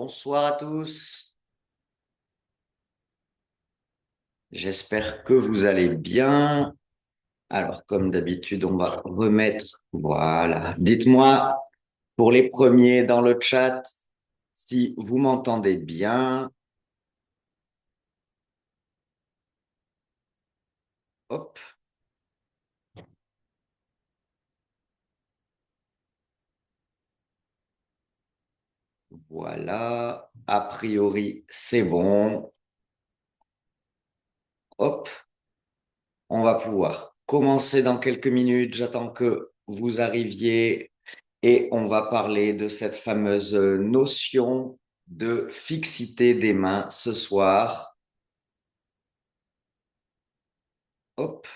Bonsoir à tous. J'espère que vous allez bien. Alors, comme d'habitude, on va remettre. Voilà. Dites-moi pour les premiers dans le chat si vous m'entendez bien. Hop, voilà. A priori, c'est bon. Hop, on va pouvoir commencer dans quelques minutes. J'attends que vous arriviez et on va parler de cette fameuse notion de fixité des mains ce soir. Hop.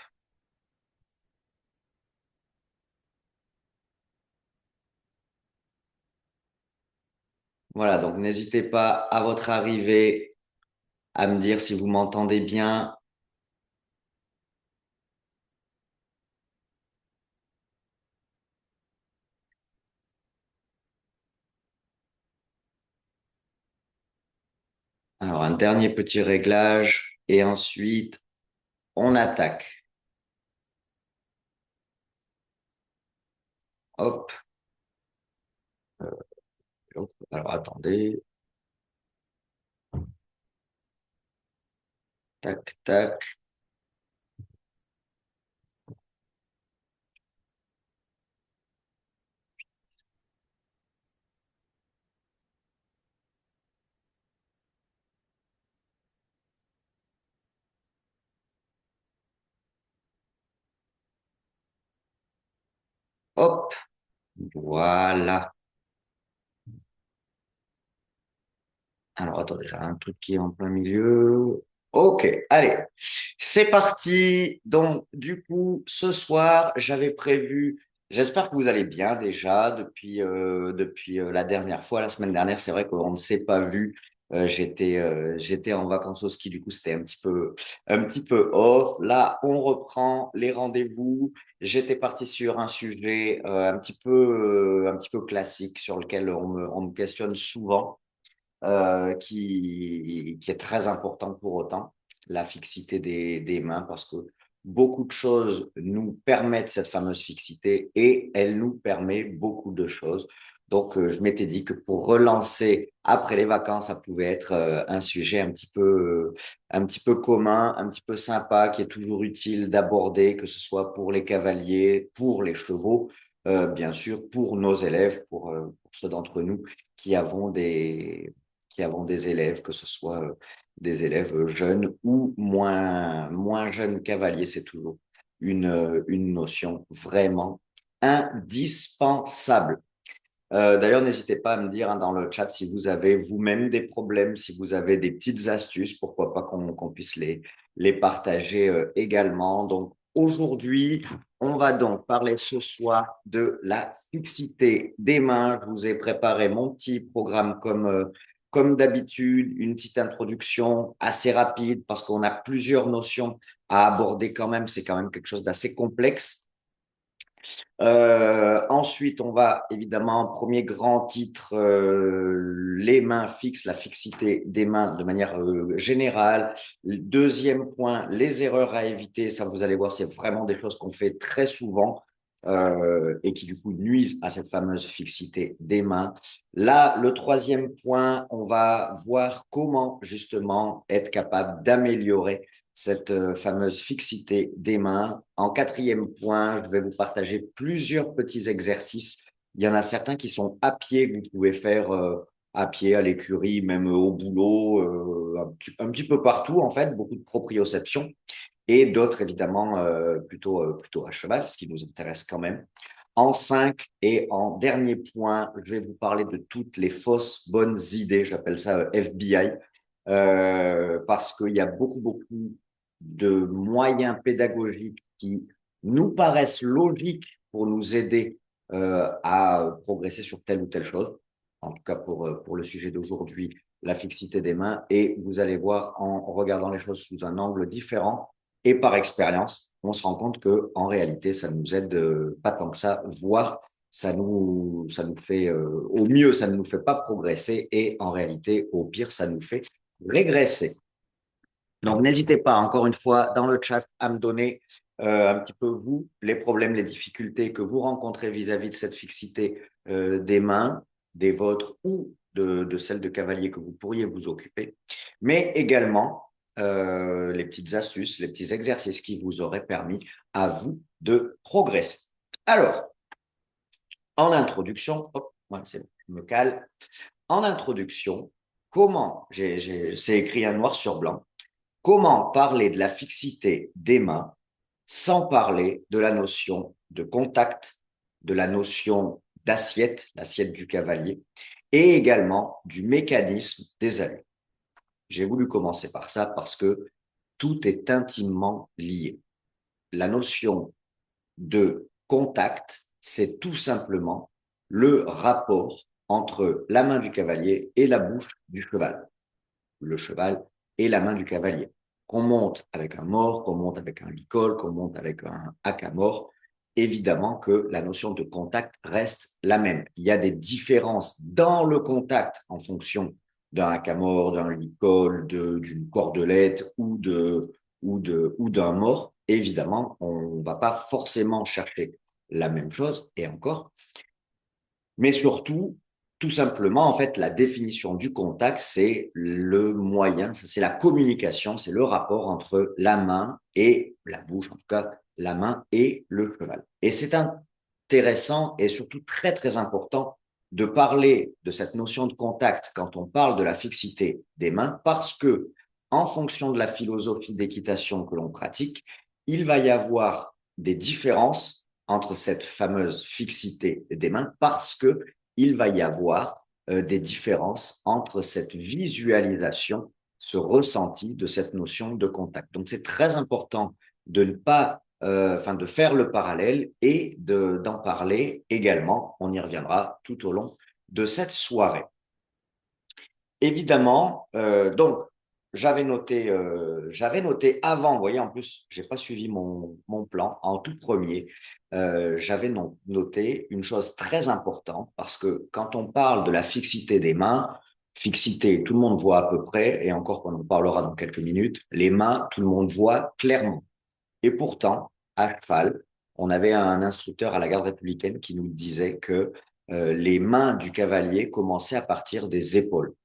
Voilà, donc n'hésitez pas à votre arrivée à me dire si vous m'entendez bien. Alors, un dernier petit réglage et ensuite on attaque. Hop, hop. Alors attendez, tac, tac, hop, voilà. Alors attendez, j'ai un truc qui est en plein milieu. Ok, allez, c'est parti. Donc, du coup, ce soir, j'avais prévu. J'espère que vous allez bien déjà depuis la dernière fois, la semaine dernière. C'est vrai qu'on ne s'est pas vu. J'étais en vacances au ski, du coup, c'était un petit peu off. Là, on reprend les rendez-vous. J'étais parti sur un sujet un petit peu classique sur lequel on me questionne souvent qui est très important pour autant, la fixité des mains, parce que beaucoup de choses nous permettent cette fameuse fixité et elle nous permet beaucoup de choses. Donc, je m'étais dit que pour relancer après les vacances, ça pouvait être un sujet un petit peu commun, un petit peu sympa, qui est toujours utile d'aborder, que ce soit pour les cavaliers, pour les chevaux, bien sûr, pour nos élèves, pour ceux d'entre nous qui avons des élèves, que ce soit des élèves jeunes ou moins jeunes cavaliers. C'est toujours une notion vraiment indispensable. D'ailleurs, n'hésitez pas à me dire dans le chat si vous avez vous-même des problèmes, si vous avez des petites astuces, pourquoi pas qu'on puisse les partager également. Donc, aujourd'hui, on va donc parler ce soir de la fixité des mains. Je vous ai préparé mon petit programme comme d'habitude, une petite introduction assez rapide parce qu'on a plusieurs notions à aborder quand même. C'est quand même quelque chose d'assez complexe. Ensuite, on va évidemment, premier grand titre, les mains fixes, la fixité des mains de manière générale. Deuxième point, les erreurs à éviter. Ça, vous allez voir, c'est vraiment des choses qu'on fait très souvent et qui du coup nuisent à cette fameuse fixité des mains. Là, le troisième point, on va voir comment justement être capable d'améliorer cette fameuse fixité des mains. En quatrième point, je vais vous partager plusieurs petits exercices. Il y en a certains qui sont à pied, que vous pouvez faire à pied, à l'écurie, même au boulot, un petit peu partout en fait, beaucoup de proprioception. Et d'autres évidemment plutôt à cheval, ce qui nous intéresse quand même. En 5 et en dernier point, je vais vous parler de toutes les fausses bonnes idées, j'appelle ça FBI, parce qu'il y a beaucoup de moyens pédagogiques qui nous paraissent logiques pour nous aider à progresser sur telle ou telle chose. En tout cas, pour le sujet d'aujourd'hui, la fixité des mains. Et vous allez voir, en regardant les choses sous un angle différent et par expérience, on se rend compte que en réalité, ça nous aide pas tant que ça, voire ça nous fait, au mieux, ça ne nous fait pas progresser et en réalité, au pire, ça nous fait régresser. Donc, n'hésitez pas, encore une fois, dans le chat, à me donner un petit peu, vous, les problèmes, les difficultés que vous rencontrez vis-à-vis de cette fixité des mains, des vôtres ou de celles de cavalier que vous pourriez vous occuper, mais également les petites astuces, les petits exercices qui vous auraient permis à vous de progresser. Alors, en introduction, hop, ouais, c'est bon, je me cale. En introduction, c'est écrit un noir sur blanc, comment parler de la fixité des mains sans parler de la notion de contact, de la notion d'assiette, l'assiette du cavalier, et également du mécanisme des allures. J'ai voulu commencer par ça parce que tout est intimement lié. La notion de contact, c'est tout simplement le rapport entre la main du cavalier et la bouche du cheval. Le cheval et la main du cavalier. Qu'on monte avec un mort, qu'on monte avec un licol, qu'on monte avec un haka-mort, évidemment que la notion de contact reste la même. Il y a des différences dans le contact en fonction d'un haka-mort, d'un licol, d'une cordelette ou d'un mort. Évidemment, on ne va pas forcément chercher la même chose, et encore. Mais surtout, tout simplement, en fait, la définition du contact, c'est le moyen, c'est la communication, c'est le rapport entre la main et la bouche, en tout cas, la main et le cheval. Et c'est intéressant et surtout très, très important de parler de cette notion de contact quand on parle de la fixité des mains, parce que, en fonction de la philosophie d'équitation que l'on pratique, il va y avoir des différences entre cette fameuse fixité des mains parce que il va y avoir des différences entre cette visualisation, ce ressenti de cette notion de contact. Donc, c'est très important de ne pas, de faire le parallèle et d'en parler également. On y reviendra tout au long de cette soirée. Évidemment, donc, j'avais noté avant, vous voyez, en plus, j'ai pas suivi mon plan. En tout premier, j'avais noté une chose très importante parce que quand on parle de la fixité des mains, fixité, tout le monde voit à peu près, et encore qu'on en parlera dans quelques minutes, les mains, tout le monde voit clairement. Et pourtant, à cheval, on avait un instructeur à la garde républicaine qui nous disait que les mains du cavalier commençaient à partir des épaules.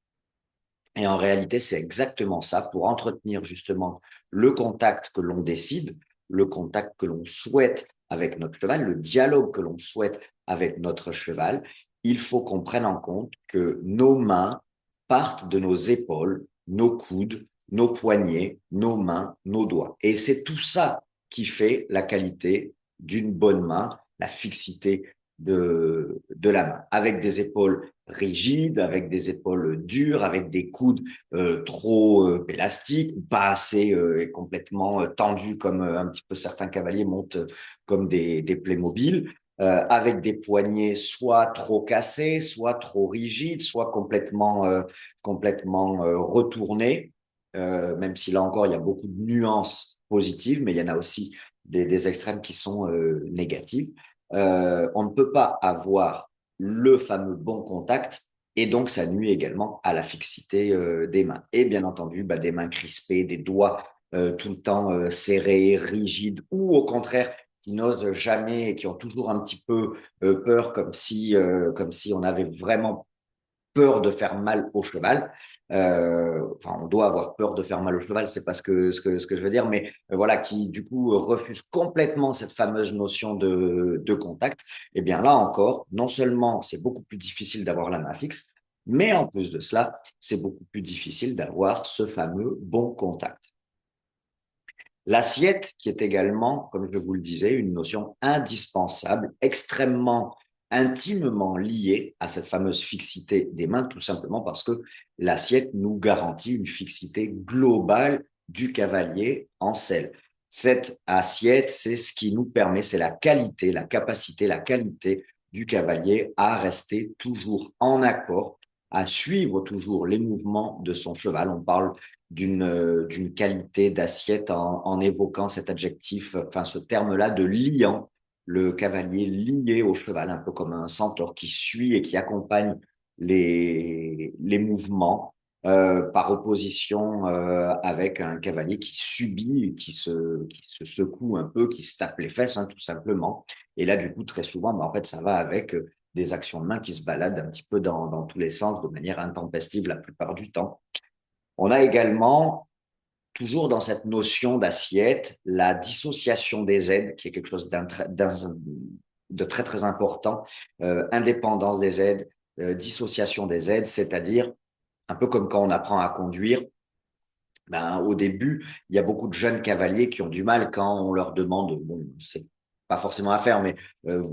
Et en réalité, c'est exactement ça pour entretenir justement le contact que l'on décide, le contact que l'on souhaite avec notre cheval, le dialogue que l'on souhaite avec notre cheval. Il faut qu'on prenne en compte que nos mains partent de nos épaules, nos coudes, nos poignets, nos mains, nos doigts. Et c'est tout ça qui fait la qualité d'une bonne main, la fixité de la main, avec des épaules rigides, avec des épaules dures, avec des coudes trop élastiques, ou pas assez et complètement tendus comme un petit peu certains cavaliers montent comme des Playmobil, avec des poignets soit trop cassés, soit trop rigides, soit complètement retournés, même si là encore il y a beaucoup de nuances positives, mais il y en a aussi des extrêmes qui sont négatives. On ne peut pas avoir le fameux bon contact et donc ça nuit également à la fixité des mains. Et bien entendu, des mains crispées, des doigts tout le temps serrés, rigides ou au contraire qui n'osent jamais et qui ont toujours un petit peu peur comme si on avait vraiment peur de faire mal au cheval. On doit avoir peur de faire mal au cheval, c'est pas ce que je veux dire, mais voilà, qui du coup refuse complètement cette fameuse notion de contact. Et bien là encore, non seulement c'est beaucoup plus difficile d'avoir la main fixe, mais en plus de cela, c'est beaucoup plus difficile d'avoir ce fameux bon contact. L'assiette, qui est également, comme je vous le disais, une notion indispensable, extrêmement intimement liée à cette fameuse fixité des mains, tout simplement parce que l'assiette nous garantit une fixité globale du cavalier en selle. Cette assiette, c'est ce qui nous permet, c'est la qualité, la capacité, la qualité du cavalier à rester toujours en accord, à suivre toujours les mouvements de son cheval. On parle d'une qualité d'assiette en évoquant cet adjectif, enfin ce terme-là de liant. le cavalier lié au cheval, un peu comme un centaure qui suit et qui accompagne les mouvements, par opposition avec un cavalier qui subit, qui se secoue un peu, qui se tape les fesses, hein, tout simplement. Et là, du coup, très souvent, en fait, ça va avec des actions de main qui se baladent un petit peu dans tous les sens de manière intempestive la plupart du temps. On a également, toujours dans cette notion d'assiette, la dissociation des aides, qui est quelque chose de très, très important. Indépendance des aides, dissociation des aides, c'est-à-dire un peu comme quand on apprend à conduire. Ben, au début, il y a beaucoup de jeunes cavaliers qui ont du mal quand on leur demande, bon, c'est pas forcément à faire, mais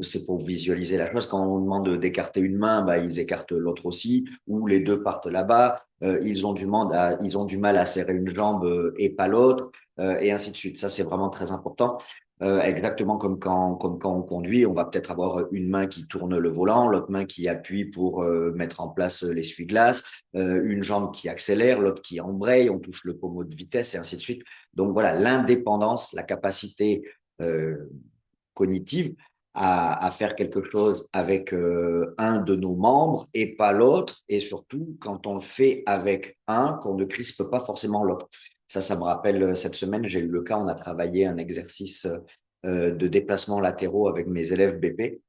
c'est pour visualiser la chose. Quand on demande d'écarter une main, bah, ils écartent l'autre aussi, ou les deux partent là-bas. Ils ont du mal à serrer une jambe et pas l'autre, et ainsi de suite. Ça, c'est vraiment très important. Exactement comme quand on conduit, on va peut-être avoir une main qui tourne le volant, l'autre main qui appuie pour mettre en place l'essuie-glace, une jambe qui accélère, l'autre qui embraye, on touche le pommeau de vitesse et ainsi de suite. Donc voilà, l'indépendance, la capacité euh, cognitive à faire quelque chose avec un de nos membres et pas l'autre, et surtout quand on le fait avec un, qu'on ne crispe pas forcément l'autre. Ça me rappelle, cette semaine, j'ai eu le cas, on a travaillé un exercice de déplacement latéraux avec mes élèves BP.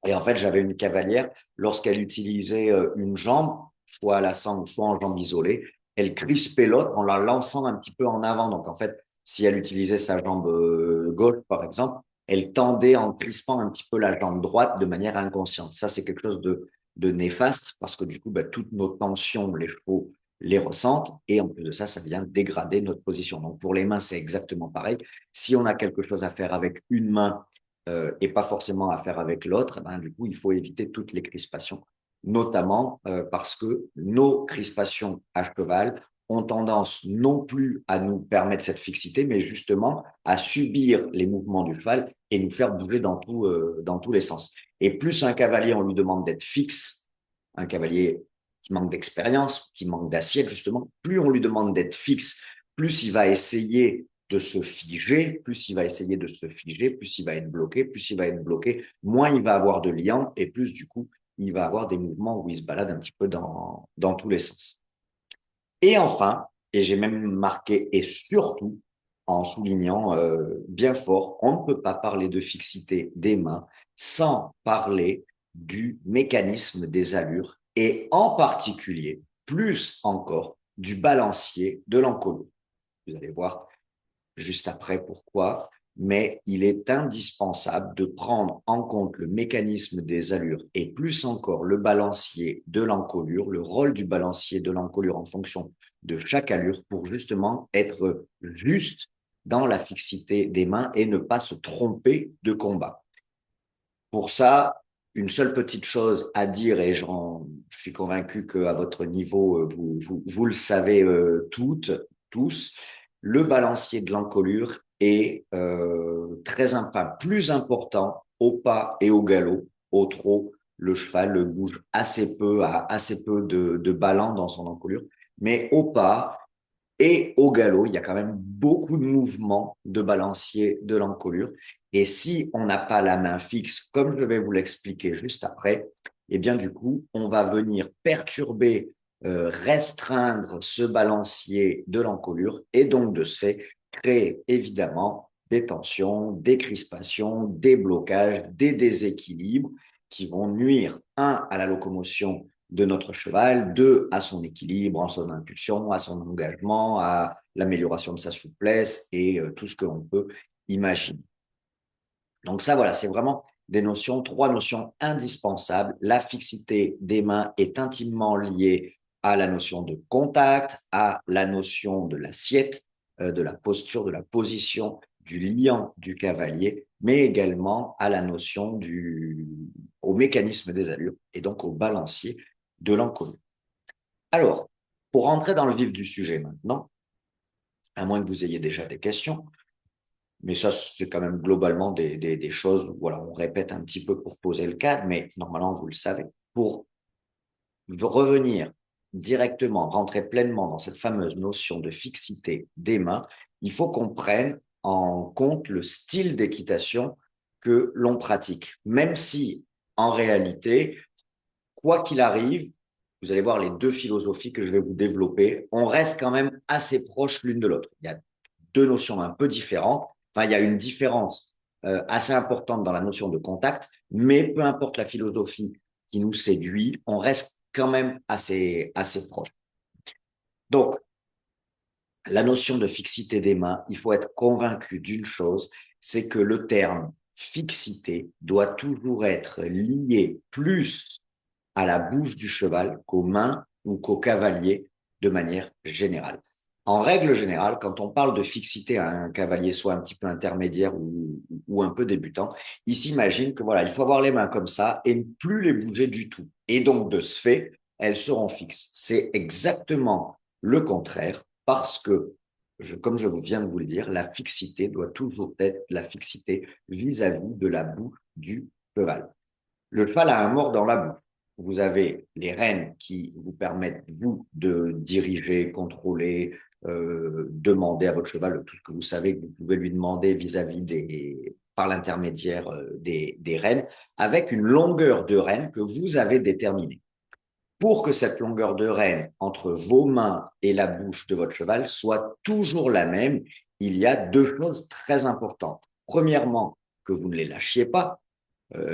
Et en fait, j'avais une cavalière, lorsqu'elle utilisait une jambe, soit à la sangle, soit en jambe isolée, elle crispait l'autre en la lançant un petit peu en avant. Donc, en fait, si elle utilisait sa jambe gauche, par exemple, elle tendait en crispant un petit peu la jambe droite de manière inconsciente. Ça, c'est quelque chose de néfaste parce que du coup, bah, toutes nos tensions, les chevaux les ressentent et en plus de ça, ça vient dégrader notre position. Donc, pour les mains, c'est exactement pareil. Si on a quelque chose à faire avec une main, et pas forcément à faire avec l'autre, ben, du coup, il faut éviter toutes les crispations, notamment parce que nos crispations à cheval ont tendance non plus à nous permettre cette fixité, mais justement à subir les mouvements du cheval et nous faire bouger dans tous les sens. Et plus un cavalier, on lui demande d'être fixe, un cavalier qui manque d'expérience, qui manque d'assiette, justement, plus on lui demande d'être fixe, plus il va essayer de se figer, plus il va essayer de se figer, plus il va être bloqué, plus il va être bloqué, moins il va avoir de liant et plus du coup, il va avoir des mouvements où il se balade un petit peu dans tous les sens. Et enfin, et j'ai même marqué et surtout en soulignant bien fort, on ne peut pas parler de fixité des mains sans parler du mécanisme des allures et en particulier, plus encore, du balancier de l'encolure. Vous allez voir, juste après pourquoi, mais il est indispensable de prendre en compte le mécanisme des allures et plus encore le balancier de l'encolure, le rôle du balancier de l'encolure en fonction de chaque allure pour justement être juste dans la fixité des mains et ne pas se tromper de combat. Pour ça, une seule petite chose à dire, et je suis convaincu qu'à votre niveau, vous le savez tous, le balancier de l'encolure est plus important au pas et au galop. Au trot, le cheval bouge assez peu, a assez peu de ballon dans son encolure, mais au pas, et au galop, il y a quand même beaucoup de mouvements de balancier de l'encolure. Et si on n'a pas la main fixe, comme je vais vous l'expliquer juste après, eh bien du coup, on va venir perturber, restreindre ce balancier de l'encolure et donc de ce fait créer évidemment des tensions, des crispations, des blocages, des déséquilibres qui vont nuire, un, à la locomotion de notre cheval, deux, à son équilibre, à son impulsion, à son engagement, à l'amélioration de sa souplesse et tout ce que l'on peut imaginer. Donc ça, voilà, c'est vraiment trois notions indispensables. La fixité des mains est intimement liée à la notion de contact, à la notion de l'assiette, de la posture, de la position, du liant du cavalier, mais également à la notion au mécanisme des allures et donc au balancier de l'encolure. Alors, pour rentrer dans le vif du sujet maintenant, à moins que vous ayez déjà des questions, mais ça, c'est quand même globalement des choses, voilà, on répète un petit peu pour poser le cadre, mais normalement, vous le savez. Pour revenir directement, rentrer pleinement dans cette fameuse notion de fixité des mains, il faut qu'on prenne en compte le style d'équitation que l'on pratique. Même si, en réalité, quoi qu'il arrive, vous allez voir les deux philosophies que je vais vous développer, on reste quand même assez proches l'une de l'autre. Il y a deux notions un peu différentes. Enfin, il y a une différence assez importante dans la notion de contact, mais peu importe la philosophie qui nous séduit, on reste quand même assez proche. Donc, la notion de fixité des mains, il faut être convaincu d'une chose, c'est que le terme fixité doit toujours être lié plus à la bouche du cheval qu'aux mains ou qu'au cavalier de manière générale. En règle générale, quand on parle de fixité à un cavalier, soit un petit peu intermédiaire ou un peu débutant, il s'imagine que voilà, il faut avoir les mains comme ça et ne plus les bouger du tout. Et donc, de ce fait, elles seront fixes. C'est exactement le contraire parce que, comme je viens de vous le dire, la fixité doit toujours être la fixité vis-à-vis de la bouche du cheval. Le cheval a un mort dans la bouche. Vous avez les rênes qui vous permettent, vous, de diriger, contrôler, demander à votre cheval tout ce que vous savez que vous pouvez lui demander vis-à-vis par l'intermédiaire des rênes, avec une longueur de rêne que vous avez déterminée. Pour que cette longueur de rêne entre vos mains et la bouche de votre cheval soit toujours la même, il y a deux choses très importantes. Premièrement, que vous ne les lâchiez pas.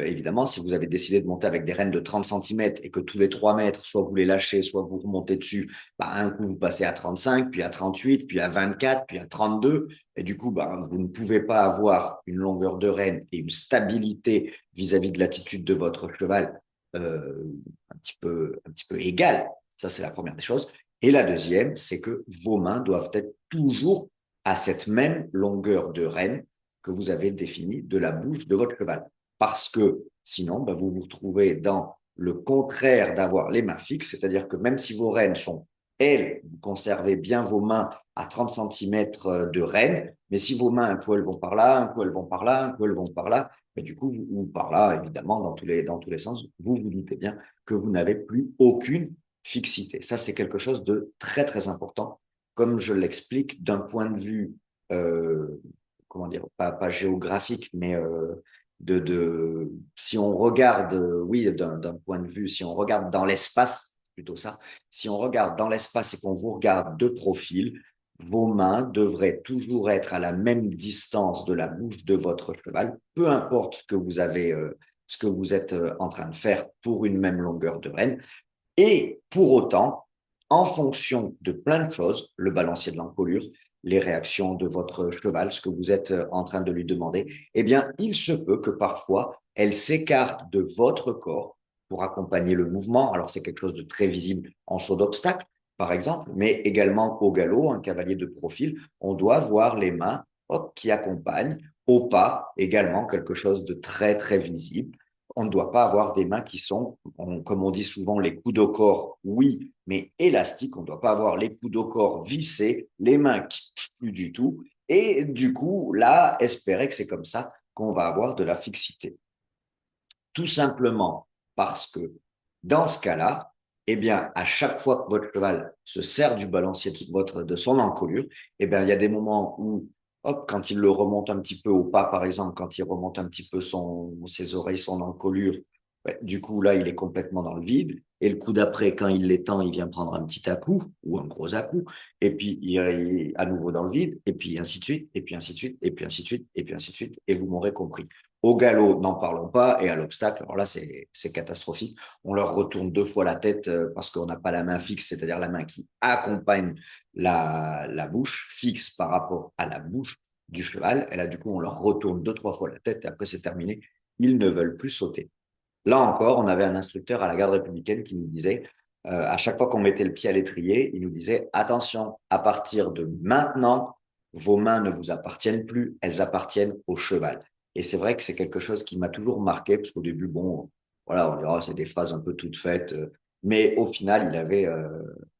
Évidemment, si vous avez décidé de monter avec des rênes de 30 centimètres et que tous les 3 mètres, soit vous les lâchez, soit vous remontez dessus, bah, un coup, vous passez à 35, puis à 38, puis à 24, puis à 32. Et du coup, bah, vous ne pouvez pas avoir une longueur de rêne et une stabilité vis-à-vis de l'attitude de votre cheval euh, un petit peu égale. Ça, c'est la première des choses. Et la deuxième, c'est que vos mains doivent être toujours à cette même longueur de rêne que vous avez définie de la bouche de votre cheval. Parce que sinon, ben, vous vous retrouvez dans le contraire d'avoir les mains fixes, c'est-à-dire que même si vos rênes sont, elles, vous conservez bien vos mains à 30 centimètres de rêne, mais si vos mains, un coup elles vont par là, un coup elles vont par là, un coup elles vont par là, et du coup, ou par là, évidemment, dans tous les sens, vous vous doutez bien que vous n'avez plus aucune fixité. Ça, c'est quelque chose de très, très important, comme je l'explique d'un point de vue, comment dire, pas géographique, mais si on regarde, oui, d'un point de vue, si on regarde dans l'espace, plutôt ça, si on regarde dans l'espace et qu'on vous regarde de profil, vos mains devraient toujours être à la même distance de la bouche de votre cheval, peu importe ce que vous avez, ce que vous êtes en train de faire pour une même longueur de rêne. Et pour autant, en fonction de plein de choses, le balancier de l'encolure, les réactions de votre cheval, ce que vous êtes en train de lui demander, eh bien, il se peut que parfois, elle s'écarte de votre corps pour accompagner le mouvement. Alors, c'est quelque chose de très visible en saut d'obstacle, par exemple, mais également au galop, un cavalier de profil, on doit voir les mains hop, qui accompagnent, au pas, également quelque chose de très, très visible. On ne doit pas avoir des mains qui sont, comme on dit souvent, les coudes au corps, oui, mais élastiques. On ne doit pas avoir les coudes au corps vissés, les mains qui ne bougent plus du tout. Et du coup, là, espérer que c'est comme ça qu'on va avoir de la fixité. Tout simplement parce que dans ce cas-là, eh bien, à chaque fois que votre cheval se sert du balancier de son encolure, eh bien, il y a des moments où, hop, quand il le remonte un petit peu au pas, par exemple, quand il remonte un petit peu ses oreilles, son encolure, ouais, du coup, là, il est complètement dans le vide. Et le coup d'après, quand il l'étend, il vient prendre un petit à-coup ou un gros à-coup. Et puis, il est à nouveau dans le vide. Et puis, ainsi de suite, et puis ainsi de suite, et puis ainsi de suite, et puis ainsi de suite. Et vous m'aurez compris. Au galop, n'en parlons pas. Et à l'obstacle, alors là, c'est catastrophique. On leur retourne deux fois la tête parce qu'on n'a pas la main fixe, c'est-à-dire la main qui accompagne la bouche, fixe par rapport à la bouche du cheval. Et là, du coup, on leur retourne deux, trois fois la tête et après, c'est terminé. Ils ne veulent plus sauter. Là encore, on avait un instructeur à la garde républicaine qui nous disait, à chaque fois qu'on mettait le pied à l'étrier, il nous disait, attention, à partir de maintenant, vos mains ne vous appartiennent plus, elles appartiennent au cheval. Et c'est vrai que c'est quelque chose qui m'a toujours marqué, parce qu'au début, bon, voilà, on dira, c'est des phrases un peu toutes faites, mais au final,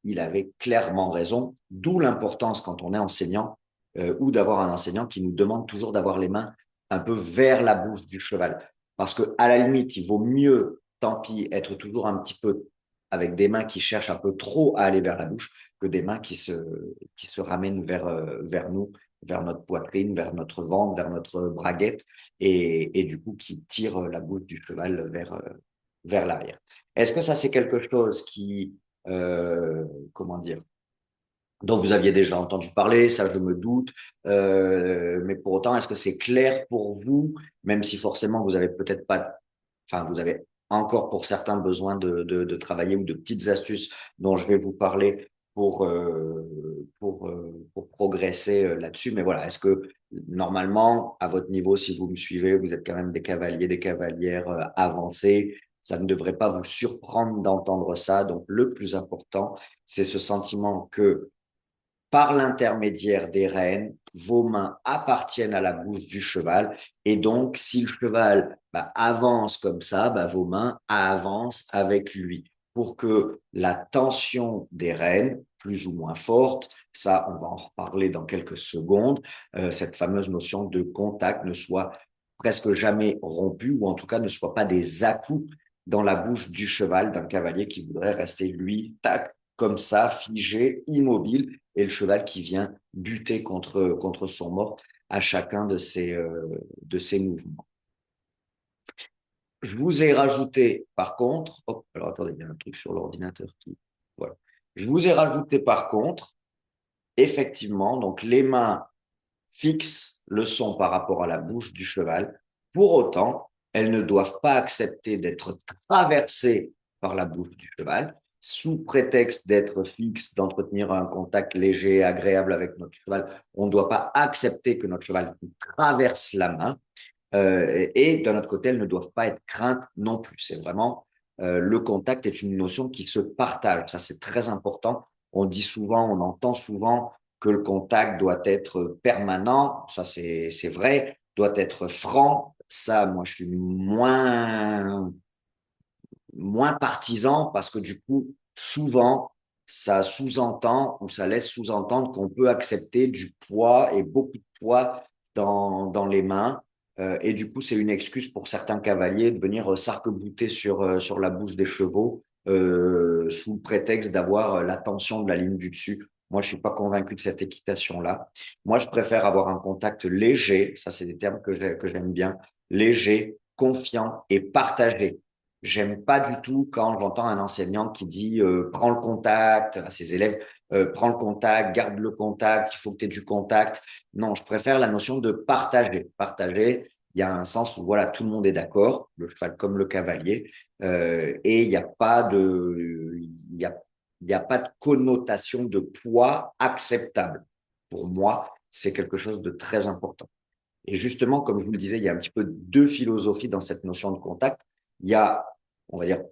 il avait clairement raison, d'où l'importance quand on est enseignant, ou d'avoir un enseignant qui nous demande toujours d'avoir les mains un peu vers la bouche du cheval. Parce que à la limite, il vaut mieux, tant pis, être toujours un petit peu avec des mains qui cherchent un peu trop à aller vers la bouche que des mains qui se ramènent vers nous vers notre poitrine, vers notre ventre, vers notre braguette, et du coup qui tire la bouche du cheval vers l'arrière. Est-ce que ça, c'est quelque chose qui, comment dire, dont vous aviez déjà entendu parler, ça je me doute, mais pour autant, est-ce que c'est clair pour vous, même si forcément vous avez peut-être pas, enfin vous avez encore pour certains besoin de travailler ou de petites astuces dont je vais vous parler pour progresser là-dessus. Mais voilà, est-ce que normalement, à votre niveau, si vous me suivez, vous êtes quand même des cavaliers, des cavalières avancés, ça ne devrait pas vous surprendre d'entendre ça. Donc le plus important, c'est ce sentiment que par l'intermédiaire des rênes, vos mains appartiennent à la bouche du cheval. Et donc, si le cheval avance comme ça, vos mains avancent avec lui pour que la tension des rênes, plus ou moins forte, ça, on va en reparler dans quelques secondes, cette fameuse notion de contact ne soit presque jamais rompue, ou en tout cas ne soit pas des à-coups dans la bouche du cheval d'un cavalier qui voudrait rester, lui, tac, comme ça, figé, immobile, et le cheval qui vient buter contre son mort à chacun de ces mouvements. Je vous ai rajouté, par contre, hop, alors attendez, il y a un truc sur l'ordinateur qui, voilà. Je vous ai rajouté, par contre, effectivement, donc les mains fixent le son par rapport à la bouche du cheval. Pour autant, elles ne doivent pas accepter d'être traversées par la bouche du cheval, sous prétexte d'être fixe, d'entretenir un contact léger, agréable avec notre cheval. On ne doit pas accepter que notre cheval traverse la main. Et d'un autre côté, elles ne doivent pas être craintes non plus. C'est vraiment le contact est une notion qui se partage. Ça, c'est très important. On dit souvent, on entend souvent que le contact doit être permanent. Ça, c'est vrai. Doit être franc. Ça, moi, je suis moins partisan parce que du coup, souvent, ça sous-entend ou ça laisse sous-entendre qu'on peut accepter du poids et beaucoup de poids dans les mains. Et du coup, c'est une excuse pour certains cavaliers de venir s'arc-bouter sur la bouche des chevaux sous le prétexte d'avoir la tension de la ligne du dessus. Moi, je suis pas convaincu de cette équitation-là. Moi, je préfère avoir un contact léger. Ça, c'est des termes que j'aime bien. Léger, confiant et partagé. J'aime pas du tout quand j'entends un enseignant qui dit prends le contact à ses élèves, prends le contact, garde le contact, il faut que tu aies du contact. Non, je préfère la notion de partager. Partager, il y a un sens où voilà, tout le monde est d'accord, le cheval comme le cavalier, et il n'y a pas il y a pas de connotation de poids acceptable. Pour moi, c'est quelque chose de très important. Et justement, comme je vous le disais, il y a un petit peu deux philosophies dans cette notion de contact. Il y a, on va dire,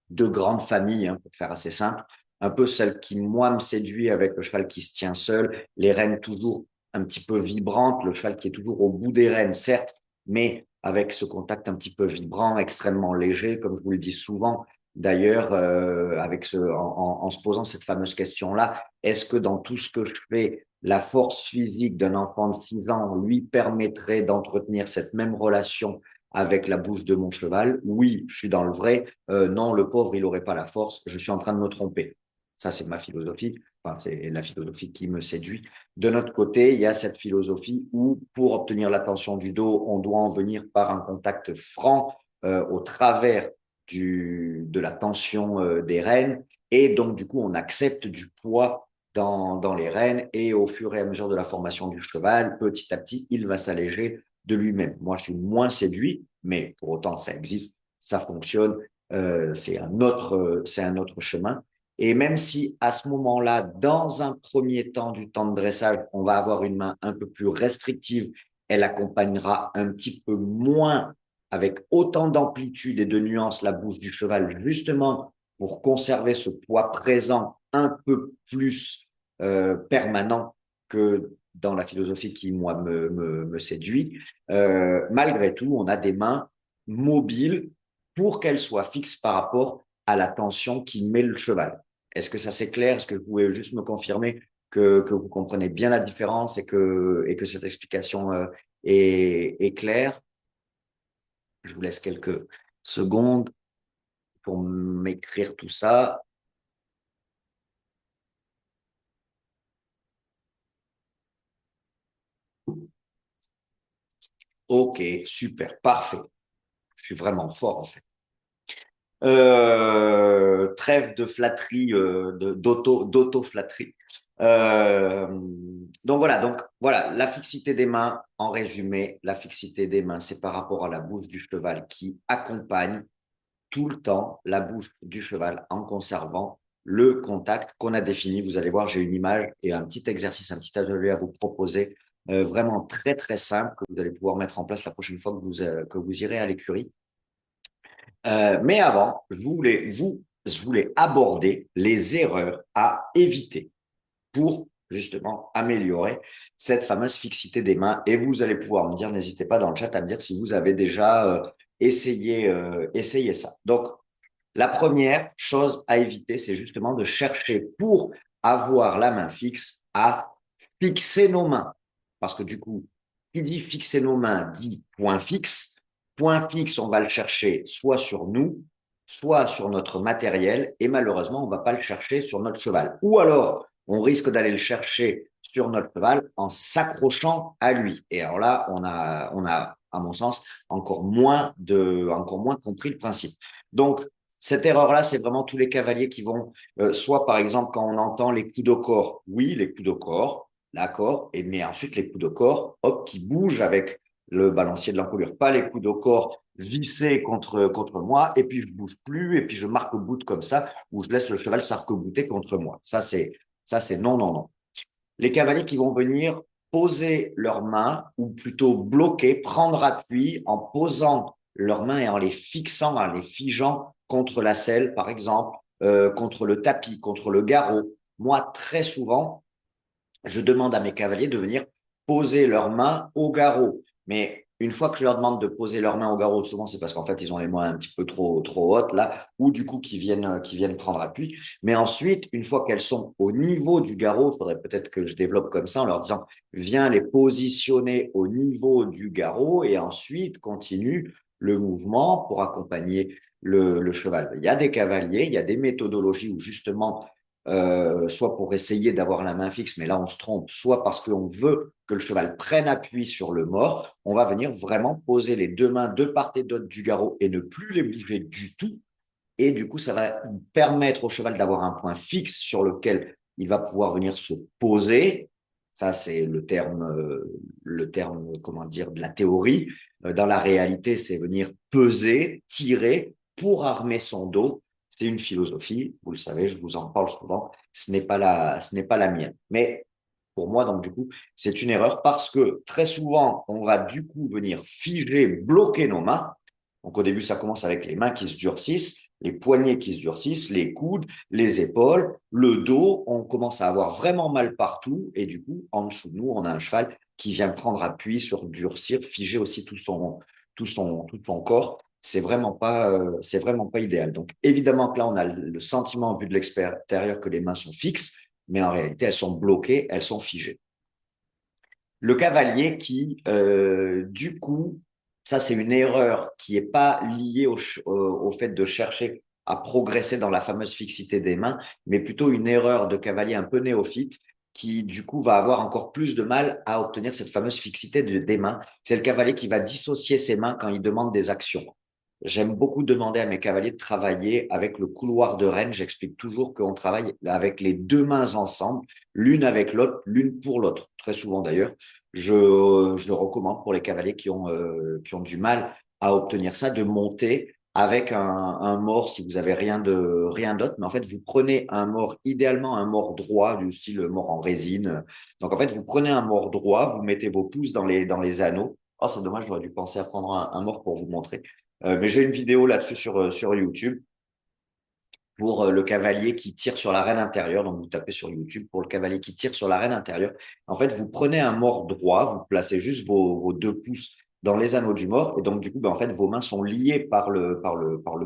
deux grandes familles, hein, pour faire assez simple. Un peu celle qui, moi, me séduit avec le cheval qui se tient seul, les rênes toujours un petit peu vibrantes, le cheval qui est toujours au bout des rênes, certes, mais avec ce contact un petit peu vibrant, extrêmement léger, comme je vous le dis souvent. D'ailleurs, en se posant cette fameuse question-là, est-ce que dans tout ce que je fais, la force physique d'un enfant de 6 ans lui permettrait d'entretenir cette même relation avec la bouche de mon cheval? Oui, je suis dans le vrai. Non, le pauvre, il n'aurait pas la force. Je suis en train de me tromper. Ça, c'est ma philosophie. Enfin, c'est la philosophie qui me séduit. De notre côté, il y a cette philosophie où, pour obtenir l'attention du dos, on doit en venir par un contact franc au travers de la tension des rênes. Et donc, du coup, on accepte du poids dans les rênes et au fur et à mesure de la formation du cheval, petit à petit, il va s'alléger de lui-même. Moi, je suis moins séduit, mais pour autant, ça existe, ça fonctionne, c'est un autre chemin. Et même si à ce moment-là, dans un premier temps du temps de dressage, on va avoir une main un peu plus restrictive, elle accompagnera un petit peu moins avec autant d'amplitude et de nuances la bouche du cheval, justement pour conserver ce poids présent un peu plus permanent que dans la philosophie qui, moi, me séduit. Malgré tout, on a des mains mobiles pour qu'elles soient fixes par rapport à la tension qui met le cheval. Est-ce que ça c'est clair? Est-ce que vous pouvez juste me confirmer que vous comprenez bien la différence et que cette explication est claire? Je vous laisse quelques secondes pour m'écrire tout ça. Ok, super, parfait. Je suis vraiment fort en fait. Trêve de flatterie, d'auto-flatterie. Euh, donc voilà, la fixité des mains, en résumé, la fixité des mains, c'est par rapport à la bouche du cheval qui accompagne tout le temps la bouche du cheval en conservant le contact qu'on a défini. Vous allez voir, j'ai une image et un petit exercice, un petit atelier à vous proposer, vraiment très très simple que vous allez pouvoir mettre en place la prochaine fois que vous irez à l'écurie. Mais avant, je voulais aborder les erreurs à éviter pour justement améliorer cette fameuse fixité des mains. Et vous allez pouvoir me dire, n'hésitez pas dans le chat à me dire si vous avez déjà essayé ça. Donc, la première chose à éviter, c'est justement de chercher pour avoir la main fixe à fixer nos mains. Parce que du coup, qui dit fixer nos mains dit point fixe. Point fixe, on va le chercher soit sur nous, soit sur notre matériel, et malheureusement, on ne va pas le chercher sur notre cheval. Ou alors, on risque d'aller le chercher sur notre cheval en s'accrochant à lui. Et alors là, à mon sens, encore moins compris le principe. Donc, cette erreur-là, c'est vraiment tous les cavaliers qui vont, soit par exemple quand on entend les coups de corps, oui, les coups de corps, d'accord, et mais ensuite les coups de corps, hop, qui bougent avec le balancier de l'encolure, pas les coups de corps vissés contre moi, et puis je bouge plus, et puis je marque-boute comme ça, ou je laisse le cheval s'arc-bouter contre moi. Ça, c'est non, non, non. Les cavaliers qui vont venir poser leurs mains, ou plutôt bloquer, prendre appui en posant leurs mains et en les fixant, en les figeant contre la selle, par exemple, contre le tapis, contre le garrot. Moi, très souvent, je demande à mes cavaliers de venir poser leurs mains au garrot. Mais une fois que je leur demande de poser leurs mains au garrot, souvent c'est parce qu'en fait ils ont les mains un petit peu trop hautes là, ou du coup qui viennent prendre appui. Mais ensuite, une fois qu'elles sont au niveau du garrot, il faudrait peut-être que je développe comme ça en leur disant viens les positionner au niveau du garrot et ensuite continue le mouvement pour accompagner le cheval. Il y a des cavaliers, il y a des méthodologies où justement soit pour essayer d'avoir la main fixe, mais là on se trompe, soit parce qu'on veut que le cheval prenne appui sur le mort, on va venir vraiment poser les deux mains de part et d'autre du garrot et ne plus les bouger du tout. Et du coup, ça va permettre au cheval d'avoir un point fixe sur lequel il va pouvoir venir se poser. Ça, c'est le terme, comment dire, de la théorie. Dans la réalité, c'est venir peser, tirer pour armer son dos. C'est une philosophie, vous le savez, je vous en parle souvent. Ce n'est pas la mienne. Mais pour moi, donc du coup, c'est une erreur parce que très souvent, on va du coup venir figer, bloquer nos mains. Donc au début, ça commence avec les mains qui se durcissent, les poignets qui se durcissent, les coudes, les épaules, le dos. On commence à avoir vraiment mal partout et du coup, en dessous de nous, on a un cheval qui vient prendre appui sur durcir, figer aussi tout son corps. C'est vraiment pas idéal. Donc évidemment que là, on a le sentiment vu de l'extérieur que les mains sont fixes, mais en réalité, elles sont bloquées, elles sont figées. Le cavalier qui, du coup, ça c'est une erreur qui n'est pas liée au fait de chercher à progresser dans la fameuse fixité des mains, mais plutôt une erreur de cavalier un peu néophyte qui, du coup, va avoir encore plus de mal à obtenir cette fameuse fixité des mains. C'est le cavalier qui va dissocier ses mains quand il demande des actions. J'aime beaucoup demander à mes cavaliers de travailler avec le couloir de Rennes. J'explique toujours qu'on travaille avec les deux mains ensemble, l'une avec l'autre, l'une pour l'autre. Très souvent d'ailleurs, je le recommande pour les cavaliers qui ont du mal à obtenir ça, de monter avec un mors si vous avez rien d'autre. Mais en fait, vous prenez un mors, idéalement un mors droit, du style mors en résine. Donc en fait, vous prenez un mors droit, vous mettez vos pouces dans les anneaux. Oh, c'est dommage, j'aurais dû penser à prendre un mors pour vous montrer. Mais j'ai une vidéo là-dessus sur YouTube pour le cavalier qui tire sur la reine intérieure. Donc, vous tapez sur YouTube pour le cavalier qui tire sur la reine intérieure. En fait, vous prenez un mors droit, vous placez juste vos deux pouces dans les anneaux du mors. Et donc, du coup, ben, en fait, vos mains sont liées par le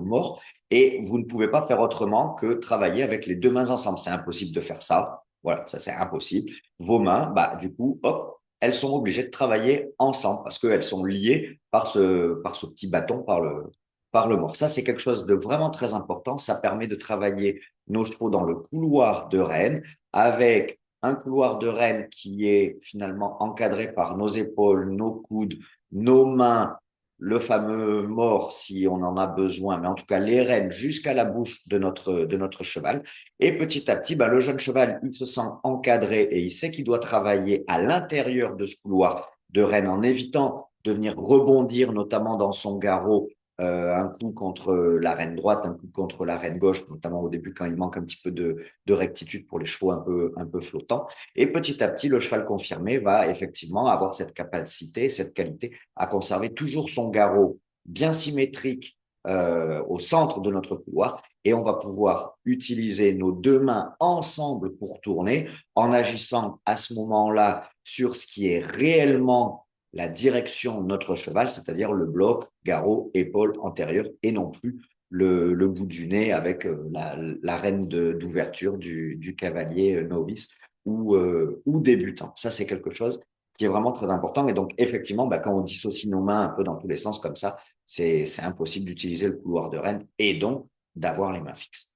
mors et vous ne pouvez pas faire autrement que travailler avec les deux mains ensemble. C'est impossible de faire ça. Voilà, ça, c'est impossible. Vos mains, bah, du coup, hop, elles sont obligées de travailler ensemble parce qu'elles sont liées par ce petit bâton, par le mort. Ça, c'est quelque chose de vraiment très important. Ça permet de travailler nos chevaux dans le couloir de Rennes avec un couloir de rêne qui est finalement encadré par nos épaules, nos coudes, nos mains, le fameux mors si on en a besoin, mais en tout cas les rênes jusqu'à la bouche de notre cheval. Et petit à petit, le jeune cheval, il se sent encadré et il sait qu'il doit travailler à l'intérieur de ce couloir de rêne en évitant de venir rebondir, notamment dans son garrot, un coup contre la reine droite, un coup contre la reine gauche, notamment au début quand il manque un petit peu de rectitude pour les chevaux un peu flottants. Et petit à petit, le cheval confirmé va effectivement avoir cette capacité, cette qualité à conserver toujours son garrot bien symétrique au centre de notre couloir. Et on va pouvoir utiliser nos deux mains ensemble pour tourner en agissant à ce moment-là sur ce qui est réellement la direction de notre cheval, c'est-à-dire le bloc, garrot, épaule antérieure et non plus le bout du nez avec la reine d'ouverture du cavalier novice ou débutant. Ça, c'est quelque chose qui est vraiment très important. Et donc, effectivement, quand on dissocie nos mains un peu dans tous les sens comme ça, c'est impossible d'utiliser le couloir de rêne et donc d'avoir les mains fixes.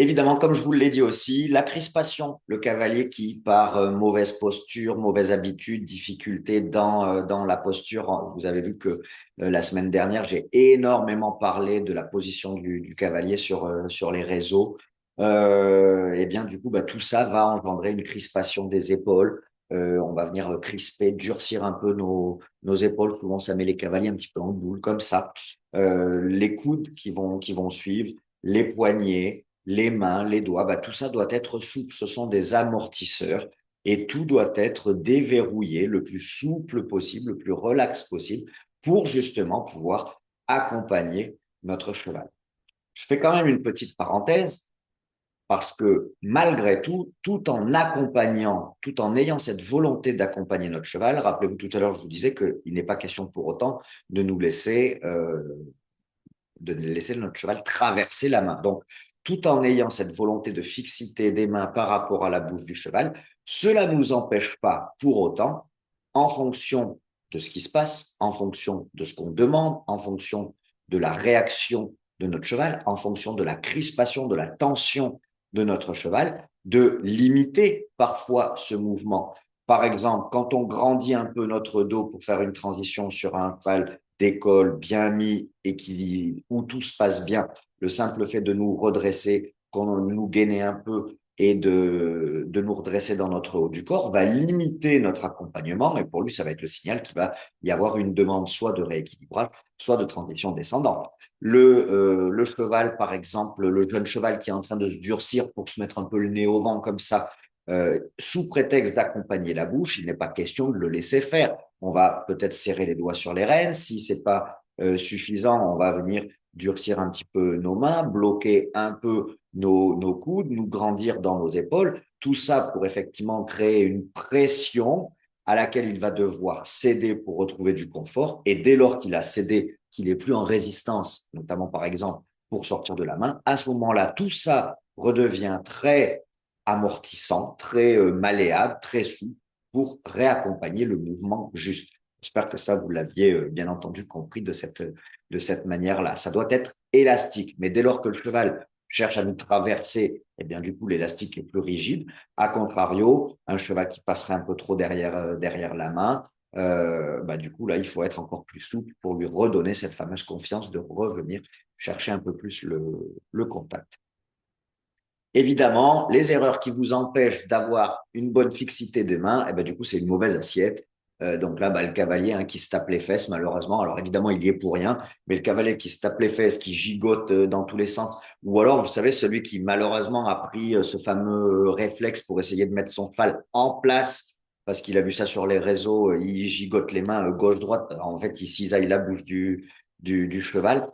Évidemment, comme je vous l'ai dit aussi, la crispation, le cavalier qui, par mauvaise posture, mauvaise habitude, difficulté dans la posture, vous avez vu que la semaine dernière, j'ai énormément parlé de la position du cavalier sur les réseaux. Et bien, du coup, tout ça va engendrer une crispation des épaules. On va venir crisper, durcir un peu nos épaules. Souvent, ça met les cavaliers un petit peu en boule, comme ça. Les coudes qui vont suivre, les poignets, les mains, les doigts, tout ça doit être souple. Ce sont des amortisseurs et tout doit être déverrouillé le plus souple possible, le plus relax possible pour justement pouvoir accompagner notre cheval. Je fais quand même une petite parenthèse parce que malgré tout, tout en accompagnant, tout en ayant cette volonté d'accompagner notre cheval, rappelez-vous tout à l'heure, je vous disais qu'il n'est pas question pour autant de nous laisser notre cheval traverser la main. Donc, tout en ayant cette volonté de fixité des mains par rapport à la bouche du cheval, cela ne nous empêche pas pour autant, en fonction de ce qui se passe, en fonction de ce qu'on demande, en fonction de la réaction de notre cheval, en fonction de la crispation, de la tension de notre cheval, de limiter parfois ce mouvement. Par exemple, quand on grandit un peu notre dos pour faire une transition sur un cheval d'école bien mis et où tout se passe bien, le simple fait de nous redresser, qu'on nous gainer un peu et de nous redresser dans notre haut du corps va limiter notre accompagnement et pour lui, ça va être le signal qu'il va y avoir une demande soit de rééquilibrage, soit de transition descendante. Le cheval, par exemple, le jeune cheval qui est en train de se durcir pour se mettre un peu le nez au vent comme ça, sous prétexte d'accompagner la bouche, il n'est pas question de le laisser faire. On va peut-être serrer les doigts sur les rênes. Si c'est pas suffisant, on va venir durcir un petit peu nos mains, bloquer un peu nos coudes, nous grandir dans nos épaules. Tout ça pour effectivement créer une pression à laquelle il va devoir céder pour retrouver du confort. Et dès lors qu'il a cédé, qu'il n'est plus en résistance, notamment par exemple pour sortir de la main, à ce moment-là, tout ça redevient très amortissant, très malléable, très souple pour réaccompagner le mouvement juste. J'espère que ça, vous l'aviez bien entendu compris de cette manière-là. Ça doit être élastique, mais dès lors que le cheval cherche à nous traverser, eh bien, du coup, l'élastique est plus rigide. A contrario, un cheval qui passerait un peu trop derrière la main, du coup, là, il faut être encore plus souple pour lui redonner cette fameuse confiance de revenir chercher un peu plus le contact. Évidemment, les erreurs qui vous empêchent d'avoir une bonne fixité de main, du coup, c'est une mauvaise assiette. Donc là, le cavalier qui se tape les fesses, malheureusement. Alors évidemment, il y est pour rien, mais le cavalier qui se tape les fesses, qui gigote dans tous les sens, ou alors, vous savez, celui qui malheureusement a pris ce fameux réflexe pour essayer de mettre son cheval en place, parce qu'il a vu ça sur les réseaux, il gigote les mains gauche-droite. En fait, il cisaille la bouche du cheval.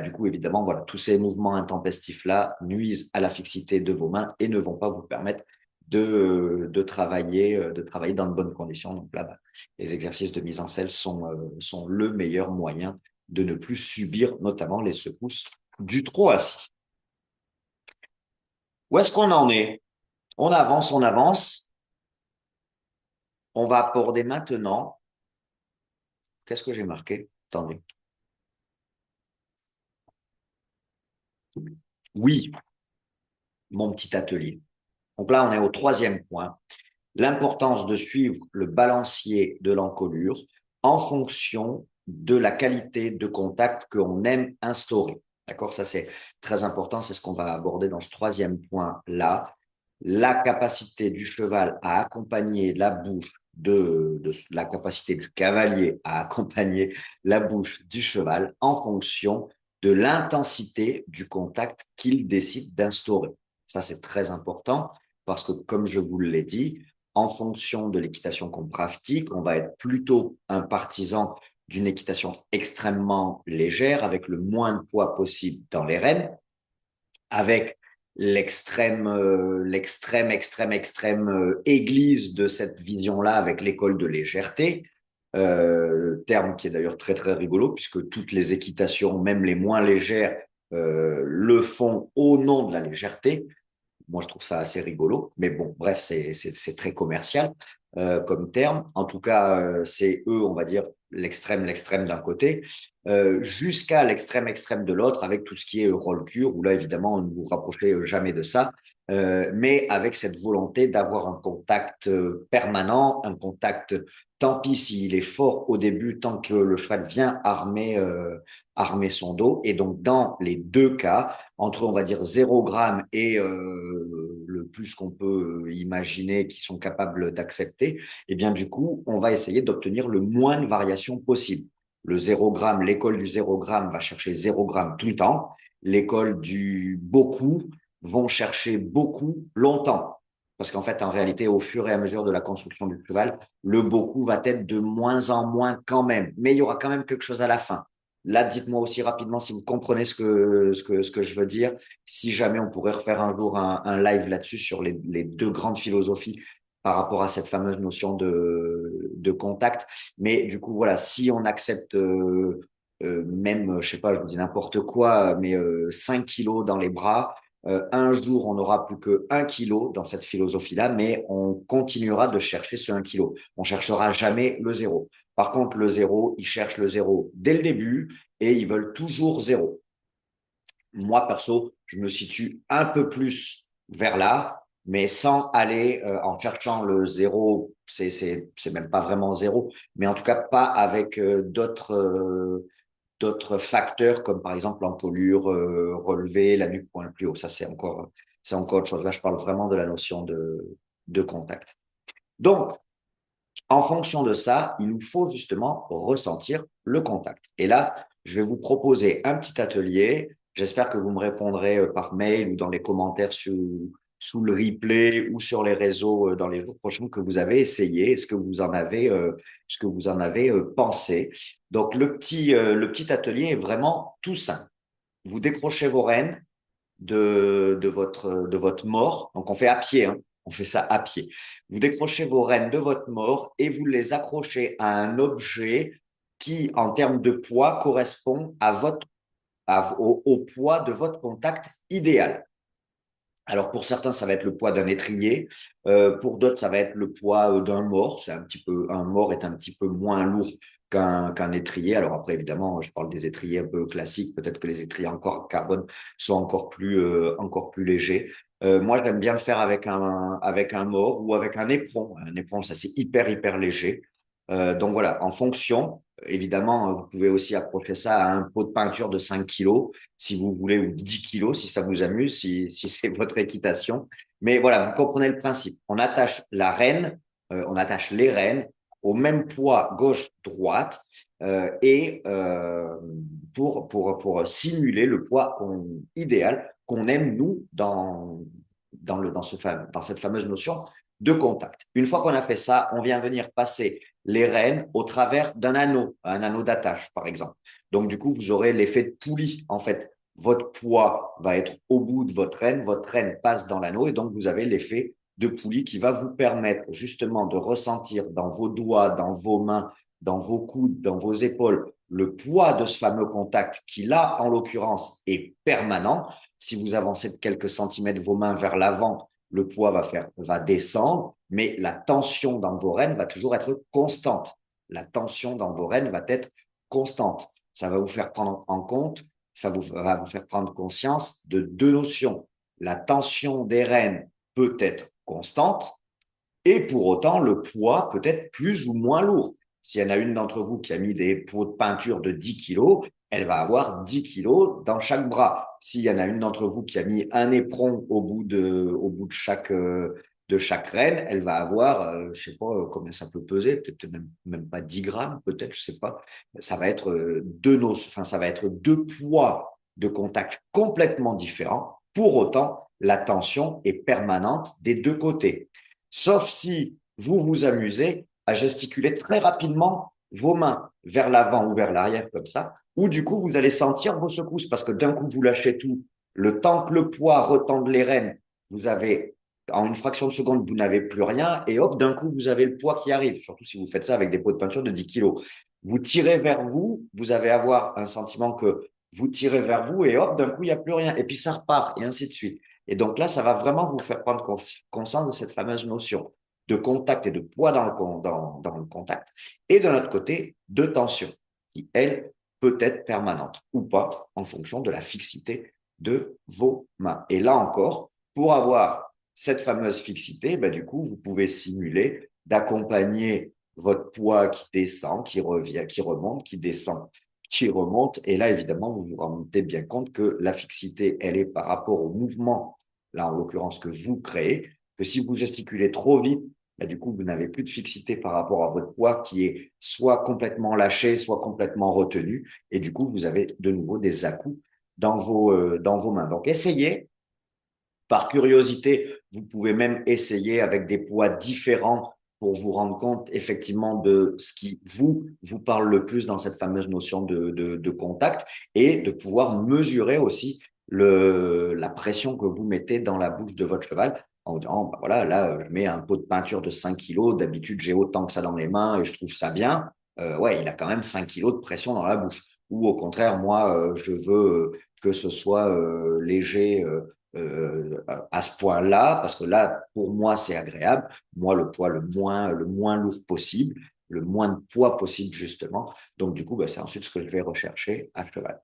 Du coup, évidemment, voilà, tous ces mouvements intempestifs-là nuisent à la fixité de vos mains et ne vont pas vous permettre de travailler dans de bonnes conditions. Donc là, les exercices de mise en selle sont le meilleur moyen de ne plus subir notamment les secousses du trot assis. Où est-ce qu'on en est? On avance, on avance. On va aborder maintenant. Qu'est-ce que j'ai marqué? Attendez. Oui, mon petit atelier. Donc là, on est au troisième point. L'importance de suivre le balancier de l'encolure en fonction de la qualité de contact qu'on aime instaurer. D'accord? Ça, c'est très important. C'est ce qu'on va aborder dans ce troisième point-là. La capacité du cheval à accompagner la bouche de la capacité du cavalier à accompagner la bouche du cheval en fonction de l'intensité du contact qu'il décide d'instaurer. Ça, c'est très important parce que, comme je vous l'ai dit, en fonction de l'équitation qu'on pratique, on va être plutôt un partisan d'une équitation extrêmement légère, avec le moins de poids possible dans les rênes, avec l'extrême église de cette vision-là, avec l'école de légèreté, terme qui est d'ailleurs très très rigolo, puisque toutes les équitations, même les moins légères, le font au nom de la légèreté. Moi, je trouve ça assez rigolo. Mais bon, bref, c'est très commercial comme terme. En tout cas, c'est eux, on va dire, l'extrême d'un côté, jusqu'à l'extrême de l'autre, avec tout ce qui est roll cure, où là, évidemment, on ne vous rapprochez jamais de ça, mais avec cette volonté d'avoir un contact permanent, un contact, tant pis s'il est fort au début, tant que le cheval vient armer son dos. Et donc, dans les deux cas, entre, on va dire, 0 g et le plus qu'on peut imaginer qu'ils sont capables d'accepter, et bien du coup, on va essayer d'obtenir le moins de variations possible. Le 0 g, l'école du 0 g va chercher 0 g tout le temps. L'école du beaucoup vont chercher beaucoup longtemps. Parce qu'en fait, en réalité, au fur et à mesure de la construction du cheval, le beaucoup va être de moins en moins quand même. Mais il y aura quand même quelque chose à la fin. Là, dites-moi aussi rapidement si vous comprenez ce que je veux dire. Si jamais on pourrait refaire un jour un live là-dessus sur les deux grandes philosophies par rapport à cette fameuse notion de contact. Mais du coup, voilà, si on accepte même, je sais pas, je vous dis n'importe quoi, mais 5 kilos dans les bras, un jour, on n'aura plus que 1 kilo dans cette philosophie-là, mais on continuera de chercher ce 1 kilo. On cherchera jamais le zéro. Par contre, le zéro, ils cherchent le zéro dès le début et ils veulent toujours zéro. Moi, perso, je me situe un peu plus vers là, mais sans aller en cherchant le zéro, c'est même pas vraiment zéro, mais en tout cas pas avec d'autres facteurs comme par exemple l'encolure relevée, la nuque point le plus haut. Ça, c'est encore autre chose. Là, je parle vraiment de la notion de contact. Donc, en fonction de ça, il nous faut justement ressentir le contact. Et là, je vais vous proposer un petit atelier. J'espère que vous me répondrez par mail ou dans les commentaires sous le replay ou sur les réseaux dans les jours prochains que vous avez essayé, ce que vous en avez pensé. Donc, le petit atelier est vraiment tout simple. Vous décrochez vos rênes de votre mort. Donc, on fait à pied, hein. On fait ça à pied. Vous décrochez vos rênes de votre mort et vous les accrochez à un objet qui, en termes de poids, correspond au poids de votre contact idéal. Alors pour certains, ça va être le poids d'un étrier. Pour d'autres, ça va être le poids d'un mort. Un mort est un petit peu moins lourd qu'un étrier. Alors après, évidemment, je parle des étriers un peu classiques. Peut-être que les étriers encore carbone sont encore plus légers. Moi, j'aime bien le faire avec un mort ou avec un éperon. Un éperon, ça c'est hyper léger. Donc voilà, en fonction, évidemment, vous pouvez aussi approcher ça à un pot de peinture de 5 kilos si vous voulez, ou 10 kilos si ça vous amuse, si c'est votre équitation. Mais voilà, vous comprenez le principe. On attache la rêne, on attache les rênes au même poids gauche-droite et pour simuler le poids idéal qu'on aime, nous, dans cette fameuse notion de contact. Une fois qu'on a fait ça, on vient venir passer les rênes au travers d'un anneau, un anneau d'attache, par exemple. Donc, du coup, vous aurez l'effet de poulie, en fait. Votre poids va être au bout de votre rêne passe dans l'anneau et donc vous avez l'effet de poulie qui va vous permettre justement de ressentir dans vos doigts, dans vos mains, dans vos coudes, dans vos épaules, le poids de ce fameux contact qui, là, en l'occurrence, est permanent. Si vous avancez de quelques centimètres vos mains vers l'avant, le poids va descendre, mais la tension dans vos rênes va toujours être constante. La tension dans vos rênes va être constante. Ça va vous faire prendre en compte, ça va vous faire prendre conscience de deux notions. La tension des rênes peut être constante et pour autant, le poids peut être plus ou moins lourd. S'il y en a une d'entre vous qui a mis des pots de peinture de 10 kilos, elle va avoir 10 kilos dans chaque bras. S'il y en a une d'entre vous qui a mis un éperon au bout de chaque reine, elle va avoir, je sais pas combien ça peut peser, peut-être même pas 10 grammes, peut-être, je sais pas. Ça va être enfin, ça va être deux poids de contact complètement différents. Pour autant, la tension est permanente des deux côtés. Sauf si vous vous amusez à gesticuler très rapidement vos mains vers l'avant ou vers l'arrière comme ça, ou du coup, vous allez sentir vos secousses parce que d'un coup, vous lâchez tout. Le temps que le poids retende les rênes, vous avez, en une fraction de seconde, vous n'avez plus rien et hop, d'un coup, vous avez le poids qui arrive, surtout si vous faites ça avec des pots de peinture de 10 kilos. Vous tirez vers vous, vous allez avoir un sentiment que vous tirez vers vous et hop, d'un coup, il n'y a plus rien. Et puis ça repart et ainsi de suite. Et donc là, ça va vraiment vous faire prendre conscience de cette fameuse notion de contact et de poids dans le contact, et de notre côté, de tension, qui, elle, peut être permanente ou pas en fonction de la fixité de vos mains. Et là encore, pour avoir cette fameuse fixité, ben, du coup, vous pouvez simuler d'accompagner votre poids qui descend, qui revient, qui remonte, qui descend, qui remonte. Et là, évidemment, vous vous rendez bien compte que la fixité, elle est par rapport au mouvement, là, en l'occurrence, que vous créez, que si vous gesticulez trop vite, bah, du coup, vous n'avez plus de fixité par rapport à votre poids qui est soit complètement lâché, soit complètement retenu. Et du coup, vous avez de nouveau des à-coups dans vos mains. Donc, essayez. Par curiosité, vous pouvez même essayer avec des poids différents pour vous rendre compte effectivement de ce qui vous parle le plus dans cette fameuse notion de contact et de pouvoir mesurer aussi la pression que vous mettez dans la bouche de votre cheval en vous disant, bah voilà, là, je mets un pot de peinture de 5 kilos, d'habitude, j'ai autant que ça dans les mains et je trouve ça bien. Ouais, il a quand même 5 kilos de pression dans la bouche. Ou au contraire, moi, je veux que ce soit léger. À ce point-là, parce que là, pour moi, c'est agréable. Moi, le poids le moins lourd possible, le moins de poids possible, justement. Donc, du coup, bah, c'est ensuite ce que je vais rechercher à cheval.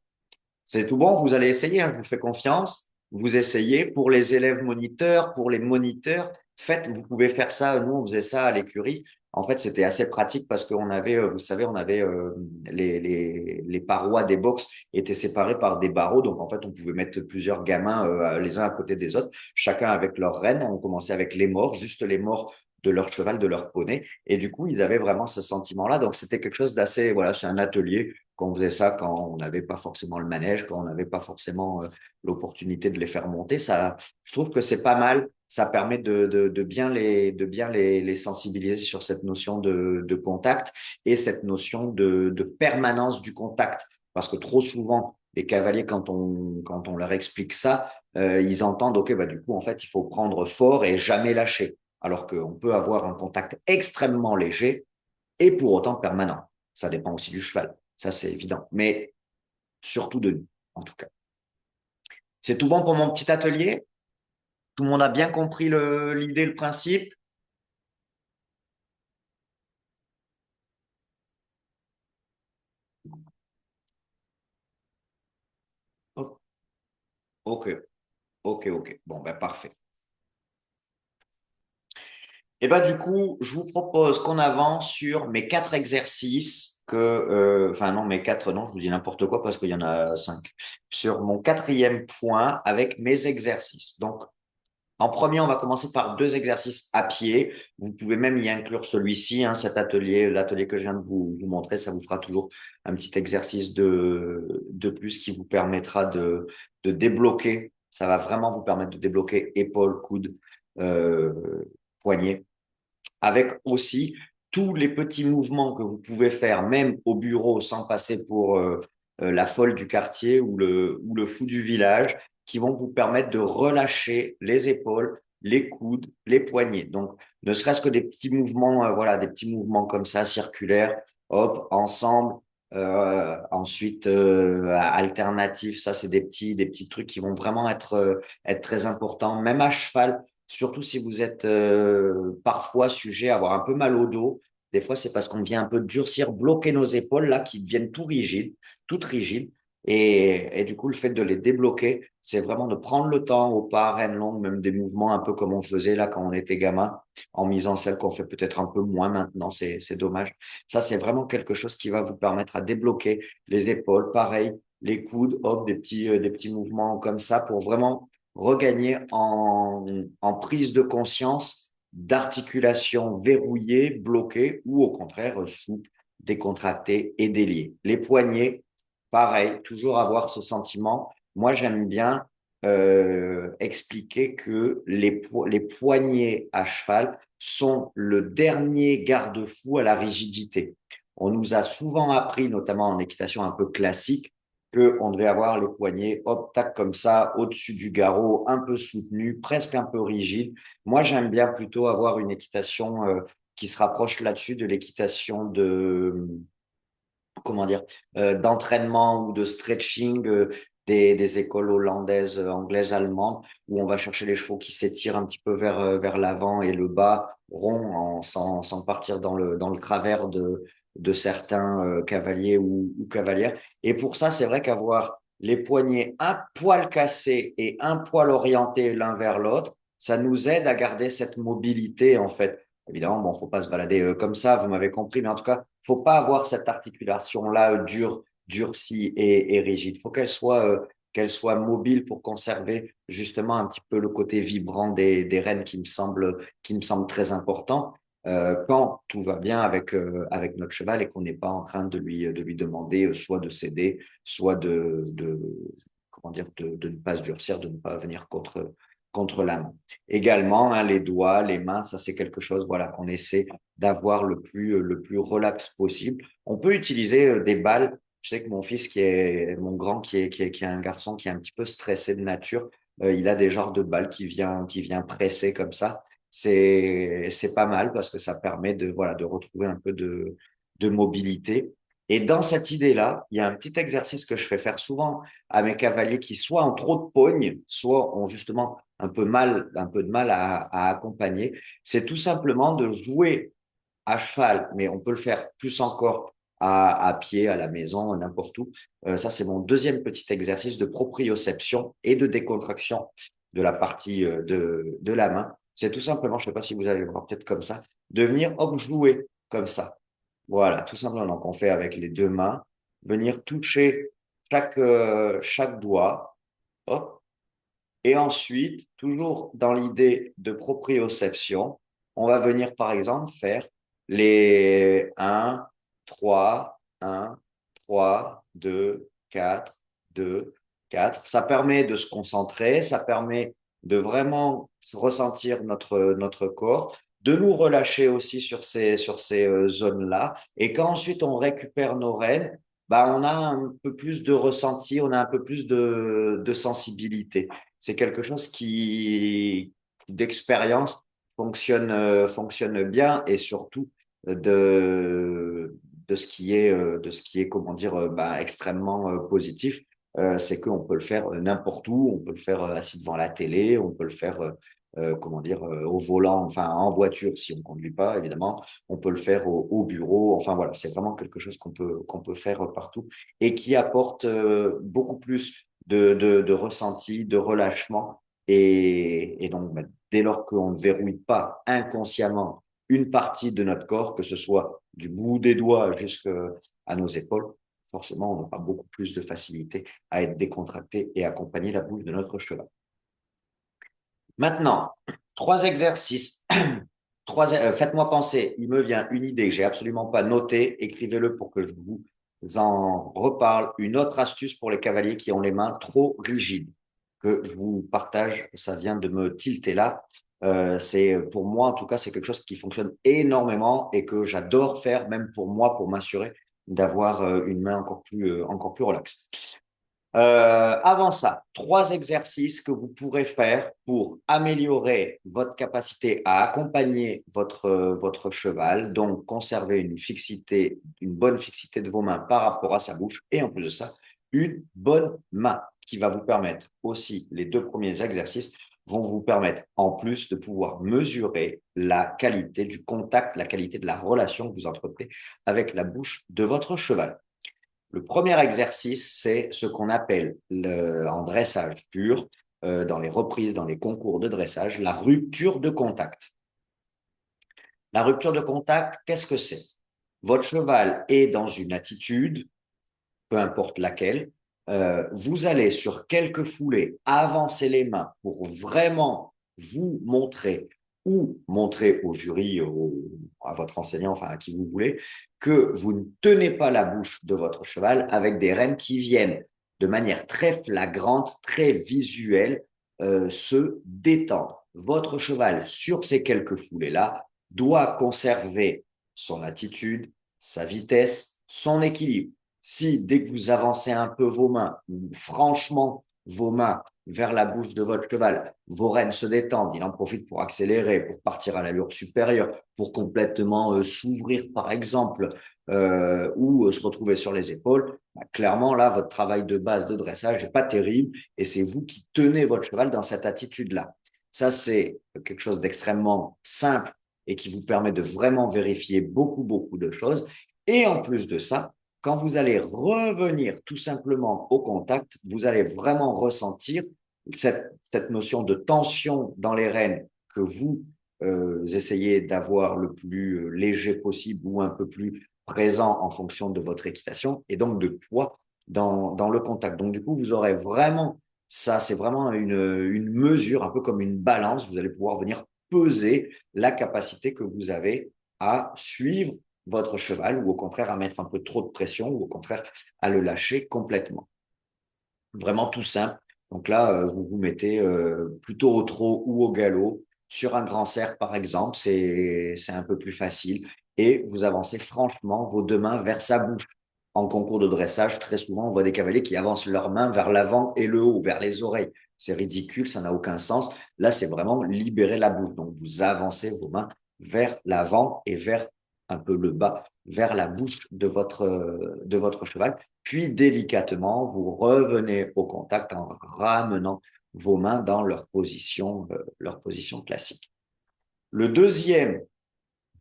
C'est tout bon, vous allez essayer, hein, je vous fais confiance. Vous essayez pour les élèves moniteurs, pour les moniteurs. Faites, vous pouvez faire ça. Nous, on faisait ça à l'écurie. En fait, c'était assez pratique parce qu'on avait, vous savez, on avait les parois des box étaient séparées par des barreaux. Donc, en fait, on pouvait mettre plusieurs gamins les uns à côté des autres, chacun avec leur renne. On commençait avec les morts, juste les morts de leur cheval, de leur poney. Et du coup, ils avaient vraiment ce sentiment-là. Donc, c'était quelque chose d'assez, voilà, c'est un atelier qu'on faisait ça quand on n'avait pas forcément le manège, quand on n'avait pas forcément l'opportunité de les faire monter. Ça, je trouve que c'est pas mal. Ça permet de bien les sensibiliser sur cette notion de contact et cette notion de permanence du contact. Parce que trop souvent, les cavaliers, quand on leur explique ça, ils entendent, OK, bah, du coup, en fait, il faut prendre fort et jamais lâcher. Alors qu'on peut avoir un contact extrêmement léger et pour autant permanent. Ça dépend aussi du cheval. Ça, c'est évident. Mais surtout de nous, en tout cas. C'est tout bon pour mon petit atelier? Tout le monde a bien compris l'idée, le principe? Oh, ok, ok. Bon, ben parfait. Et ben du coup, je vous propose qu'on avance sur mes quatre exercices enfin non, mes quatre, non, je vous dis n'importe quoi parce qu'il y en a cinq. Sur mon quatrième point avec mes exercices. Donc, en premier, on va commencer par deux exercices à pied. Vous pouvez même y inclure celui-ci, hein, cet atelier, l'atelier que je viens de vous montrer. Ça vous fera toujours un petit exercice de plus qui vous permettra de débloquer. Ça va vraiment vous permettre de débloquer épaules, coudes, euh, poignets, avec aussi tous les petits mouvements que vous pouvez faire, même au bureau, sans passer pour la folle du quartier ou le fou du village, qui vont vous permettre de relâcher les épaules, les coudes, les poignets. Donc, ne serait-ce que des petits mouvements, voilà, des petits mouvements comme ça, circulaires, hop, ensemble. Ensuite, alternatifs, ça, c'est des petits trucs qui vont vraiment être très importants, même à cheval. Surtout si vous êtes parfois sujet à avoir un peu mal au dos. Des fois, c'est parce qu'on vient un peu durcir, bloquer nos épaules là, qui deviennent tout rigides, toutes rigides. Et du coup, le fait de les débloquer, c'est vraiment de prendre le temps au pas, rêne longue, même des mouvements un peu comme on faisait là quand on était gamin, en mise en scène qu'on fait peut-être un peu moins maintenant, c'est dommage. Ça, c'est vraiment quelque chose qui va vous permettre à débloquer les épaules, pareil, les coudes, hop, des petits mouvements comme ça pour vraiment regagner en prise de conscience d'articulation verrouillée, bloquée ou au contraire souple, décontractée et déliée. Les poignets, pareil, toujours avoir ce sentiment. Moi, j'aime bien expliquer que les poignets à cheval sont le dernier garde-fou à la rigidité. On nous a souvent appris, notamment en équitation un peu classique, qu'on devait avoir les poignets, hop, tac, comme ça, au-dessus du garrot, un peu soutenu, presque un peu rigide. Moi, j'aime bien plutôt avoir une équitation qui se rapproche là-dessus de l'équitation de, comment dire, d'entraînement ou de stretching des écoles hollandaises, anglaises, allemandes, où on va chercher les chevaux qui s'étirent un petit peu vers l'avant et le bas rond sans partir dans le travers de certains cavaliers ou cavalières. Et pour ça, c'est vrai qu'avoir les poignets un poil cassés et un poil orientés l'un vers l'autre, ça nous aide à garder cette mobilité, en fait. Évidemment, bon, faut pas se balader comme ça, vous m'avez compris, mais en tout cas, faut pas avoir cette articulation-là durcie et rigide. Faut qu'elle soit mobile pour conserver justement un petit peu le côté vibrant des rênes qui me semble très important quand tout va bien avec notre cheval et qu'on n'est pas en train de lui demander soit de céder, soit comment dire, de ne pas se durcir, de ne pas venir contre la main. Également, hein, les doigts, les mains, ça c'est quelque chose voilà, qu'on essaie d'avoir le plus relax possible. On peut utiliser des balles. Je sais que mon fils, mon grand, qui est un garçon qui est un petit peu stressé de nature, il a des genres de balles qui vient presser comme ça. C'est pas mal parce que ça permet voilà, de retrouver un peu de mobilité. Et dans cette idée-là, il y a un petit exercice que je fais faire souvent à mes cavaliers qui soit ont trop de pogne, soit ont justement un peu de mal à accompagner. C'est tout simplement de jouer à cheval, mais on peut le faire plus encore à pied, à la maison, n'importe où. Ça, c'est mon deuxième petit exercice de proprioception et de décontraction de la partie de la main. C'est tout simplement, je ne sais pas si vous allez le voir peut-être comme ça, de venir hop, jouer comme ça. Voilà, tout simplement. Donc, on fait avec les deux mains, venir toucher chaque doigt, hop, et ensuite, toujours dans l'idée de proprioception, on va venir par exemple faire les un 3 2 4 2 4. Ça permet de se concentrer, ça permet de vraiment ressentir notre corps, de nous relâcher aussi sur ces zones-là. Et quand ensuite on récupère nos rênes, bah, on a un peu plus de ressenti, on a un peu plus de sensibilité. C'est quelque chose d'expérience, fonctionne bien et surtout de ce qui est, comment dire, bah, extrêmement positif. C'est qu'on peut le faire n'importe où, on peut le faire assis devant la télé, on peut le faire, comment dire, au volant, enfin en voiture si on ne conduit pas, évidemment, on peut le faire au bureau, enfin voilà, c'est vraiment quelque chose qu'on peut faire partout et qui apporte beaucoup plus de ressenti, de relâchement. Et donc, bah, dès lors qu'on ne verrouille pas inconsciemment une partie de notre corps, que ce soit du bout des doigts jusqu'à nos épaules, forcément, on aura beaucoup plus de facilité à être décontracté et accompagner la bouche de notre cheval. Maintenant, trois exercices. Faites-moi penser, il me vient une idée que j'ai absolument pas notée, écrivez-le pour que je vous en reparle. Une autre astuce pour les cavaliers qui ont les mains trop rigides, que je vous partage, ça vient de me tilter là. C'est pour moi, en tout cas, c'est quelque chose qui fonctionne énormément et que j'adore faire, même pour moi, pour m'assurer d'avoir une main encore plus relaxe. Avant ça, trois exercices que vous pourrez faire pour améliorer votre capacité à accompagner votre cheval, donc conserver une bonne fixité de vos mains par rapport à sa bouche, et en plus de ça, une bonne main qui va vous permettre aussi, les deux premiers exercices vont vous permettre en plus de pouvoir mesurer la qualité du contact, la qualité de la relation que vous entretenez avec la bouche de votre cheval. Le premier exercice, c'est ce qu'on appelle en dressage pur, dans les reprises, dans les concours de dressage, la rupture de contact. La rupture de contact, qu'est-ce que c'est? Votre cheval est dans une attitude, peu importe laquelle, vous allez sur quelques foulées avancer les mains pour vraiment vous montrer ou montrer au jury, à votre enseignant, enfin à qui vous voulez, que vous ne tenez pas la bouche de votre cheval avec des rênes qui viennent de manière très flagrante, très visuelle, se détendre. Votre cheval, sur ces quelques foulées-là, doit conserver son attitude, sa vitesse, son équilibre. Si dès que vous avancez un peu vos mains, franchement vos mains vers la bouche de votre cheval, vos rênes se détendent, il en profite pour accélérer, pour partir à l'allure supérieure, pour complètement s'ouvrir par exemple, ou se retrouver sur les épaules, bah, clairement là, votre travail de base de dressage n'est pas terrible et c'est vous qui tenez votre cheval dans cette attitude-là. Ça, c'est quelque chose d'extrêmement simple et qui vous permet de vraiment vérifier beaucoup de choses. Et en plus de ça, quand vous allez revenir tout simplement au contact, vous allez vraiment ressentir cette notion de tension dans les rênes que vous essayez d'avoir le plus léger possible ou un peu plus présent en fonction de votre équitation et donc de poids dans le contact. Donc du coup, vous aurez vraiment ça, c'est vraiment une mesure, un peu comme une balance. Vous allez pouvoir venir peser la capacité que vous avez à suivre votre cheval ou au contraire à mettre un peu trop de pression ou au contraire à le lâcher complètement. Vraiment tout simple. Donc là, vous vous mettez plutôt au trot ou au galop. Sur un grand cerf, par exemple, c'est un peu plus facile. Et vous avancez franchement vos deux mains vers sa bouche. En concours de dressage, très souvent, on voit des cavaliers qui avancent leurs mains vers l'avant et le haut, vers les oreilles. C'est ridicule, ça n'a aucun sens. Là, c'est vraiment libérer la bouche. Donc, vous avancez vos mains vers l'avant et vers un peu le bas, vers la bouche de votre cheval. Puis, délicatement, vous revenez au contact en ramenant vos mains dans leur position classique. Le deuxième,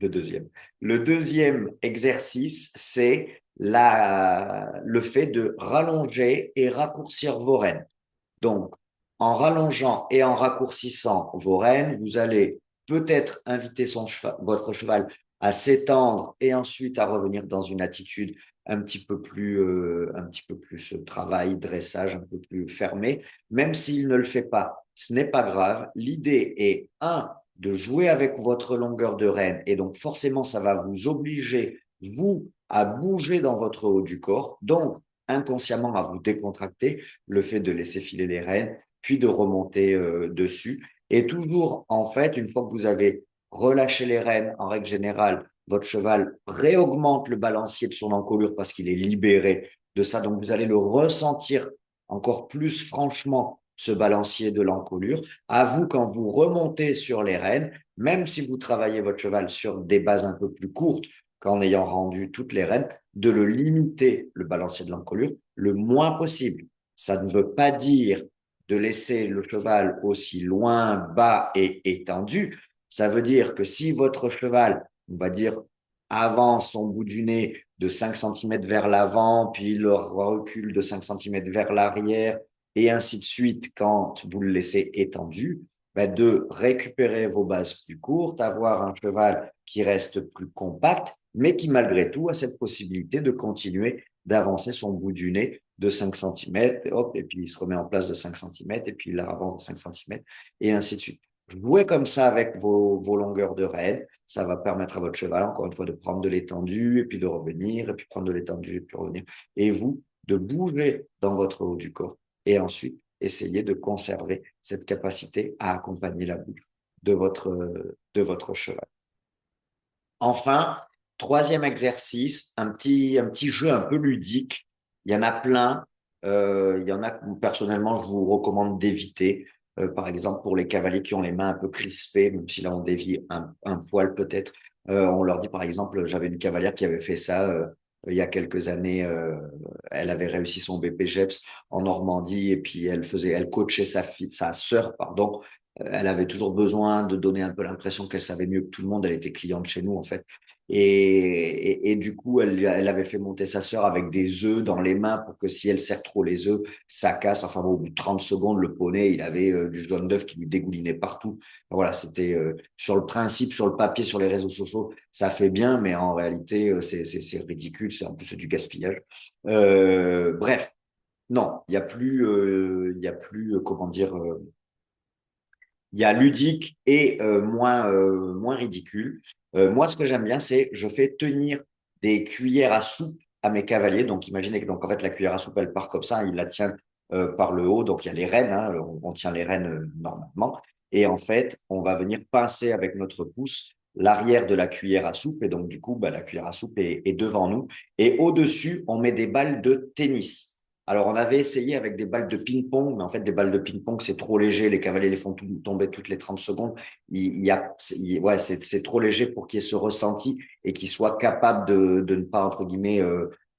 le deuxième, le deuxième exercice, c'est le fait de rallonger et raccourcir vos rênes. Donc, en rallongeant et en raccourcissant vos rênes, vous allez peut-être inviter votre cheval à s'étendre et ensuite à revenir dans une attitude un petit peu plus travail, dressage, un peu plus fermé. Même s'il ne le fait pas, ce n'est pas grave. L'idée est, de jouer avec votre longueur de rêne et donc forcément, ça va vous obliger, vous, à bouger dans votre haut du corps. Donc, inconsciemment à vous décontracter, le fait de laisser filer les rênes, puis de remonter dessus. Et toujours, en fait, une fois que vous avez relâché les rênes, en règle générale, votre cheval réaugmente le balancier de son encolure parce qu'il est libéré de ça. Donc, vous allez le ressentir encore plus franchement, ce balancier de l'encolure. À vous, quand vous remontez sur les rênes, même si vous travaillez votre cheval sur des bases un peu plus courtes, qu'en ayant rendu toutes les rênes, de le limiter, le balancier de l'encolure, le moins possible. Ça ne veut pas dire de laisser le cheval aussi loin, bas et étendu. Ça veut dire que si votre cheval, on va dire, avance son bout du nez de 5 cm vers l'avant, puis il recule de 5 cm vers l'arrière, et ainsi de suite quand vous le laissez étendu, ben de récupérer vos bases plus courtes, avoir un cheval qui reste plus compact, mais qui malgré tout a cette possibilité de continuer d'avancer son bout du nez de 5 cm, hop, et puis il se remet en place de 5 cm, et puis il avance de 5 cm, et ainsi de suite. Jouez comme ça avec vos longueurs de rêne, ça va permettre à votre cheval, encore une fois, de prendre de l'étendue, et puis de revenir, et puis prendre de l'étendue, et puis revenir. Et vous, de bouger dans votre haut du corps, et ensuite, essayez de conserver cette capacité à accompagner la bouche de votre cheval. Enfin, troisième exercice, un petit jeu un peu ludique. Il y en a plein. Il y en a que personnellement, je vous recommande d'éviter. Par exemple, pour les cavaliers qui ont les mains un peu crispées, même si là on dévie un poil peut-être, on leur dit par exemple, j'avais une cavalière qui avait fait ça il y a quelques années. Elle avait réussi son BPGEPS en Normandie et puis elle coachait sa sœur, pardon, Elle avait toujours besoin de donner un peu l'impression qu'elle savait mieux que tout le monde. Elle était cliente chez nous, en fait. Et du coup, elle avait fait monter sa sœur avec des œufs dans les mains pour que si elle serre trop les œufs, ça casse. Enfin, bon, au bout de 30 secondes, le poney, il avait du jaune d'œuf qui lui dégoulinait partout. Enfin, voilà, c'était sur le principe, sur le papier, sur les réseaux sociaux, ça fait bien, mais en réalité, c'est ridicule. C'est en plus c'est du gaspillage. Bref, non, il y a plus, comment dire. Il y a ludique et moins ridicule. Moi, ce que j'aime bien, c'est je fais tenir des cuillères à soupe à mes cavaliers. Donc, imaginez que donc, en fait, la cuillère à soupe, elle part comme ça, il la tient par le haut. Donc, il y a les rênes, hein, on tient les rênes normalement. Et en fait, on va venir pincer avec notre pouce l'arrière de la cuillère à soupe. Et donc, du coup, bah, la cuillère à soupe est devant nous. Et au-dessus, on met des balles de tennis. Alors, on avait essayé avec des balles de ping-pong, mais en fait, des balles de ping-pong, c'est trop léger. Les cavaliers les font tomber toutes les 30 secondes. Ouais, c'est trop léger pour qu'il y ait ce ressenti et qu'ils soient capables de ne pas, entre guillemets,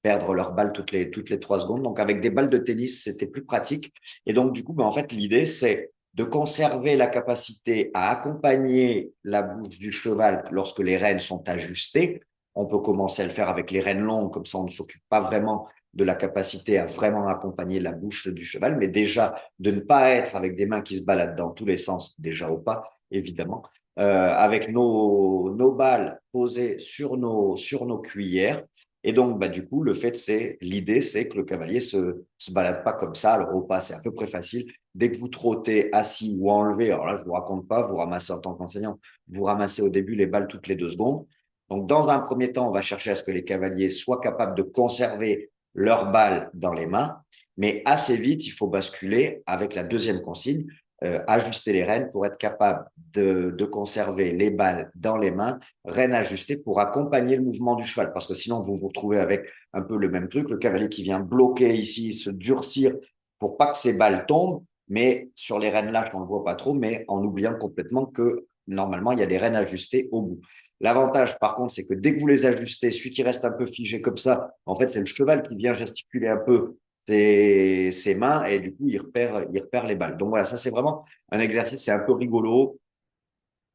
perdre leur balle toutes les 3 secondes. Donc, avec des balles de tennis, c'était plus pratique. Et donc, du coup, ben, en fait, l'idée, c'est de conserver la capacité à accompagner la bouche du cheval lorsque les rênes sont ajustées. On peut commencer à le faire avec les rênes longues, comme ça, on ne s'occupe pas vraiment de la capacité à vraiment accompagner la bouche du cheval, mais déjà de ne pas être avec des mains qui se baladent dans tous les sens, déjà au pas, évidemment, avec nos balles posées sur nos cuillères. Et donc, bah, du coup, l'idée, c'est que le cavalier se balade pas comme ça. Alors, au pas, c'est à peu près facile. Dès que vous trottez assis ou enlevé, alors là, je vous raconte pas, vous ramassez en tant qu'enseignant, vous ramassez au début les balles toutes les 2 secondes. Donc, dans un premier temps, on va chercher à ce que les cavaliers soient capables de conserver leur balle dans les mains, mais assez vite, il faut basculer avec la deuxième consigne, ajuster les rênes pour être capable de conserver les balles dans les mains, rênes ajustées pour accompagner le mouvement du cheval, parce que sinon vous vous retrouvez avec un peu le même truc, le cavalier qui vient bloquer ici, se durcir pour pas que ses balles tombent, mais sur les rênes lâches, on ne le voit pas trop, mais en oubliant complètement que normalement, il y a des rênes ajustées au bout. L'avantage, par contre, c'est que dès que vous les ajustez, celui qui reste un peu figé comme ça, en fait, c'est le cheval qui vient gesticuler un peu ses mains et du coup, il repère les balles. Donc voilà, ça, c'est vraiment un exercice, c'est un peu rigolo,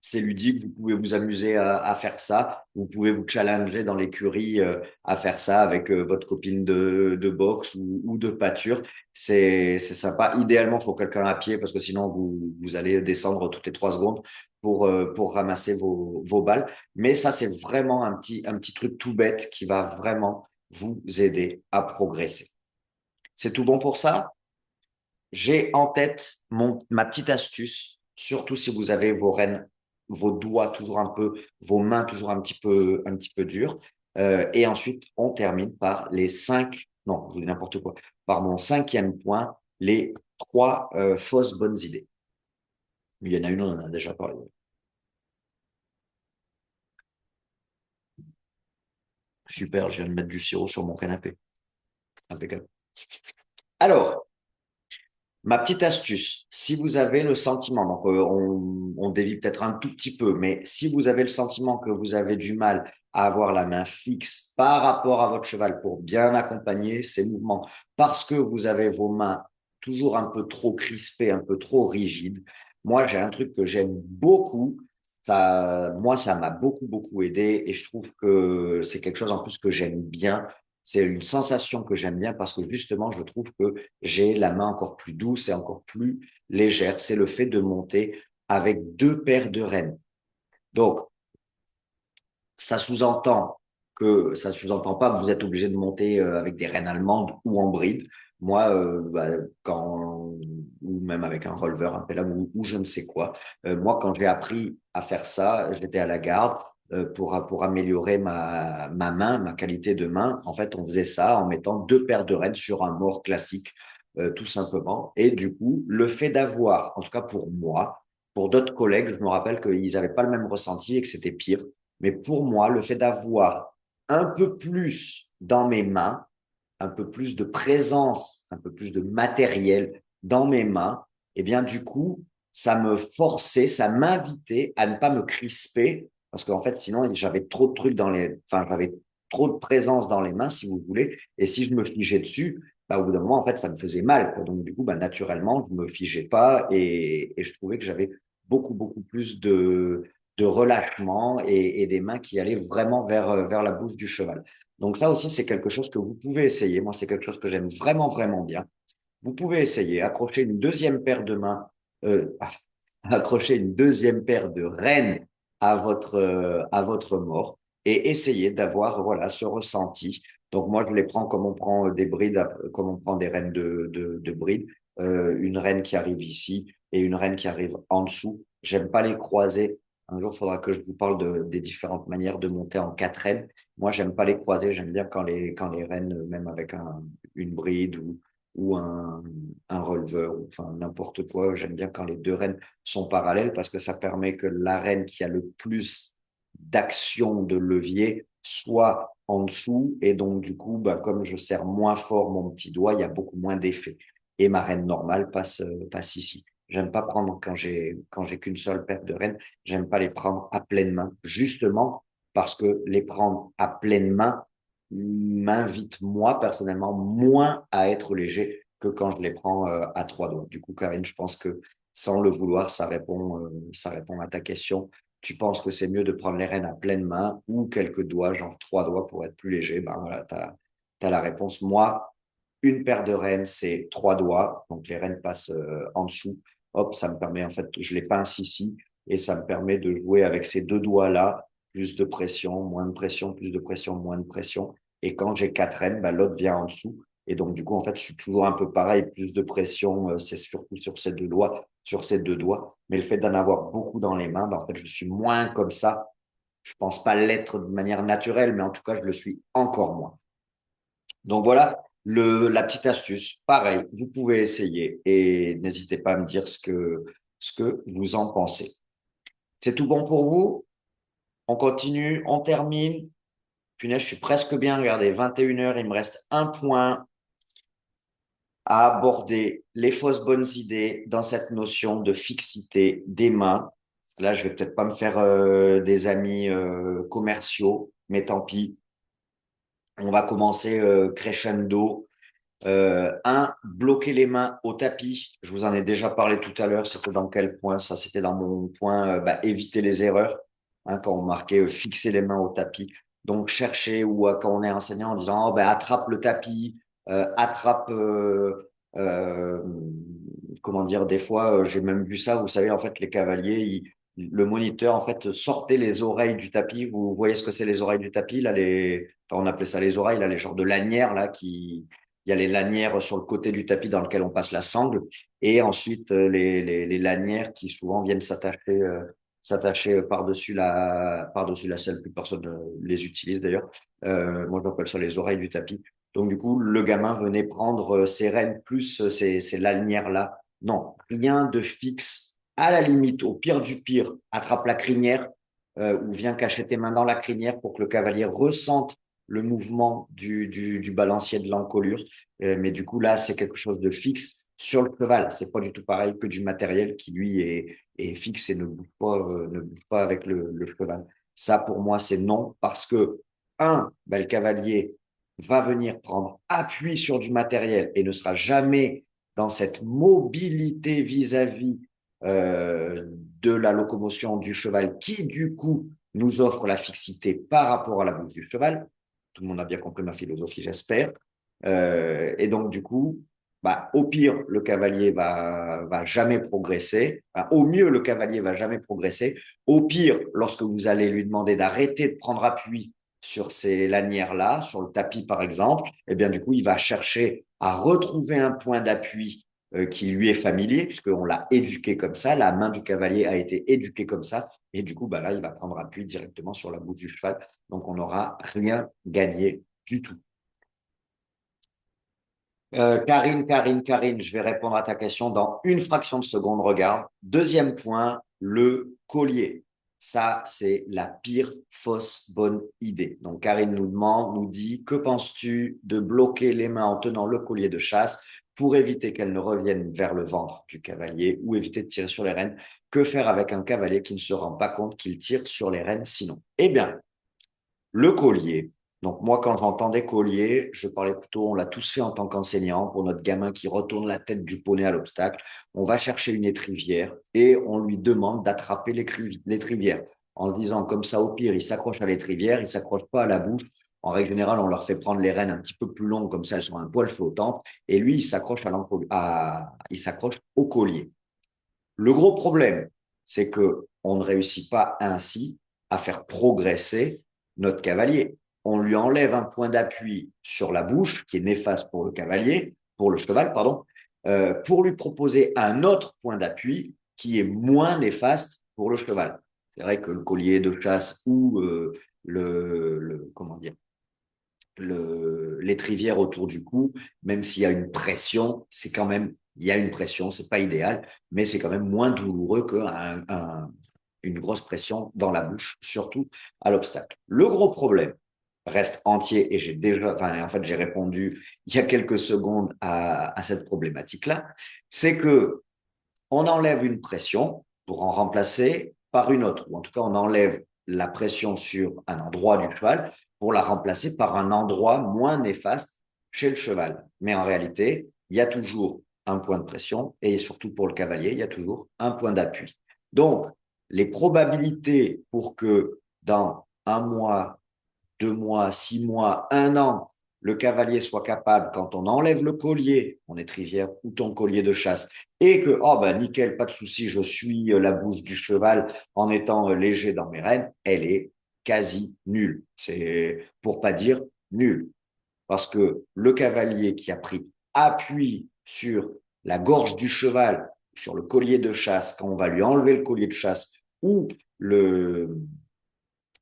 c'est ludique, vous pouvez vous amuser à faire ça, vous pouvez vous challenger dans l'écurie à faire ça avec votre copine de boxe ou de pâture. C'est sympa. Idéalement, il faut quelqu'un à pied parce que sinon, vous allez descendre toutes les 3 secondes pour ramasser vos balles. Mais ça, c'est vraiment un petit truc tout bête qui va vraiment vous aider à progresser. C'est tout bon pour ça? J'ai en tête ma petite astuce, surtout si vous avez vos rênes, vos doigts toujours un peu, vos mains toujours un petit peu dures. Et ensuite, on termine par les cinq, non, je dis n'importe quoi, par mon cinquième point, les trois fausses bonnes idées. Il y en a une, on en a déjà parlé. Super, je viens de mettre du sirop sur mon canapé. Impeccable. Alors, ma petite astuce, si vous avez le sentiment, donc on dévie peut-être un tout petit peu, mais si vous avez le sentiment que vous avez du mal à avoir la main fixe par rapport à votre cheval pour bien accompagner ses mouvements, parce que vous avez vos mains toujours un peu trop crispées, un peu trop rigides, moi j'ai un truc que j'aime beaucoup, ça m'a beaucoup aidé et je trouve que c'est quelque chose en plus que j'aime bien. C'est une sensation que j'aime bien parce que justement, je trouve que j'ai la main encore plus douce et encore plus légère. C'est le fait de monter avec 2 paires de rênes. Donc, ça sous-entend pas que vous êtes obligé de monter avec des rênes allemandes ou en bride. Moi, bah, ou même avec un releveur, un pédale ou je ne sais quoi. Moi, quand j'ai appris à faire ça, j'étais à la garde pour améliorer ma main, ma qualité de main. En fait, on faisait ça en mettant 2 paires de rênes sur un mort classique, tout simplement. Et du coup, le fait d'avoir, en tout cas pour moi, pour d'autres collègues, je me rappelle qu'ils n'avaient pas le même ressenti et que c'était pire. Mais pour moi, le fait d'avoir un peu plus dans mes mains, un peu plus de présence, un peu plus de matériel dans mes mains, eh bien, du coup, ça me forçait, ça m'invitait à ne pas me crisper parce qu'en fait, sinon, j'avais trop de trucs enfin, j'avais trop de présence dans les mains, si vous voulez. Et si je me figeais dessus, bah, au bout d'un moment, en fait, ça me faisait mal, quoi. Donc, du coup, bah, naturellement, je me figeais pas et je trouvais que j'avais beaucoup plus de relâchement et des mains qui allaient vraiment vers la bouche du cheval. Donc ça aussi, c'est quelque chose que vous pouvez essayer. Moi, c'est quelque chose que j'aime vraiment bien. Vous pouvez essayer, accrocher une deuxième paire de mains, accrocher une deuxième paire de rênes à votre mort et essayer d'avoir voilà ce ressenti. Donc moi, je les prends comme on prend des brides, comme on prend des rênes de brides, une reine qui arrive ici et une reine qui arrive en dessous. J'aime pas les croiser. Un jour, il faudra que je vous parle des différentes manières de monter en quatre rênes. Moi, j'aime pas les croiser. J'aime bien quand les rênes, même avec une bride ou un releveur, ou enfin n'importe quoi. J'aime bien quand les deux rênes sont parallèles parce que ça permet que la reine qui a le plus d'action de levier soit en dessous et donc du coup, bah, comme je serre moins fort mon petit doigt, il y a beaucoup moins d'effet. Et ma reine normale passe ici. J'aime pas prendre quand j'ai qu'une seule paire de rênes, j'aime pas les prendre à pleine main, justement parce que les prendre à pleine main m'invite moi personnellement moins à être léger que quand je les prends à trois doigts. Du coup, Karine, je pense que sans le vouloir, ça répond à ta question. Tu penses que c'est mieux de prendre les rênes à pleine main ou quelques doigts, genre trois doigts pour être plus léger? Ben voilà, t'as la réponse. Moi, une paire de rênes, c'est trois doigts. Donc les rênes passent en dessous. Hop, ça me permet, en fait, je les pince ici et ça me permet de jouer avec ces deux doigts-là, plus de pression, moins de pression, plus de pression, moins de pression. Et quand j'ai quatre rênes, ben, l'autre vient en dessous. Et donc, du coup, en fait, je suis toujours un peu pareil, plus de pression, c'est surtout sur ces deux doigts. Mais le fait d'en avoir beaucoup dans les mains, ben, en fait, je suis moins comme ça. Je pense pas l'être de manière naturelle, mais en tout cas, je le suis encore moins. Donc voilà la petite astuce. Pareil, vous pouvez essayer et n'hésitez pas à me dire ce que vous en pensez. C'est tout bon pour vous? On continue, on termine. Punaise, je suis presque bien. Regardez, 21 heures, il me reste un point à aborder les fausses bonnes idées dans cette notion de fixité des mains. Là, je vais peut-être pas me faire des amis commerciaux, mais tant pis. On va commencer crescendo. Bloquer les mains au tapis. Je vous en ai déjà parlé tout à l'heure. C'était dans quel point? Ça, c'était dans mon point éviter les erreurs. Hein, quand on marquait fixer les mains au tapis. Donc, chercher ou quand on est enseignant en disant attrape le tapis, attrape. Euh, comment dire? Des fois, j'ai même vu ça. Vous savez, en fait, les cavaliers, le moniteur, en fait, sortait les oreilles du tapis. Vous voyez ce que c'est les oreilles du tapis, là, enfin, on appelait ça les oreilles, là, les genres de lanières, là, il y a les lanières sur le côté du tapis dans lequel on passe la sangle, et ensuite les lanières qui souvent viennent s'attacher par-dessus la selle. Plus personne les utilise d'ailleurs. Moi, j'appelle ça les oreilles du tapis. Donc, du coup, le gamin venait prendre ses rênes plus ces lanières-là. Non, rien de fixe. À la limite, au pire du pire, attrape la crinière ou viens cacher tes mains dans la crinière pour que le cavalier ressente le mouvement du balancier de l'encolure. Mais du coup, là, c'est quelque chose de fixe sur le cheval. C'est pas du tout pareil que du matériel qui, lui, est fixe et ne bouge pas avec le cheval. Ça, pour moi, c'est non parce que, le cavalier va venir prendre appui sur du matériel et ne sera jamais dans cette mobilité vis-à-vis de la locomotion du cheval qui, du coup, nous offre la fixité par rapport à la bouche du cheval. Tout le monde a bien compris ma philosophie, j'espère. Et donc, du coup, au pire, le cavalier va jamais progresser. Enfin, au mieux, le cavalier va jamais progresser. Au pire, lorsque vous allez lui demander d'arrêter de prendre appui sur ces lanières-là, sur le tapis par exemple, eh bien du coup, il va chercher à retrouver un point d'appui qui lui est familier, puisqu'on l'a éduqué comme ça, la main du cavalier a été éduquée comme ça, et du coup, là, il va prendre appui directement sur la bouche du cheval, donc on n'aura rien gagné du tout. Karine, je vais répondre à ta question dans une fraction de seconde. Regarde. Deuxième point, le collier. Ça, c'est la pire fausse bonne idée. Donc, Karine nous dit, que penses-tu de bloquer les mains en tenant le collier de chasse pour éviter qu'elles ne reviennent vers le ventre du cavalier ou éviter de tirer sur les rênes? Que faire avec un cavalier qui ne se rend pas compte qu'il tire sur les rênes sinon? Eh bien, le collier, Donc moi, quand j'entendais collier, je parlais plutôt, on l'a tous fait en tant qu'enseignant, pour notre gamin qui retourne la tête du poney à l'obstacle, on va chercher une étrivière et on lui demande d'attraper l'étrivière en se disant comme ça, au pire, il s'accroche à l'étrivière, il s'accroche pas à la bouche. En règle générale, on leur fait prendre les rênes un petit peu plus longues, comme ça, elles sont un poil flottantes, et lui, il s'accroche il s'accroche au collier. Le gros problème, c'est que on ne réussit pas ainsi à faire progresser notre cavalier. On lui enlève un point d'appui sur la bouche, qui est néfaste pour le cavalier, pour le cheval, pardon, pour lui proposer un autre point d'appui qui est moins néfaste pour le cheval. C'est vrai que le collier de chasse ou comment dire, l'étrivière autour du cou, même s'il y a une pression, c'est quand même, il y a une pression, c'est pas idéal, mais c'est quand même moins douloureux qu'une grosse pression dans la bouche, surtout à l'obstacle. Le gros problème reste entier et en fait, j'ai répondu il y a quelques secondes à cette problématique-là, c'est que on enlève une pression pour en remplacer par une autre, ou en tout cas, on enlève la pression sur un endroit du cheval pour la remplacer par un endroit moins néfaste chez le cheval. Mais en réalité, il y a toujours un point de pression et surtout pour le cavalier, il y a toujours un point d'appui. Donc, les probabilités pour que dans un mois, 2 mois, 6 mois, un an, le cavalier soit capable, quand on enlève le collier, mon étrivière ou ton collier de chasse, et que, oh ben nickel, pas de souci, je suis la bouche du cheval en étant léger dans mes rênes, elle est quasi nulle. C'est pour pas dire nulle. Parce que le cavalier qui a pris appui sur la gorge du cheval, sur le collier de chasse, quand on va lui enlever le collier de chasse ou le,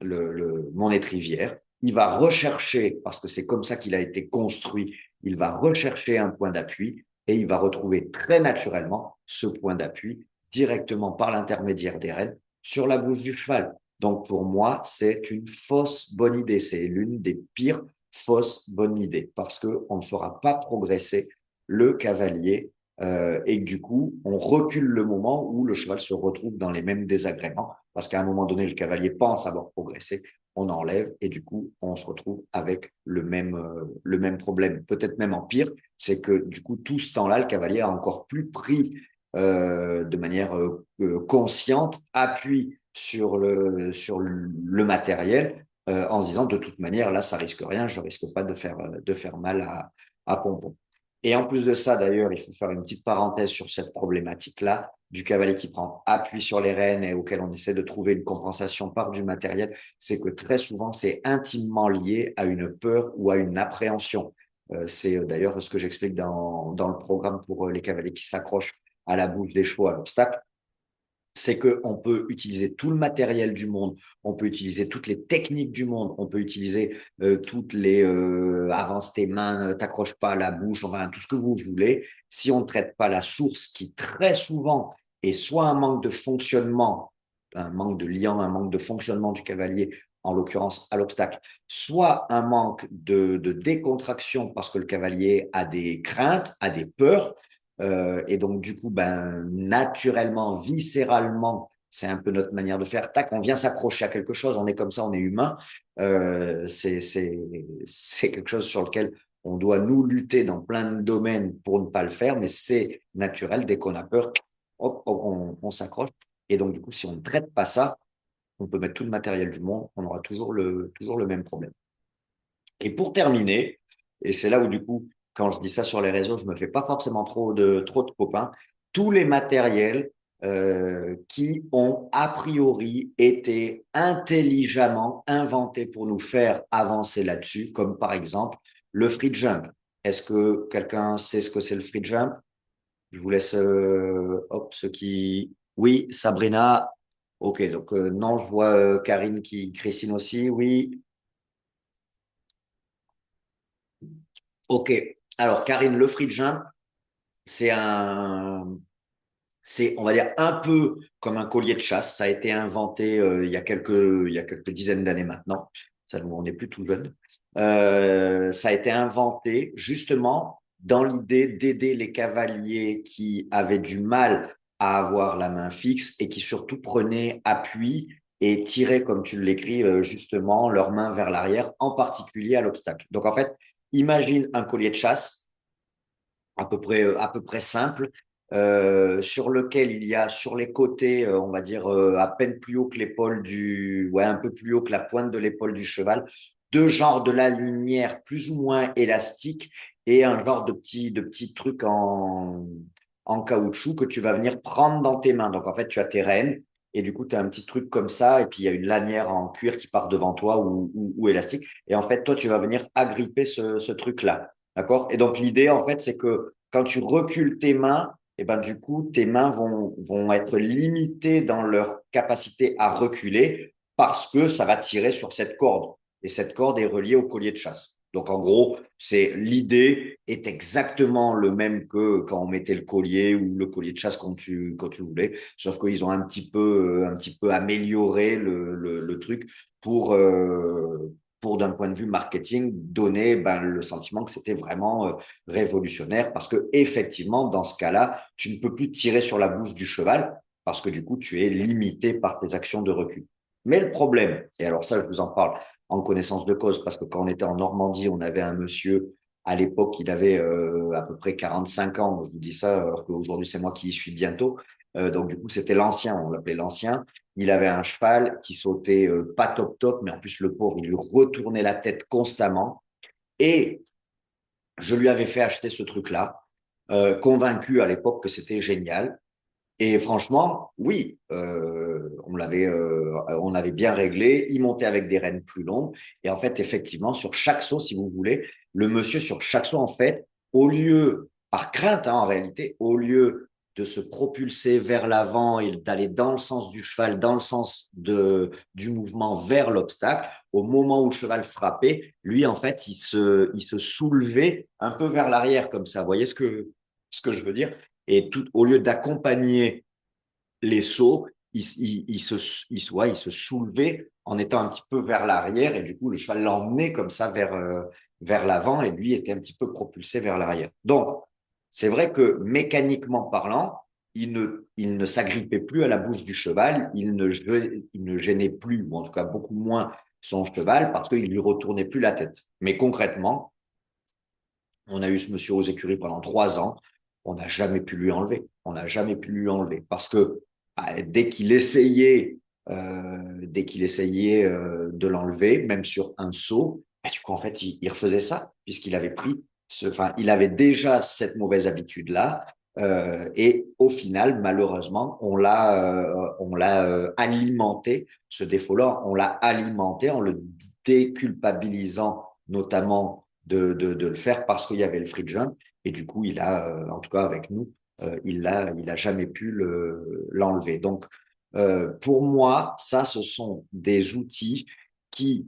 mon étrivière, il va rechercher, parce que c'est comme ça qu'il a été construit, il va rechercher un point d'appui et il va retrouver très naturellement ce point d'appui directement par l'intermédiaire des rênes sur la bouche du cheval. Donc pour moi, c'est une fausse bonne idée. C'est l'une des pires fausses bonnes idées parce qu'on ne fera pas progresser le cavalier et que du coup, on recule le moment où le cheval se retrouve dans les mêmes désagréments, parce qu'à un moment donné, le cavalier pense avoir progressé, on enlève et du coup, on se retrouve avec le même problème. Peut-être même en pire, c'est que du coup, tout ce temps-là, le cavalier a encore plus pris de manière consciente appui sur le matériel en se disant de toute manière, là, ça risque rien, je risque pas de faire mal à Pompon. Et en plus de ça, d'ailleurs, il faut faire une petite parenthèse sur cette problématique-là du cavalier qui prend appui sur les rênes et auquel on essaie de trouver une compensation par du matériel, c'est que très souvent, c'est intimement lié à une peur ou à une appréhension. C'est d'ailleurs ce que j'explique dans le programme pour les cavaliers qui s'accrochent à la bouche des chevaux à l'obstacle, c'est qu'on peut utiliser tout le matériel du monde, on peut utiliser toutes les techniques du monde, on peut utiliser toutes les avance tes mains, t'accroches pas à la bouche, enfin tout ce que vous voulez. Si on ne traite pas la source qui très souvent est soit un manque de fonctionnement, un manque de liant, un manque de fonctionnement du cavalier, en l'occurrence à l'obstacle, soit un manque de décontraction parce que le cavalier a des craintes, a des peurs, et donc, du coup, ben, naturellement, viscéralement, c'est un peu notre manière de faire. Tac, on vient s'accrocher à quelque chose, on est comme ça, on est humain. C'est quelque chose sur lequel on doit nous lutter dans plein de domaines pour ne pas le faire, mais c'est naturel. Dès qu'on a peur, hop, hop, on s'accroche. Et donc, du coup, si on ne traite pas ça, on peut mettre tout le matériel du monde, on aura toujours le même problème. Et pour terminer, et c'est là où du coup, quand je dis ça sur les réseaux, je me fais pas forcément trop de copains, tous les matériels qui ont a priori été intelligemment inventés pour nous faire avancer là-dessus, comme par exemple le free jump. Est-ce que quelqu'un sait ce que c'est le free jump? Je vous laisse, hop, ceux qui... Oui, Sabrina. Ok, donc non, je vois Karine Christine aussi, oui. Ok. Alors, Karine, le free jump, c'est on va dire, un peu comme un collier de chasse. Ça a été inventé il y a quelques dizaines d'années maintenant. Ça, nous, on n'est plus tout jeune. Ça a été inventé justement dans l'idée d'aider les cavaliers qui avaient du mal à avoir la main fixe et qui surtout prenaient appui et tirer, comme tu l'écris, justement, leurs mains vers l'arrière, en particulier à l'obstacle. Donc, en fait, imagine un collier de chasse à peu près simple, sur lequel il y a sur les côtés, on va dire à peine plus haut que l'épaule ouais, un peu plus haut que la pointe de l'épaule du cheval, deux genres de la linière plus ou moins élastique et un genre de petits trucs en caoutchouc que tu vas venir prendre dans tes mains. Donc en fait, tu as tes rênes et du coup, tu as un petit truc comme ça et puis il y a une lanière en cuir qui part devant toi ou élastique. Et en fait, toi, tu vas venir agripper ce truc-là. D'accord? Et donc, l'idée, en fait, c'est que quand tu recules tes mains, et ben, du coup, tes mains vont être limitées dans leur capacité à reculer parce que ça va tirer sur cette corde. Et cette corde est reliée au collier de chasse. Donc, en gros, l'idée est exactement le même que quand on mettait le collier ou le collier de chasse quand tu voulais. Sauf qu'ils ont un petit peu amélioré le truc pour, pour d'un point de vue marketing, donner ben, le sentiment que c'était vraiment révolutionnaire parce que effectivement, dans ce cas-là, tu ne peux plus tirer sur la bouche du cheval parce que du coup, tu es limité par tes actions de recul. Mais le problème, et alors ça, je vous en parle en connaissance de cause parce que quand on était en Normandie, on avait un monsieur à l'époque, il avait à peu près 45 ans. Je vous dis ça alors qu'aujourd'hui, c'est moi qui y suis bientôt. Donc, du coup, c'était l'ancien, on l'appelait l'ancien. Il avait un cheval qui sautait pas top top, mais en plus, le pauvre, il lui retournait la tête constamment. Et je lui avais fait acheter ce truc-là, convaincu à l'époque que c'était génial. Et franchement, oui, on avait bien réglé. Il montait avec des rênes plus longues. Et en fait, effectivement, sur chaque saut, si vous voulez, le monsieur sur chaque saut, en fait, au lieu, par crainte, hein, en réalité, au lieu de se propulser vers l'avant et d'aller dans le sens du cheval, dans le sens du mouvement vers l'obstacle, au moment où le cheval frappait, lui, en fait, il se soulevait un peu vers l'arrière comme ça. Vous voyez ce que je veux dire? Et tout, au lieu d'accompagner les sauts, ouais, il se soulevait en étant un petit peu vers l'arrière et du coup, le cheval l'emmenait comme ça vers l'avant et lui était un petit peu propulsé vers l'arrière. Donc, c'est vrai que mécaniquement parlant, il ne s'agrippait plus à la bouche du cheval, il ne gênait plus, ou en tout cas beaucoup moins son cheval parce qu'il lui retournait plus la tête. Mais concrètement, on a eu ce monsieur aux écuries pendant 3 ans. On n'a jamais pu lui enlever. On n'a jamais pu lui enlever parce que bah, dès qu'il essayait de l'enlever, même sur un saut, bah, du coup en fait il refaisait ça puisqu'il avait pris, enfin il avait déjà cette mauvaise habitude là. Et au final, malheureusement, on l'a alimenté, ce défaut-là, on l'a alimenté en le déculpabilisant notamment de le faire parce qu'il y avait le free jump. Et du coup, en tout cas avec nous, il a jamais pu l'enlever. Donc, pour moi, ça, ce sont des outils qui,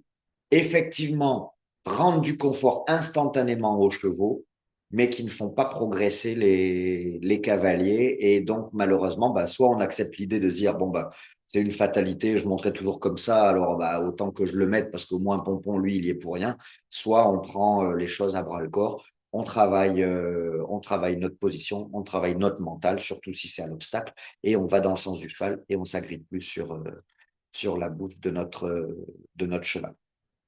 effectivement, rendent du confort instantanément aux chevaux, mais qui ne font pas progresser les cavaliers. Et donc, malheureusement, bah, soit on accepte l'idée de se dire, bon, bah, c'est une fatalité, je monterai toujours comme ça, alors bah, autant que je le mette parce qu'au moins Pompon, lui, il y est pour rien. Soit on prend les choses à bras le corps, on travaille notre position, on travaille notre mental, surtout si c'est un obstacle, et on va dans le sens du cheval et on s'agrippe plus sur la bouche de notre cheval.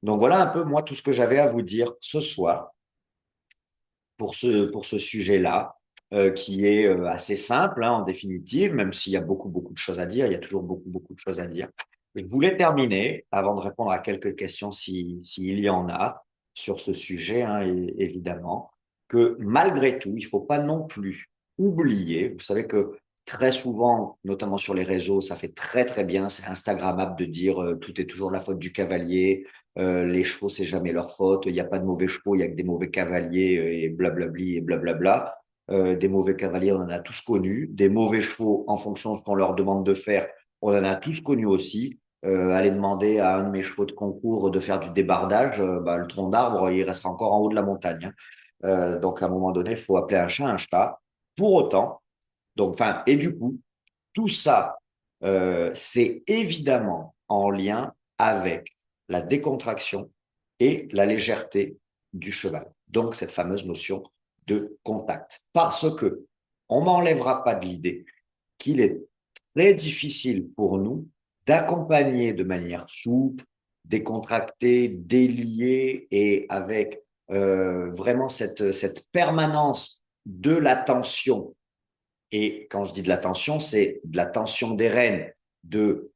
Donc voilà un peu moi tout ce que j'avais à vous dire ce soir pour ce sujet-là, qui est assez simple hein, en définitive, même s'il y a beaucoup de choses à dire, il y a toujours beaucoup de choses à dire. Je voulais terminer, avant de répondre à quelques questions s'il y en a sur ce sujet, hein, évidemment, que malgré tout, il ne faut pas non plus oublier, vous savez que très souvent, notamment sur les réseaux, ça fait très bien, c'est Instagrammable de dire tout est toujours la faute du cavalier, les chevaux, c'est jamais leur faute. Il n'y a pas de mauvais chevaux, il y a que des mauvais cavaliers et blablabli et blablabla. Des mauvais cavaliers, on en a tous connus. Des mauvais chevaux, en fonction de ce qu'on leur demande de faire, on en a tous connus aussi. Aller demander à un de mes chevaux de concours de faire du débardage, bah, le tronc d'arbre, il restera encore en haut de la montagne. Hein. Donc, à un moment donné, il faut appeler un chat un chat. Pour autant, donc, enfin, et du coup, tout ça, c'est évidemment en lien avec la décontraction et la légèreté du cheval. Donc, cette fameuse notion de contact. Parce que on m'enlèvera pas de l'idée qu'il est très difficile pour nous d'accompagner de manière souple, décontractée, déliée et avec vraiment cette permanence de l'attention. Et quand je dis de l'attention, c'est de la tension des rênes de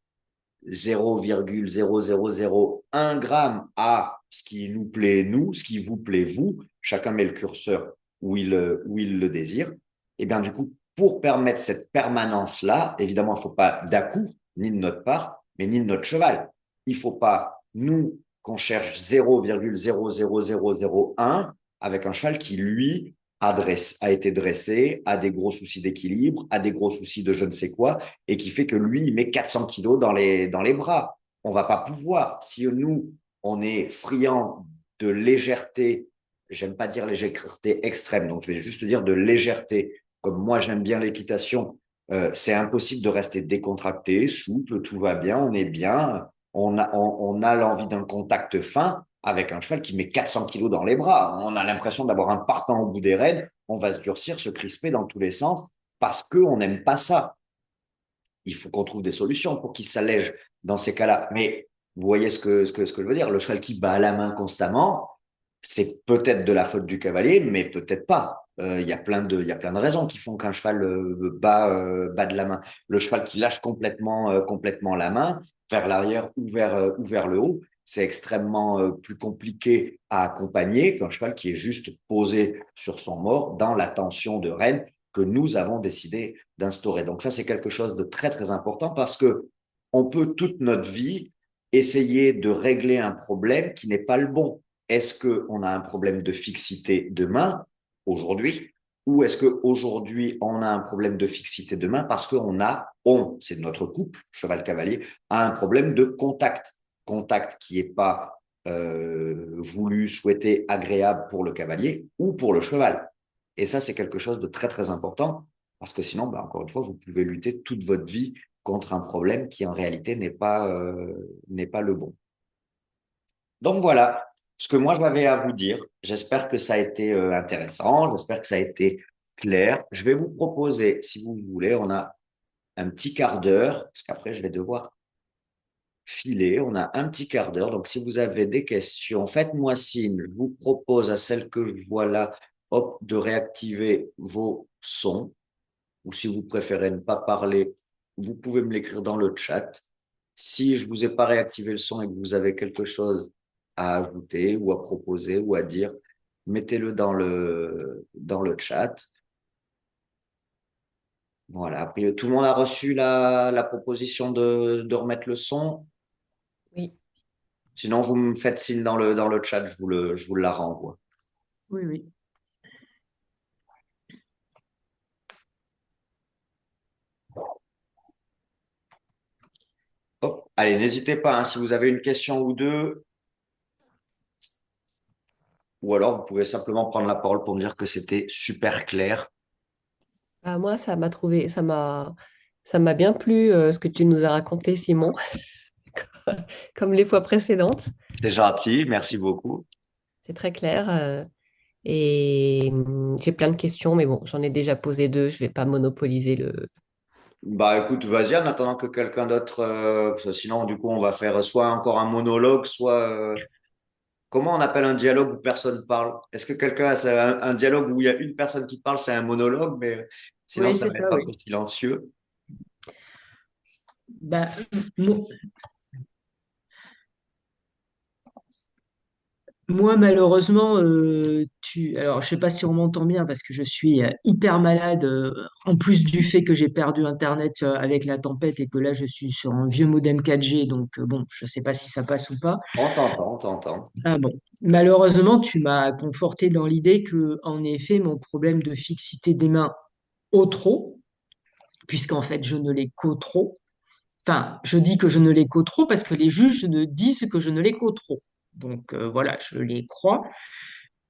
0,0001 gramme à ce qui nous plaît, nous, ce qui vous plaît, vous. Chacun met le curseur où il le désire. Et bien, du coup, pour permettre cette permanence-là, évidemment, il ne faut pas d'à-coup, ni de notre part, mais ni de notre cheval. Il ne faut pas, nous, qu'on cherche 0,00001 avec un cheval qui, lui, a été dressé, a des gros soucis d'équilibre, a des gros soucis de je ne sais quoi, et qui fait que lui, il met 400 kilos dans les bras. On va pas pouvoir. Si nous, on est friand de légèreté, j'aime pas dire légèreté extrême, donc je vais juste dire de légèreté, comme moi j'aime bien l'équitation, c'est impossible de rester décontracté, souple, tout va bien, on est bien, on a l'envie d'un contact fin avec un cheval qui met 400 kilos dans les bras. On a l'impression d'avoir un partant au bout des rênes, on va se durcir, se crisper dans tous les sens parce qu'on n'aime pas ça. Il faut qu'on trouve des solutions pour qu'il s'allège dans ces cas-là. Mais vous voyez ce que je veux dire. Le cheval qui bat à la main constamment, c'est peut-être de la faute du cavalier, mais peut-être pas. Il y a plein de raisons qui font qu'un cheval bat de la main. Le cheval qui lâche complètement la main vers l'arrière ou vers le haut, c'est extrêmement plus compliqué à accompagner qu'un cheval qui est juste posé sur son mort dans la tension de rêne que nous avons décidé d'instaurer. Donc ça, c'est quelque chose de très, très important parce que on peut toute notre vie essayer de régler un problème qui n'est pas le bon. Est-ce qu'on a un problème de fixité de main aujourd'hui ou est-ce qu'aujourd'hui, on a un problème de fixité de main parce c'est notre couple, cheval-cavalier, a un problème de contact. Contact qui n'est pas voulu, souhaité, agréable pour le cavalier ou pour le cheval. Et ça, c'est quelque chose de très, très important parce que sinon, bah, encore une fois, vous pouvez lutter toute votre vie contre un problème qui en réalité n'est pas le bon. Donc voilà ce que moi j'avais à vous dire. J'espère que ça a été intéressant, j'espère que ça a été clair. Je vais vous proposer, si vous voulez, on a un petit quart d'heure, parce qu'après je vais devoir filer. On a un petit quart d'heure. Donc si vous avez des questions, faites-moi signe. Je vous propose à celle que je vois là, hop, de réactiver vos sons. Ou si vous préférez ne pas parler, vous pouvez me l'écrire dans le chat. Si je vous ai pas réactivé le son et que vous avez quelque chose à ajouter ou à proposer ou à dire, mettez-le dans le chat. Voilà. Après, tout le monde a reçu la proposition de remettre le son. Oui, Sinon, vous me faites signe dans le chat, je vous la renvoie. oui, oui. Hop. Allez, n'hésitez pas, hein, si vous avez une question ou deux, ou alors vous pouvez simplement prendre la parole pour me dire que c'était super clair. Moi, ça m'a bien plu ce que tu nous as raconté, Simon, comme les fois précédentes. C'est gentil, merci beaucoup. C'est très clair. Et j'ai plein de questions, mais bon, j'en ai déjà posé deux. Je vais pas monopoliser le. Bah écoute, vas-y, en attendant que quelqu'un d'autre, parce que sinon du coup on va faire soit encore un monologue, soit comment on appelle un dialogue où personne parle? Est-ce que quelqu'un a un dialogue où il y a une personne qui parle, c'est un monologue, mais sinon Oui, ça c'est va ça, être un peu oui. silencieux. Bah, mo- moi, malheureusement, alors je sais pas si on m'entend bien parce que je suis hyper malade, en plus du fait que j'ai perdu Internet avec la tempête et que là je suis sur un vieux modem 4G, donc bon, je sais pas si ça passe ou pas. On t'entend. Ah bon, malheureusement, tu m'as conforté dans l'idée que, en effet, mon problème de fixité des mains au trot, puisqu'en fait je ne les qu'au trop. Enfin, je dis que je ne les qu'au trop parce que les juges ne disent que je ne les qu'au trop. Donc voilà, je les crois.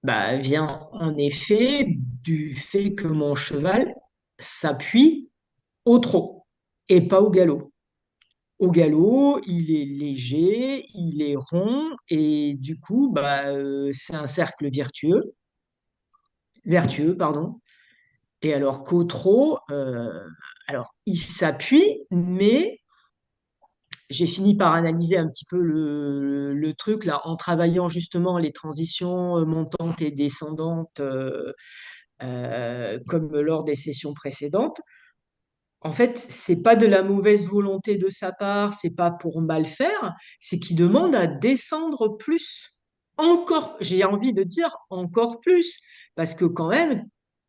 Bah, vient en effet du fait que mon cheval s'appuie au trot et pas au galop. Au galop, il est léger, il est rond et du coup, bah, c'est un cercle vertueux, pardon. Et alors qu'au trot, alors il s'appuie, mais j'ai fini par analyser un petit peu le truc là, en travaillant justement les transitions montantes et descendantes, comme lors des sessions précédentes. En fait, c'est pas de la mauvaise volonté de sa part, c'est pas pour mal faire, c'est qu'il demande à descendre plus. Encore, j'ai envie de dire encore plus, parce que quand même,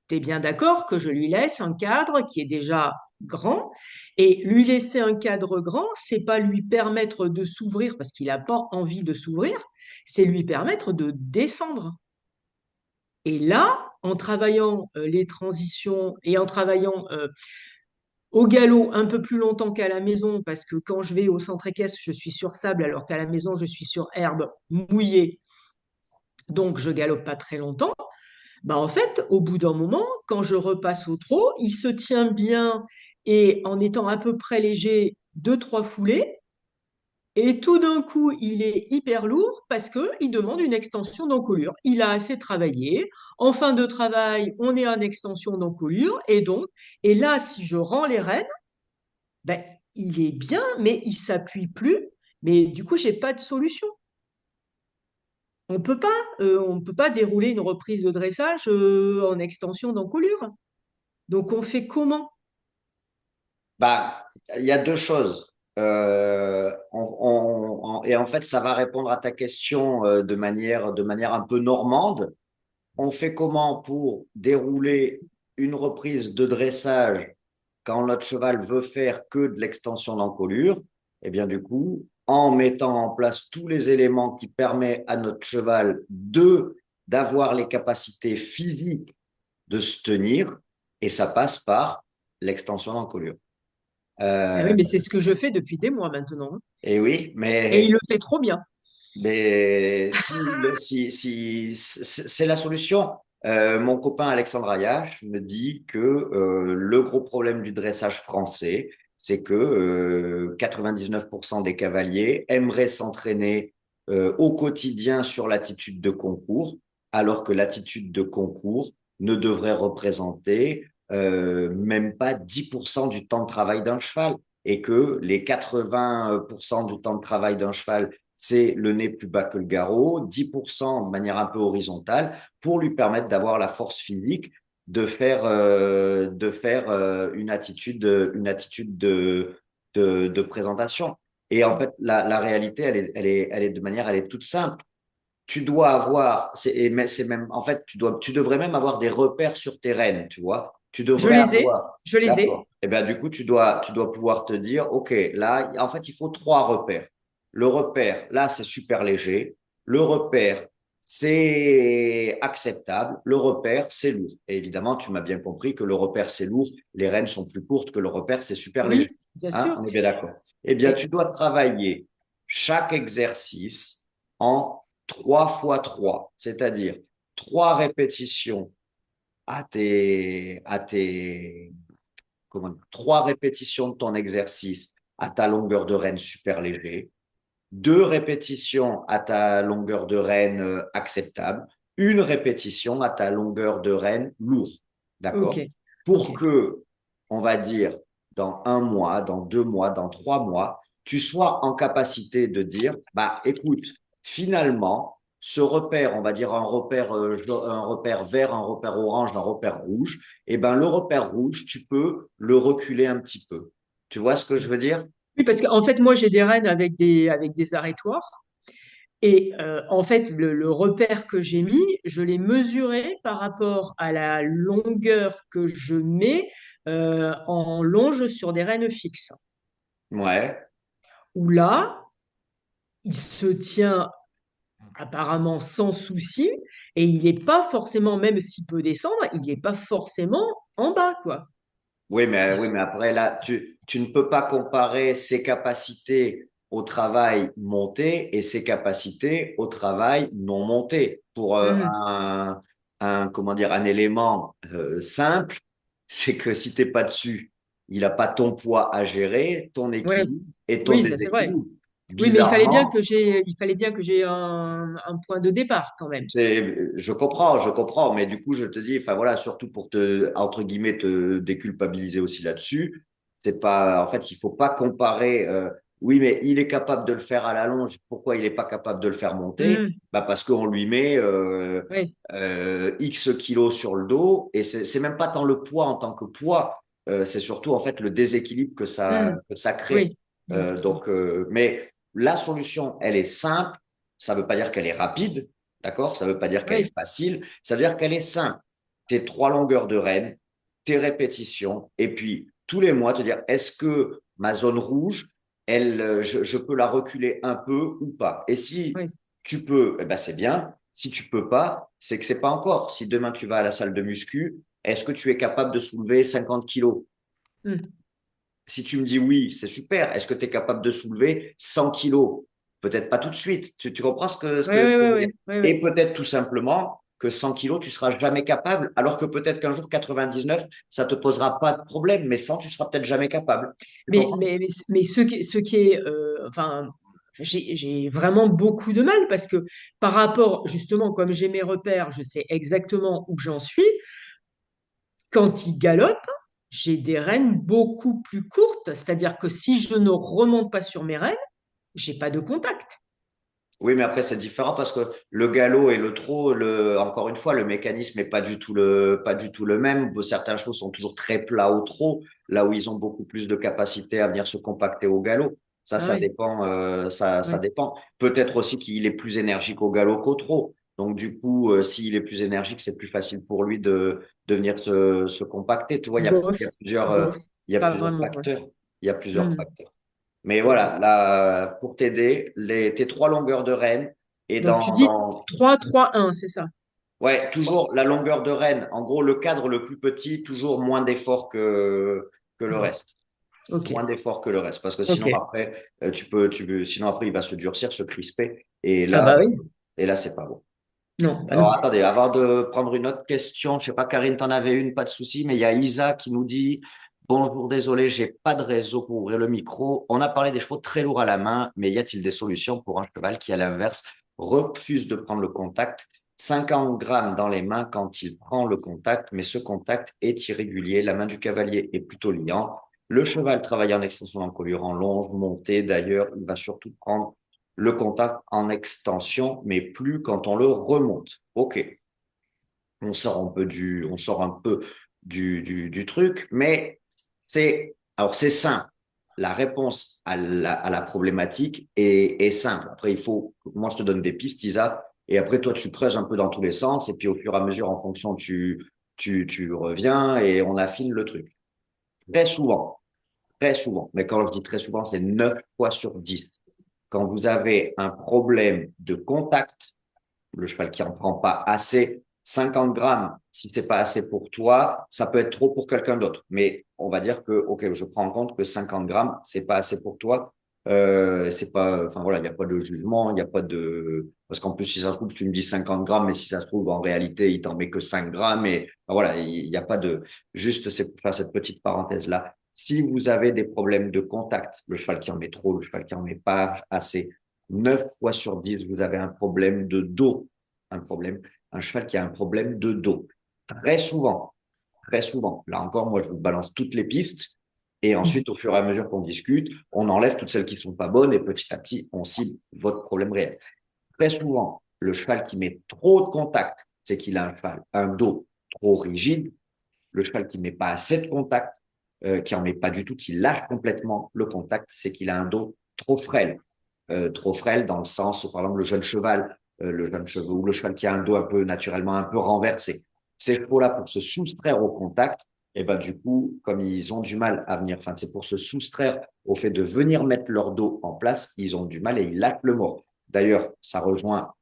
tu es bien d'accord que je lui laisse un cadre qui est déjà grand, et lui laisser un cadre grand, c'est pas lui permettre de s'ouvrir parce qu'il n'a pas envie de s'ouvrir, c'est lui permettre de descendre. Et là, en travaillant les transitions et en travaillant au galop un peu plus longtemps qu'à la maison, parce que quand je vais au centre équestre, je suis sur sable, alors qu'à la maison, je suis sur herbe mouillée, donc je galope pas très longtemps. Bah en fait, au bout d'un moment, quand je repasse au trot, il se tient bien et en étant à peu près léger, deux, trois foulées, et tout d'un coup, il est hyper lourd parce qu'il demande une extension d'encolure. Il a assez travaillé. En fin de travail, on est en extension d'encolure. Et là, si je rends les rênes, ben, il est bien, mais il s'appuie plus. Mais du coup, j'ai pas de solution. On peut pas dérouler une reprise de dressage en extension d'encolure. Donc, on fait comment? Bah, il y a deux choses. Et en fait, ça va répondre à ta question de manière un peu normande. On fait comment pour dérouler une reprise de dressage quand notre cheval veut faire que de l'extension d'encolure? Eh bien, du coup, en mettant en place tous les éléments qui permettent à notre cheval d'avoir les capacités physiques de se tenir, et ça passe par l'extension d'encolure. Ah oui, Euh, mais c'est ce que je fais depuis des mois maintenant, hein. et oui, Et il le fait trop bien. mais c'est la solution. Mon copain Alexandre Ayache me dit que le gros problème du dressage français, c'est que 99% des cavaliers aimeraient s'entraîner au quotidien sur l'attitude de concours, alors que l'attitude de concours ne devrait représenter même pas 10% du temps de travail d'un cheval, et que les 80% du temps de travail d'un cheval, c'est le nez plus bas que le garrot, 10% de manière un peu horizontale, pour lui permettre d'avoir la force physique de faire une attitude de présentation. Et en fait, la réalité, elle est de manière, elle est toute simple. Tu dois avoir, mais c'est même, en fait, tu devrais même avoir des repères sur tes rênes, tu vois. Tu Je devrais les ai, avoir, je les ai. d'accord. Et bien, du coup, tu dois pouvoir te dire, OK, là, en fait, il faut trois repères. Le repère, là, c'est super léger. Le repère, c'est acceptable. Le repère, c'est lourd. Et évidemment, tu m'as bien compris que le repère, c'est lourd. Les rênes sont plus courtes que le repère, c'est super léger. Oui, bien Hein, sûr. on est bien d'accord. Eh bien, tu Et, dois travailler chaque exercice en 3 fois 3, c'est-à-dire 3 répétitions à tes, comment, 3 répétitions de ton exercice à ta longueur de rêne super léger, 2 répétitions à ta longueur de rêne acceptable, 1 répétition à ta longueur de rêne lourd. ok, D'accord? ok. Pour que, on va dire, dans 1 mois, dans 2 mois, dans 3 mois, tu sois en capacité de dire, bah, écoute, finalement, ce repère, on va dire un repère vert, un repère orange, un repère rouge, et ben, le repère rouge, tu peux le reculer un petit peu. Tu vois ce que je veux dire? Oui, parce qu'en fait, moi, j'ai des rênes avec des arrêtoirs. Et en fait, le repère que j'ai mis, je l'ai mesuré par rapport à la longueur que je mets en longe sur des rênes fixes. Ouais. Où là, il se tient apparemment sans souci et il n'est pas forcément, même s'il peut descendre, il n'est pas forcément en bas, quoi. Il Oui, se- mais après, là, tu ne peux pas comparer ses capacités au travail monté et ses capacités au travail non monté. Pour Hmm. comment dire, un élément simple, c'est que si t'es pas dessus, il n'a pas ton poids à gérer, ton Ouais, équilibre et ton oui, ça c'est vrai. déséquilibre. Oui, mais Bizarrement, il fallait bien que j'ai un point de départ quand même. je comprends, mais du coup, je te dis, enfin voilà, surtout pour entre guillemets, te déculpabiliser aussi là-dessus, c'est pas, en fait, il faut pas comparer Oui, mais il est capable de le faire à la longe. Pourquoi il n'est pas capable de le faire monter? Hmm, Bah parce qu'on lui met oui, X kilos sur le dos et c'est même pas tant le poids en tant que poids, c'est surtout en fait le déséquilibre hmm, que ça crée. oui, oui, Mais la solution, elle est simple. Ça veut pas dire qu'elle est rapide, d'accord? Ça veut pas dire qu'elle est oui, facile. Ça veut dire qu'elle est simple. Tes 3 longueurs de rêne, tes répétitions, et puis tous les mois te dire est-ce que ma zone rouge je peux la reculer un peu ou pas. Et si oui, tu peux, eh ben c'est bien. Si tu peux pas, c'est que c'est pas encore. Si demain tu vas à la salle de muscu, est-ce que tu es capable de soulever 50 kilos? hmm. Si tu me dis oui, c'est super. Est-ce que tu es capable de soulever 100 kilos? Peut-être pas tout de suite. Tu comprends ce Oui, que oui, je oui, veux dire? oui, oui, Et oui. peut-être tout simplement que 100 kilos, tu seras jamais capable, alors que peut-être qu'un jour 99, ça te posera pas de problème, mais 100, tu seras peut-être jamais capable. Tu comprends? Mais ce qui est, enfin, j'ai vraiment beaucoup de mal parce que par rapport, justement, comme j'ai mes repères, je sais exactement où j'en suis. Quand il galope, j'ai des rênes beaucoup plus courtes, c'est-à-dire que si je ne remonte pas sur mes rênes, j'ai pas de contact. Oui, mais après, c'est différent parce que le galop et le trot, encore une fois, le mécanisme n'est pas du tout le même. Certaines choses sont toujours très plats au trot, là où ils ont beaucoup plus de capacité à venir se compacter au galop. Ah Ça oui, dépend, ça oui. dépend. Peut-être aussi qu'il est plus énergique au galop qu'au trot. Donc, du coup, s'il est plus énergique, c'est plus facile pour lui de venir se compacter. Tu vois, Bof, bof, il y a pas plusieurs vraiment, ouais. facteurs. Il y a plusieurs Hmm, facteurs. Mais ok. voilà, là, pour t'aider, tes 3 longueurs de rêne et Donc tu dis 3-3-1, c'est ça? ouais, toujours la longueur de rêne. En gros, le cadre le plus petit, toujours moins d'effort que le Hmm, reste. ok, Moins d'effort que le reste. Parce que ok. sinon, après, sinon, après, il va se durcir, se crisper. Ah bah oui, Et là, c'est pas bon. non, bah non. Alors, attendez, avant de prendre une autre question, je sais pas, Karine, t'en avais une, pas de souci, mais il y a Isa qui nous dit, bonjour, désolé, j'ai pas de réseau pour ouvrir le micro. On a parlé des chevaux très lourds à la main, mais y a-t-il des solutions pour un cheval qui, à l'inverse, refuse de prendre le contact? 50 grammes dans les mains quand il prend le contact, mais ce contact est irrégulier. La main du cavalier est plutôt liant. Le cheval travaille en extension d'encolure en longe, montée. D'ailleurs, il va surtout prendre le contact en extension, mais plus quand on le remonte. OK, on sort un peu du truc, mais alors c'est simple. La réponse à la problématique est simple. Après, moi, je te donne des pistes, Isa, et après, toi, tu creuses un peu dans tous les sens, et puis au fur et à mesure, en fonction, tu reviens et on affine le truc. Très souvent, très souvent, mais quand je dis très souvent, c'est 9 fois sur 10. Quand vous avez un problème de contact, le cheval qui en prend pas assez, 50 grammes, si c'est pas assez pour toi, ça peut être trop pour quelqu'un d'autre. Mais on va dire que, OK, je prends en compte que 50 grammes, c'est pas assez pour toi. C'est pas, enfin voilà, il n'y a pas de jugement, il n'y a pas de, parce qu'en plus, si ça se trouve, tu me dis 50 grammes, mais si ça se trouve, en réalité, il t'en met que 5 grammes et enfin, voilà, il n'y a pas de, juste, c'est pour faire cette petite parenthèse-là. Si vous avez des problèmes de contact, le cheval qui en met trop, le cheval qui en met pas assez, 9 fois sur 10, vous avez un problème de dos. Un cheval qui a un problème de dos. Très souvent, très souvent. Là encore, moi, je vous balance toutes les pistes. Et Hmm, ensuite, au fur et à mesure qu'on discute, on enlève toutes celles qui sont pas bonnes et petit à petit, on cible votre problème réel. Très souvent, le cheval qui met trop de contact, c'est qu'il a un dos trop rigide. Le cheval qui met pas assez de contact, qui en met pas du tout, qui lâche complètement le contact, c'est qu'il a un dos trop frêle. Trop frêle dans le sens où, par exemple, le jeune cheval ou le cheval qui a un dos un peu naturellement un peu renversé. Ces chevaux-là, pour se soustraire au contact, et ben du coup, comme ils ont du mal à venir, enfin, c'est pour se soustraire au fait de venir mettre leur dos en place, ils ont du mal et ils lâchent le mort. D'ailleurs, ça rejoint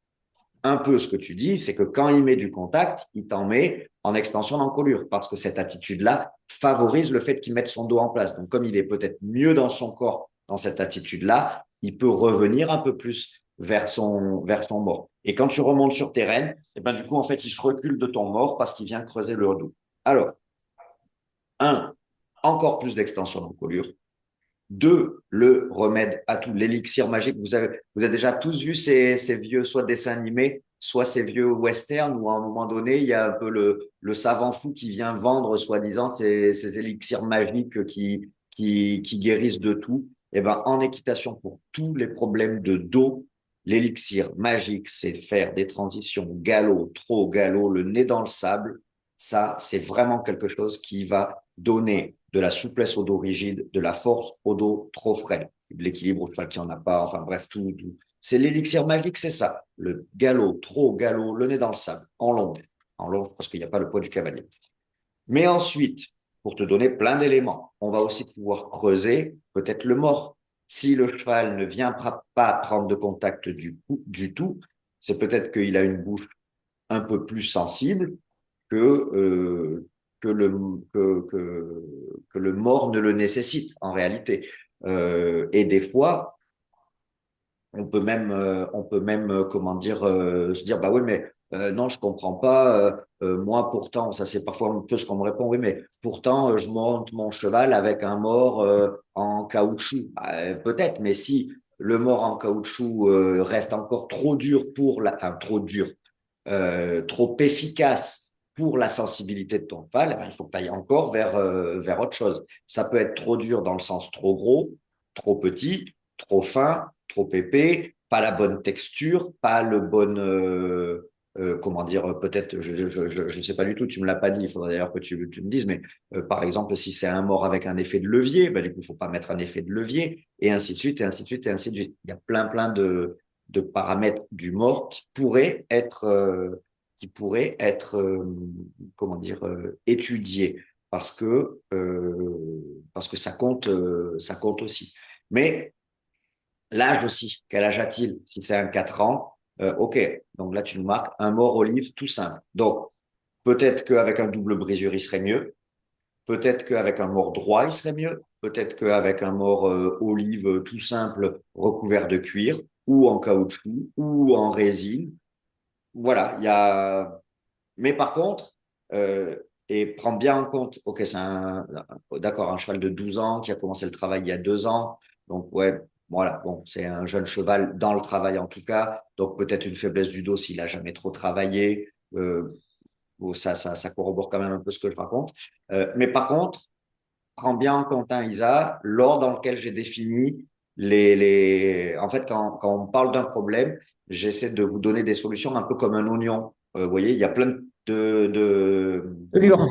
un peu ce que tu dis, c'est que quand il met du contact, il t'en met en extension d'encolure parce que cette attitude-là favorise le fait qu'il mette son dos en place. Donc, comme il est peut-être mieux dans son corps dans cette attitude-là, il peut revenir un peu plus vers son mort. Et quand tu remontes sur tes rênes, et ben, du coup, en fait, il se recule de ton mort parce qu'il vient creuser le dos. Alors, un, encore plus d'extension d'encolure. Deux, le remède à tout, l'élixir magique. Vous avez déjà tous vu ces vieux, soit dessins animés, soit ces vieux westerns où à un moment donné, il y a un peu le savant fou qui vient vendre, soi-disant, ces élixirs magiques qui guérissent de tout. Eh ben, en équitation, pour tous les problèmes de dos, l'élixir magique, c'est faire des transitions galop, trop galop, le nez dans le sable. Ça, c'est vraiment quelque chose qui va donner de la souplesse au dos rigide, de la force au dos trop frêle, de l'équilibre au cheval qui en a pas, enfin bref, tout. C'est l'élixir magique, c'est ça. Le galop, trop galop, le nez dans le sable, en longue parce qu'il n'y a pas le poids du cavalier. Mais ensuite, pour te donner plein d'éléments, on va aussi pouvoir creuser peut-être le mort. Si le cheval ne vient pas prendre de contact du tout, c'est peut-être qu'il a une bouche un peu plus sensible que, que, le, que le mort ne le nécessite en réalité. Et des fois, on peut même, comment dire, se dire, bah oui, mais non, je comprends pas. Moi, pourtant, ça c'est parfois un peu ce qu'on me répond. Oui, mais pourtant, je monte mon cheval avec un mors en caoutchouc. Peut-être, mais si le mors en caoutchouc reste encore trop dur enfin trop dur, trop efficace pour la sensibilité de ton cheval, eh ben, il faut que tu ailles encore vers autre chose. Ça peut être trop dur dans le sens trop gros, trop petit, trop fin, trop épais, pas la bonne texture, pas le bon, comment dire, peut-être, je sais pas du tout, tu me l'as pas dit, il faudrait d'ailleurs que tu me dises, mais par exemple, si c'est un mort avec un effet de levier, ben, du coup, il faut pas mettre un effet de levier, et ainsi de suite, et ainsi de suite, et ainsi de suite. Il y a plein de paramètres du mort qui pourraient être comment dire, étudiés parce que ça compte aussi. Mais l'âge aussi, quel âge a-t-il? Si c'est un 4 ans, OK. Donc là, tu nous marques un mort olive tout simple. Donc, peut-être qu'avec un double brisure, il serait mieux. Peut-être qu'avec un mort droit, il serait mieux. Peut-être qu'avec un mort olive tout simple, recouvert de cuir, ou en caoutchouc, ou en résine. Voilà, il y a. Mais par contre, et prends bien en compte, OK, d'accord, un cheval de 12 ans qui a commencé le travail il y a 2 ans. Donc, ouais, voilà, bon, c'est un jeune cheval dans le travail en tout cas. Donc, peut-être une faiblesse du dos s'il a jamais trop travaillé. Bon, ça corrobore quand même un peu ce que je raconte. Mais par contre, prends bien en compte, hein, Isa, l'ordre dans lequel j'ai défini En fait, quand on parle d'un problème, j'essaie de vous donner des solutions un peu comme un oignon. Vous voyez, il y a plein comment dire, Pelure,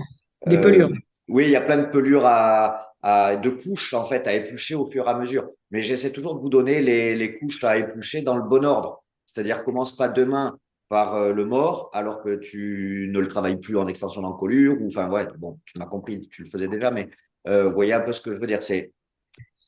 des euh, pelures. oui, il y a plein de pelures de couches en fait à éplucher au fur et à mesure. Mais j'essaie toujours de vous donner les couches à éplucher dans le bon ordre. C'est-à-dire, commence pas demain par le mort alors que tu ne le travailles plus en extension d'encolure ou enfin ouais, bon, tu m'as compris, tu le faisais déjà, mais vous voyez un peu ce que je veux dire, c'est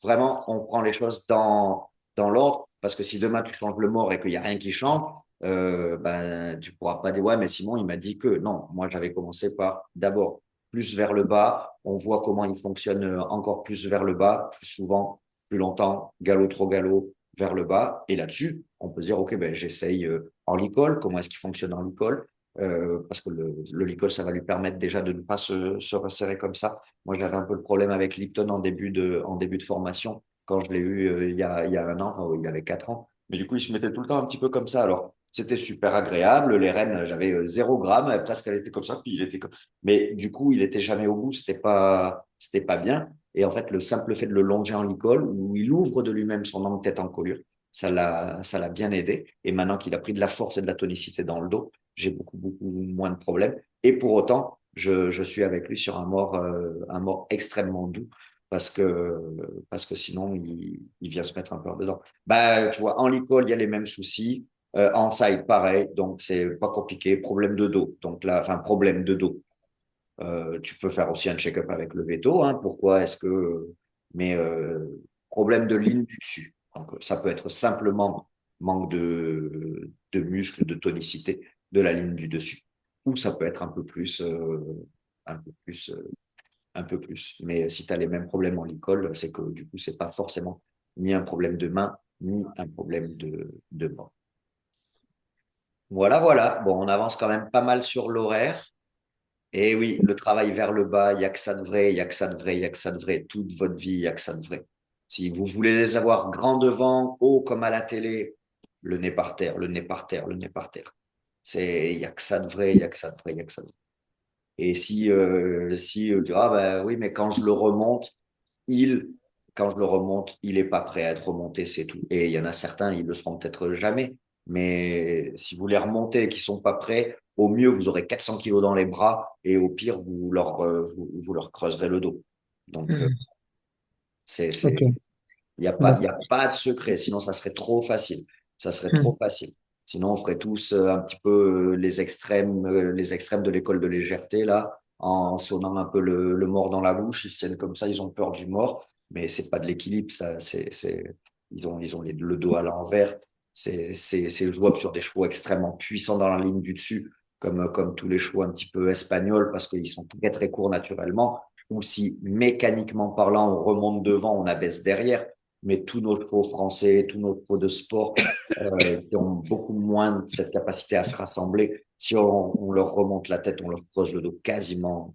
vraiment, on prend les choses dans l'ordre, parce que si demain tu changes le mort et qu'il n'y a rien qui change, ben, tu pourras pas dire, ouais, mais Simon, il m'a dit que non, moi j'avais commencé par d'abord plus vers le bas, on voit comment il fonctionne encore plus vers le bas, plus souvent, plus longtemps, galop, trop galop, vers le bas, et là-dessus, on peut dire, ok, ben, j'essaye en licol, comment est-ce qu'il fonctionne en licol, parce que le licol, ça va lui permettre déjà de ne pas se resserrer comme ça. Moi, j'avais un peu le problème avec Lipton en début de formation, quand je l'ai eu il y a 1 an, enfin, il avait 4 ans. Mais du coup, il se mettait tout le temps un petit peu comme ça. Alors, c'était super agréable. Les rênes, j'avais 0 gramme, presque elle était comme ça, puis il était comme. Mais du coup, il était jamais au bout, c'était pas bien. Et en fait, le simple fait de le longer en licol, où il ouvre de lui-même son angle-tête en colure, ça l'a bien aidé. Et maintenant qu'il a pris de la force et de la tonicité dans le dos, j'ai beaucoup moins de problèmes. Et pour autant, je suis avec lui sur un mort extrêmement doux parce que sinon, il vient se mettre un peu dedans. Bah, tu vois, en licol, il y a les mêmes soucis. En side, pareil. Donc, c'est pas compliqué. Problème de dos. Donc là, enfin, problème de dos. Tu peux faire aussi un check-up avec le veto. Hein, pourquoi est-ce que. Mais problème de ligne du dessus. Donc, ça peut être simplement manque de muscle, de tonicité de la ligne du dessus. Ou ça peut être un peu plus, un peu plus. Mais si tu as les mêmes problèmes en licol, c'est que du coup, c'est pas forcément ni un problème de main, ni un problème de bras. Voilà. Bon, on avance quand même pas mal sur l'horaire. Et oui, le travail vers le bas, il n'y a que ça de vrai, il n'y a que ça de vrai, il n'y a que ça de vrai. Toute votre vie, il n'y a que ça de vrai. Si vous voulez les avoir grands devant, haut comme à la télé, le nez par terre, le nez par terre, le nez par terre. Il n'y a que ça de vrai, il n'y a que ça de vrai, il n'y a que ça de vrai. Et si on dira, ah ben oui, mais quand je le remonte, il quand je le remonte, il n'est pas prêt à être remonté, c'est tout. Et il y en a certains, ils le seront peut-être jamais. Mais si vous les remontez et qu'ils sont pas prêts, au mieux, vous aurez 400 kilos dans les bras et au pire, vous leur creuserez le dos. Donc, Hmm. Ok. il Bon. y a pas de secret, sinon ça serait trop facile. Ça serait trop Hmm. facile. Sinon, on ferait tous un petit peu les extrêmes de l'école de légèreté, là, en sonnant un peu le mort dans la bouche. Ils se tiennent comme ça, ils ont peur du mort, mais c'est pas de l'équilibre, ça. Ils ont le dos à l'envers. C'est jouable sur des chevaux extrêmement puissants dans la ligne du dessus, comme tous les chevaux un petit peu espagnols, parce qu'ils sont très, très courts naturellement. Ou si mécaniquement parlant, on remonte devant, on abaisse derrière, mais tous nos chevaux français, tous nos chevaux de sport, qui ont beaucoup moins de cette capacité à se rassembler, si on leur remonte la tête, on leur creuse le dos quasiment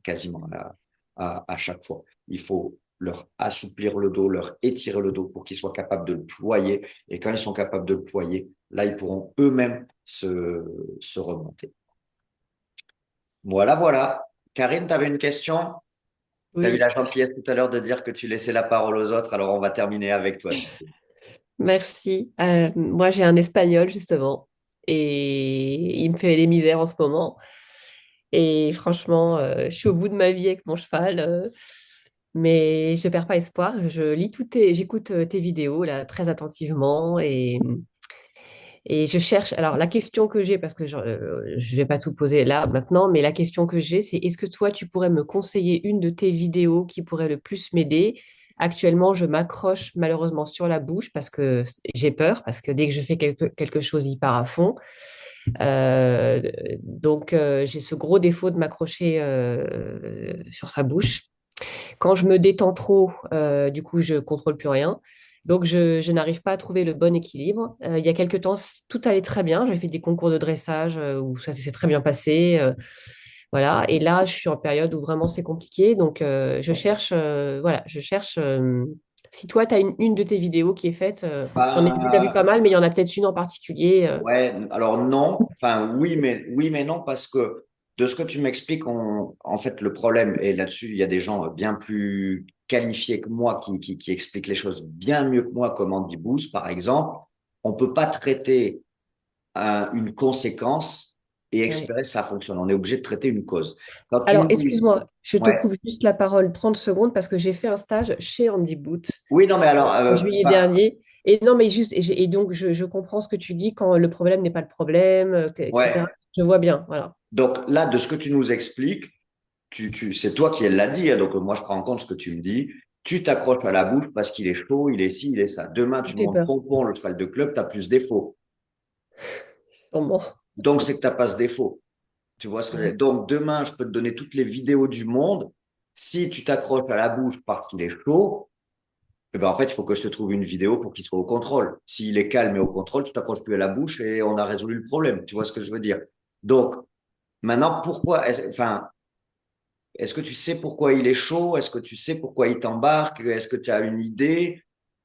à chaque fois. Il faut leur assouplir le dos, leur étirer le dos pour qu'ils soient capables de le ployer. Et quand ils sont capables de le ployer, là, ils pourront eux-mêmes se remonter. Voilà, voilà. Karine, tu avais une question? Tu as eu Oui, la gentillesse tout à l'heure de dire que tu laissais la parole aux autres, alors on va terminer avec toi. merci. Moi, j'ai un espagnol, justement, et il me fait les misères en ce moment. Et franchement, je suis au bout de ma vie avec mon cheval, mais je ne perds pas espoir. J'écoute tes vidéos là très attentivement et je cherche. Alors, la question que j'ai, parce que je ne vais pas tout poser là maintenant, mais la question que j'ai, c'est est-ce que toi, tu pourrais me conseiller une de tes vidéos qui pourrait le plus m'aider? Actuellement, je m'accroche malheureusement sur la bouche parce que j'ai peur, parce que dès que je fais quelque chose, il part à fond. Euh, donc, j'ai ce gros défaut de m'accrocher sur sa bouche. Quand je me détends trop, du coup, je contrôle plus rien. Donc, je n'arrive pas à trouver le bon équilibre. Il y a quelques temps, tout allait très bien. J'ai fait des concours de dressage où ça s'est très bien passé. Voilà. Et là, je suis en période où vraiment c'est compliqué. Donc, voilà, je cherche. Si toi, tu as une de tes vidéos qui est faite, j'en ai déjà vu Ben, pas mal, mais il y en a peut-être une en particulier. ouais, alors non, enfin oui, mais non, parce que de ce que tu m'expliques, en fait, le problème, et là-dessus, il y a des gens bien plus qualifiés que moi qui expliquent les choses bien mieux que moi, comme Andy Booth, par exemple. On peut pas traiter une conséquence et Ouais. espérer que ça fonctionne. On est obligé de traiter une cause. Quand tu Alors, me dis, excuse-moi, je te ouais, coupe juste la parole 30 secondes parce que j'ai fait un stage chez Andy Booth oui, non, mais alors, en juillet dernier. Et non, mais juste, et donc je comprends ce que tu dis quand le problème n'est pas le problème, etc. ouais. Je vois bien, voilà. Donc là, de ce que tu nous expliques, c'est toi qui l'a dit, hein, donc moi je prends en compte ce que tu me dis. Tu t'accroches à la bouche parce qu'il est chaud, il est ci, il est ça. Demain, Ça tu fait montes peur, pompon, le cheval de club, tu as plus défauts. sûrement. Donc, c'est que tu n'as pas ce défaut. Tu vois ce que je veux Ouais. dire. Donc, demain, je peux te donner toutes les vidéos du monde. Si tu t'accroches à la bouche parce qu'il est chaud, eh ben, en fait, il faut que je te trouve une vidéo pour qu'il soit au contrôle. S'il est calme et au contrôle, tu t'accroches plus à la bouche et on a résolu le problème. Tu vois ce que je veux dire. Donc, maintenant, enfin, est-ce que tu sais pourquoi il est chaud? Est-ce que tu sais pourquoi il t'embarque? Est-ce que tu as une idée?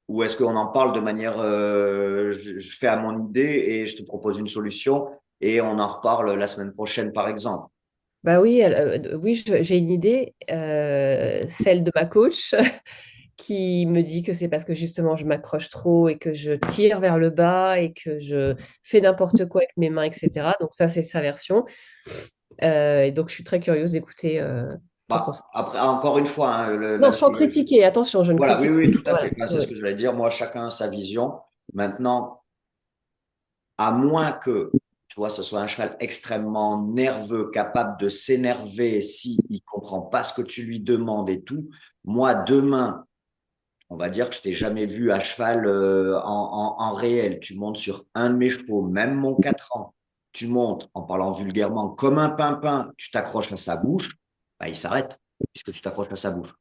Ou est-ce qu'on en parle de manière, je fais à mon idée et je te propose une solution et on en reparle la semaine prochaine, par exemple? Bah oui, oui, j'ai une idée, celle de ma coach, qui me dit que c'est parce que justement je m'accroche trop et que je tire vers le bas et que je fais n'importe quoi avec mes mains, etc. Donc ça, c'est sa version. Et donc je suis très curieuse d'écouter ton Bah, conseil. après, encore une fois, hein, Non, sans critiquer, attention, je ne voilà, oui, critique oui, pas. tout à Voilà. fait. Enfin, c'est ce que Ouais. j'allais dire. Moi, chacun a sa vision. Maintenant, à moins que, tu vois, ce soit un cheval extrêmement nerveux, capable de s'énerver si il comprend pas ce que tu lui demandes et tout. Moi, demain, on va dire que je t'ai jamais vu à cheval en réel. Tu montes sur un de mes chevaux, même mon 4 ans. Tu montes, en parlant vulgairement, comme un pimpin, tu t'accroches à sa bouche, bah, il s'arrête, puisque tu t'accroches à sa bouche.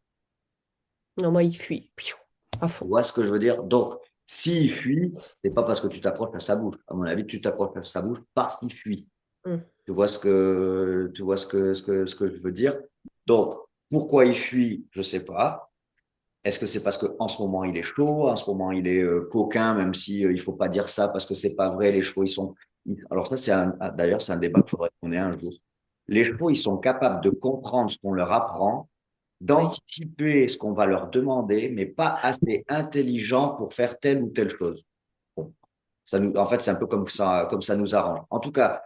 Non, moi, il fuit. Piou, à Tu fond. vois ce que je veux dire? Donc, s'il fuit, c'est pas parce que tu t'approches à sa bouche. À mon avis, tu t'approches à sa bouche parce qu'il fuit. Mm. Tu vois ce que je veux dire? Donc, pourquoi il fuit? Je sais pas. Est-ce que c'est parce qu'en ce moment il est chaud, en ce moment il est coquin, même si il faut pas dire ça parce que c'est pas vrai. Les chevaux, ils sont. Alors ça, d'ailleurs, c'est un débat qu'il faudrait qu'on ait un jour. Les chevaux, ils sont capables de comprendre ce qu'on leur apprend, Oui. d'anticiper ce qu'on va leur demander, mais pas assez intelligent pour faire telle ou telle chose. Bon, en fait, c'est un peu comme ça nous arrange. En tout cas,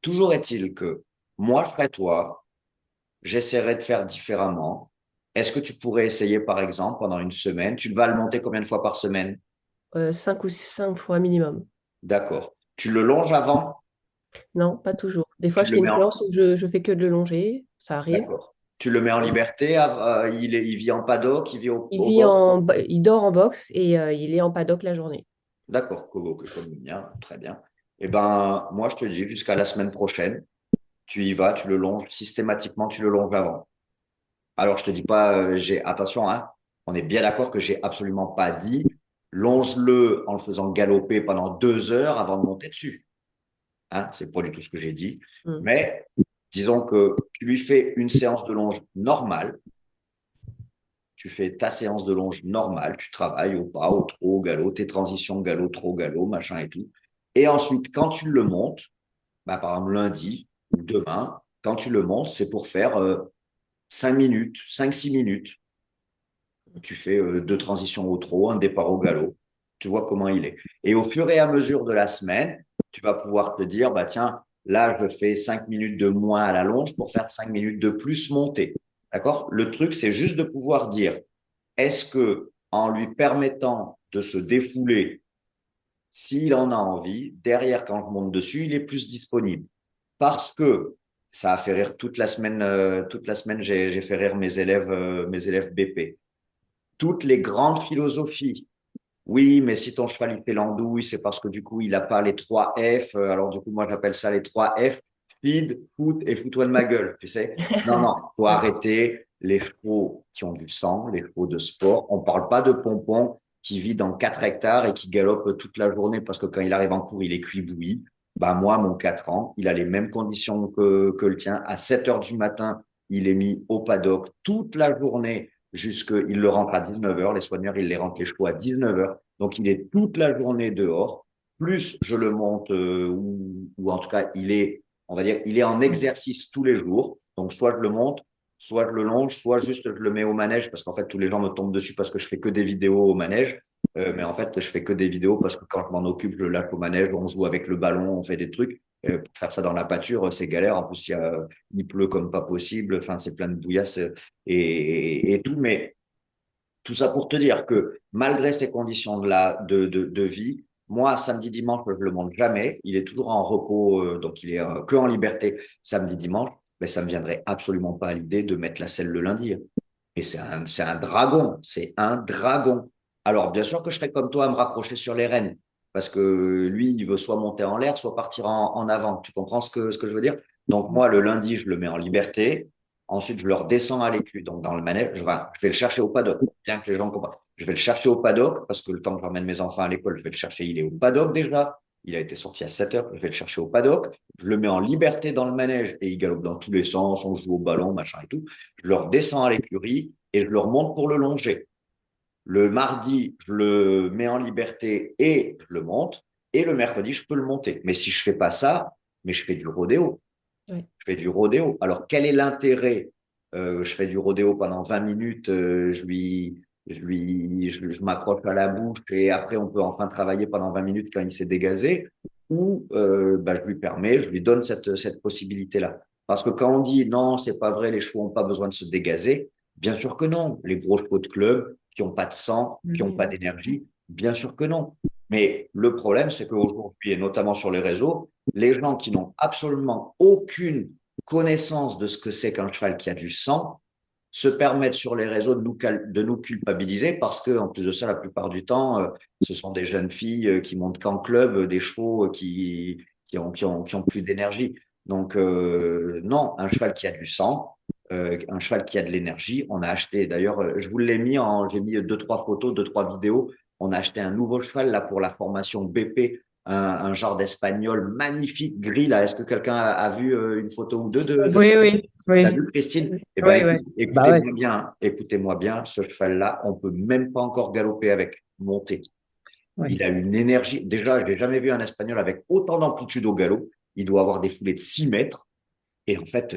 toujours est-il que moi, je ferais toi, j'essaierai de faire différemment. Est-ce que tu pourrais essayer, par exemple, pendant une semaine, tu vas le monter combien de fois par semaine? 5 ou 5 fois minimum. D'accord. Tu le longes avant, Non, pas toujours. Des fois, tu je le fais une mets en, séance où je fais que de le longer. Ça arrive. d'accord. Tu le mets en liberté, il vit en paddock, il vit au box. Il dort en boxe et il est en paddock la journée. D'accord, comme le mien, très bien. Eh ben, moi, je te dis, jusqu'à la semaine prochaine, tu y vas, tu le longes systématiquement, tu le longes avant. Alors, je te dis pas, attention, hein, on est bien d'accord que j'ai absolument pas dit, longe-le en le faisant galoper pendant 2 heures avant de monter dessus. Hein, c'est pas du tout ce que j'ai dit. Mm. Mais disons que tu lui fais une séance de longe normale, tu fais ta séance de longe normale, tu travailles au pas, au trot, au galop, tes transitions galop, trot, galop, machin et tout. Et ensuite, quand tu le montes, bah, par exemple lundi ou demain, quand tu le montes, c'est pour faire 5 minutes, 5-6 minutes. Tu fais deux transitions au trot, un départ au galop. Tu vois comment il est. Et au fur et à mesure de la semaine, tu vas pouvoir te dire, bah tiens, là, je fais 5 minutes de moins à la longe pour faire 5 minutes de plus montée. D'accord? Le truc, c'est juste de pouvoir dire, est-ce que en lui permettant de se défouler, s'il en a envie, derrière, quand je monte dessus, il est plus disponible. Parce que ça a fait rire toute la semaine, j'ai fait rire mes élèves BP. Toutes les grandes philosophies. Oui, mais si ton cheval il fait l'andouille, c'est parce que du coup, il n'a pas les 3 F. Alors du coup, moi, j'appelle ça les 3 F. Feed, foot et fous-toi de ma gueule, tu sais. Non, non, faut Ouais. arrêter les chevaux qui ont du sang, les chevaux de sport. On parle pas de Pompon qui vit dans 4 hectares et qui galope toute la journée parce que quand il arrive en cours, il est cuit bouilli. Bah, moi, mon 4 ans, il a les mêmes conditions que le tien. À 7 heures du matin, il est mis au paddock toute la journée il le rentre à 19 heures. Les soigneurs, ils les rentrent les chevaux à 19 heures. Donc, il est toute la journée dehors. Plus je le monte, ou en tout cas, on va dire, il est en exercice tous les jours. Donc, soit je le monte, soit je le longe, soit juste je le mets au manège parce qu'en fait, tous les gens me tombent dessus parce que je fais que des vidéos au manège. Mais en fait, je fais que des vidéos parce que quand je m'en occupe, je le lâche au manège, on joue avec le ballon, on fait des trucs. Pour faire ça dans la pâture, c'est galère. En plus, il pleut comme pas possible. Enfin, c'est plein de bouillasse et tout. Mais tout ça pour te dire que malgré ces conditions de vie, moi, samedi, dimanche, je le monte jamais. Il est toujours en repos, donc il est que en liberté samedi, dimanche. Mais ça me viendrait absolument pas à l'idée de mettre la selle le lundi. Et c'est un dragon, c'est un dragon. Alors, bien sûr que je serais comme toi à me raccrocher sur les rênes, parce que lui, il veut soit monter en l'air, soit partir en avant. Tu comprends ce que je veux dire? Donc, moi, le lundi, je le mets en liberté. Ensuite, je le redescends à l'écu, donc dans le manège. Je vais le chercher au paddock, bien que les gens comprennent. Je vais le chercher au paddock, parce que le temps que j'emmène mes enfants à l'école, je vais le chercher. Il est au paddock déjà. Il a été sorti à 7 heures. Je vais le chercher au paddock. Je le mets en liberté dans le manège et il galope dans tous les sens. On joue au ballon, machin et tout. Je le redescends à l'écurie et je le remonte pour le longer. Le mardi, je le mets en liberté et je le monte. Et le mercredi, je peux le monter. Mais si je fais pas ça, mais je fais du rodéo. Ouais. Je fais du rodéo. Alors, quel est l'intérêt? Je fais du rodéo pendant 20 minutes, je m'accroche à la bouche et après, on peut enfin travailler pendant 20 minutes quand il s'est dégazé. Ou bah, je lui donne cette possibilité-là. Parce que quand on dit non, c'est pas vrai, les chevaux n'ont pas besoin de se dégazer, bien sûr que non. Les gros chevaux de club qui n'ont pas de sang, qui n'ont pas Oui. d'énergie, bien sûr que non. Mais le problème, c'est qu'aujourd'hui, et notamment sur les réseaux, les gens qui n'ont absolument aucune connaissance de ce que c'est qu'un cheval qui a du sang se permettent sur les réseaux de nous culpabiliser parce que, en plus de ça, la plupart du temps, ce sont des jeunes filles qui montent qu'en club, des chevaux qui ont plus d'énergie. Donc, non, un cheval qui a du sang, un cheval qui a de l'énergie, on a acheté, d'ailleurs, je vous l'ai j'ai mis 2, 3 photos, 2, 3 vidéos. On a acheté un nouveau cheval là pour la formation BP, un genre d'espagnol magnifique, gris là. Est-ce que quelqu'un a vu une photo ou deux de Oui, oui, T'as oui, vu, Christine? Eh ben, oui, oui. Bah ouais. écoutez-moi bien, ce cheval-là, on peut même pas encore galoper avec, monter. Ouais. Il a une énergie. Déjà, je n'ai jamais vu un Espagnol avec autant d'amplitude au galop. Il doit avoir des foulées de 6 mètres. Et en fait,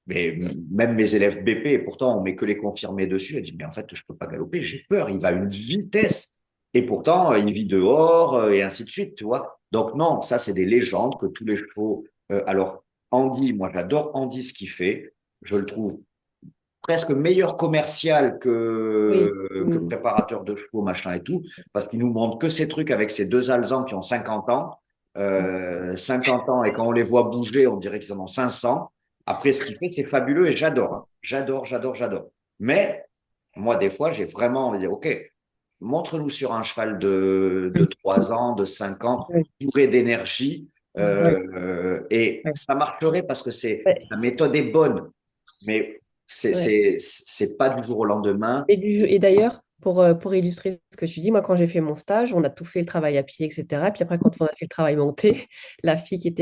Mais même mes élèves BP, et pourtant on met que les confirmés dessus, elle dit, mais en fait, je peux pas galoper, j'ai peur, il va à une vitesse. Et pourtant, il vit dehors et ainsi de suite, tu vois. Donc non, ça, c'est des légendes que tous les chevaux. Alors, Andy, moi, j'adore Andy ce qu'il fait. Je le trouve presque meilleur commercial Oui. que Mm. préparateur de chevaux, machin et tout, parce qu'il nous montre que ces trucs avec ces deux Alezans qui ont 50 ans, 50 ans, et quand on les voit bouger, on dirait qu'ils en ont 500. Après, ce qu'il fait, c'est fabuleux et j'adore, hein. J'adore, j'adore, j'adore. Mais moi, des fois, j'ai vraiment envie de dire, OK, montre-nous sur un cheval de 3 ans, de 5 ans, Oui. bourré d'énergie. Ouais. Et Ouais. ça marcherait parce que Ouais. sa méthode est bonne. Mais Ouais. c'est pas du jour au lendemain. Et d'ailleurs, pour illustrer ce que tu dis, moi, quand j'ai fait mon stage, on a tout fait le travail à pied, etc. Puis après, quand on a fait le travail monté, la fille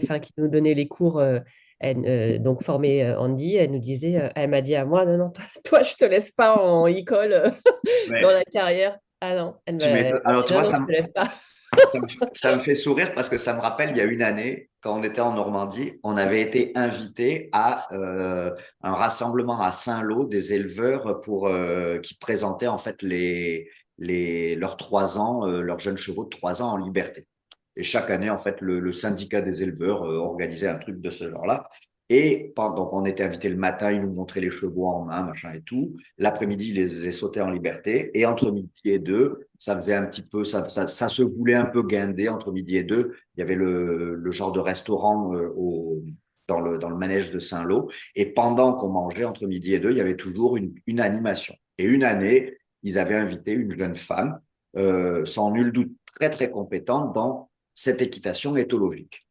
enfin, qui nous donnait les cours, donc formée Andy, elle nous disait, elle m'a dit à moi, non, non, toi, je te laisse pas en école dans Mais la carrière. Ah non, tu elle m'étonnes. m'a Alors, dit, tu non, vois, non, je te laisse pas. ça me fait sourire parce que ça me rappelle, il y a une année, quand on était en Normandie, on avait été invité à un rassemblement à Saint-Lô des éleveurs qui présentaient en fait leurs 3 ans, leurs jeunes chevaux de 3 ans en liberté. Et chaque année, en fait, le syndicat des éleveurs organisait un truc de ce genre-là. Et donc, on était invité le matin, ils nous montraient les chevaux en main, machin et tout. L'après-midi, ils les faisaient sauter en liberté. Et entre midi et deux, ça faisait un petit peu, ça se voulait un peu guinder entre midi et deux. Il y avait le genre de restaurant dans le manège de Saint-Lô. Et pendant qu'on mangeait entre midi et deux, il y avait toujours une animation. Et une année, ils avaient invité une jeune femme, sans nul doute très, très compétente dans cette équitation éthologique.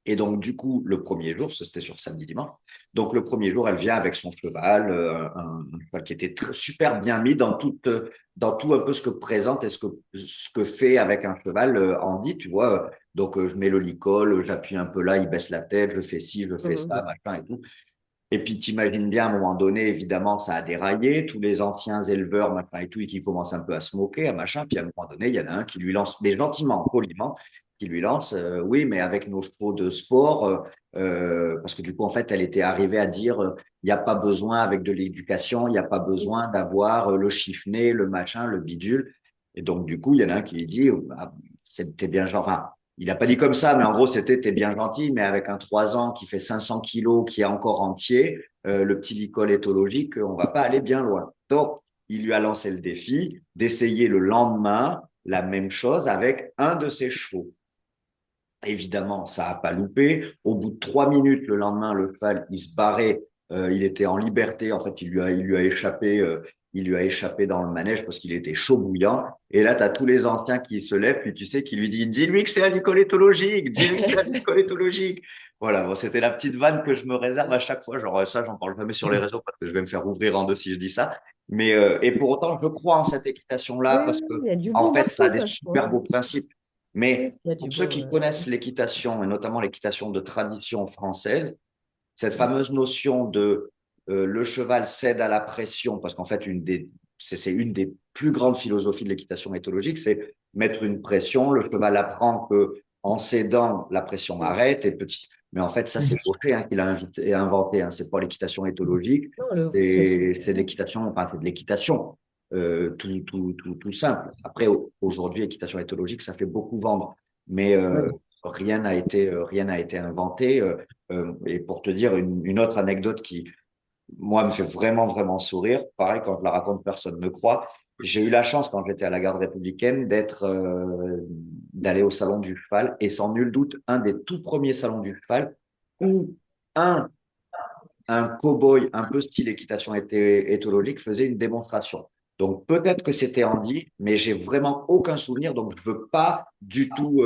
Et donc, du coup, le premier jour, c'était sur samedi dimanche, donc le premier jour, elle vient avec son cheval, un cheval qui était super bien mis dans tout un peu ce que présente et ce que fait avec un cheval Andy, tu vois. Donc, je mets le licol, j'appuie un peu là, il baisse la tête, je fais ci, je fais Mhm. ça, machin et tout. Et puis, t'imagines bien, à un moment donné, évidemment, ça a déraillé. Tous les anciens éleveurs, machin et tout, et qui commencent un peu à se moquer, à machin. Puis, à un moment donné, il y en a un qui lui lance, mais gentiment, poliment, qui lui lance, oui, mais avec nos chevaux de sport, parce que du coup, en fait, elle était arrivée à dire, il n'y a pas besoin, avec de l'éducation, il n'y a pas besoin d'avoir le chiffonnet, le machin, le bidule. Et donc, du coup, il y en a un qui lui dit, ah, c'était bien genre, enfin, il n'a pas dit comme ça, mais en gros, c'était t'es bien gentil, mais avec un 3 ans qui fait 500 kilos, qui est encore entier, le petit licol éthologique, on va pas aller bien loin. Donc, il lui a lancé le défi d'essayer le lendemain la même chose avec un de ses chevaux. Évidemment, ça n'a pas loupé. Au bout de 3 minutes, le lendemain, le cheval, il se barrait. Il était en liberté. En fait, il lui a échappé dans le manège parce qu'il était chaud bouillant. Et là, tu as tous les anciens qui se lèvent, puis tu sais, qui lui disent, dis-lui que c'est un mycoléthologique, dis-lui que c'est un mycoléthologique. Voilà, bon, c'était la petite vanne que je me réserve à chaque fois. Genre, ça, j'en parle jamais sur les réseaux parce que je vais me faire ouvrir en deux si je dis ça. Mais, et pour autant, je crois en cette équitation-là Oui, parce oui, que, il y a du en bon fait, ça partout, a de des toute façon, super beaux hein. principes. Oui, Mais il y a du pour ceux bon. qui connaissent l'équitation, et notamment l'équitation de tradition française, cette fameuse notion de le cheval cède à la pression, parce qu'en fait, c'est une des plus grandes philosophies de l'équitation éthologique, c'est mettre une pression, le cheval apprend que en cédant, la pression arrête et petit. Mais en fait, ça, c'est Fauché qui l'a inventé, hein. C'est pas l'équitation éthologique, Non, c'est l'équitation, enfin, c'est de l'équitation, tout simple. Après, aujourd'hui, équitation éthologique, ça fait beaucoup vendre, mais rien n'a été inventé. Et pour te dire une autre anecdote qui, moi, me fait vraiment, vraiment sourire, pareil, quand je la raconte, personne ne croit. J'ai eu la chance, quand j'étais à la garde républicaine, d'aller au Salon du Cheval, et sans nul doute, un des tout premiers salons du cheval où un, un cow-boy un peu style équitation éthologique faisait une démonstration. Donc peut-être que c'était Andy, mais j'ai vraiment aucun souvenir, donc je veux pas du tout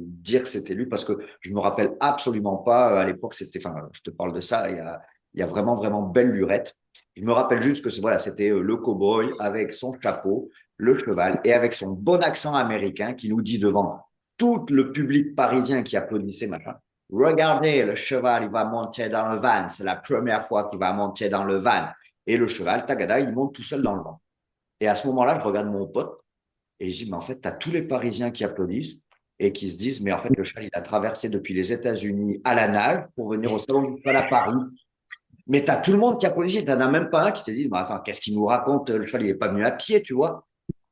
dire que c'était lui parce que je me rappelle absolument pas. À l'époque, enfin, je te parle de ça, il y a vraiment vraiment belle lurette. Je me rappelle juste que voilà, c'était le cow-boy avec son chapeau, le cheval et avec son bon accent américain qui nous dit devant tout le public parisien qui applaudissait machin. Regardez, le cheval, il va monter dans le van. C'est la première fois qu'il va monter dans le van. Et le cheval, tagada, il monte tout seul dans le van. Et à ce moment-là, je regarde mon pote et je dis, mais en fait, tu as tous les Parisiens qui applaudissent. et qui se disent, mais en fait, le cheval, il a traversé depuis les États-Unis à la nage pour venir au Salon du Cheval à Paris. Mais tu as tout le monde qui a applaudi, tu n'en as même pas un qui s'est dit, mais attends, qu'est-ce qu'il nous raconte? Le cheval, il n'est pas venu à pied, tu vois.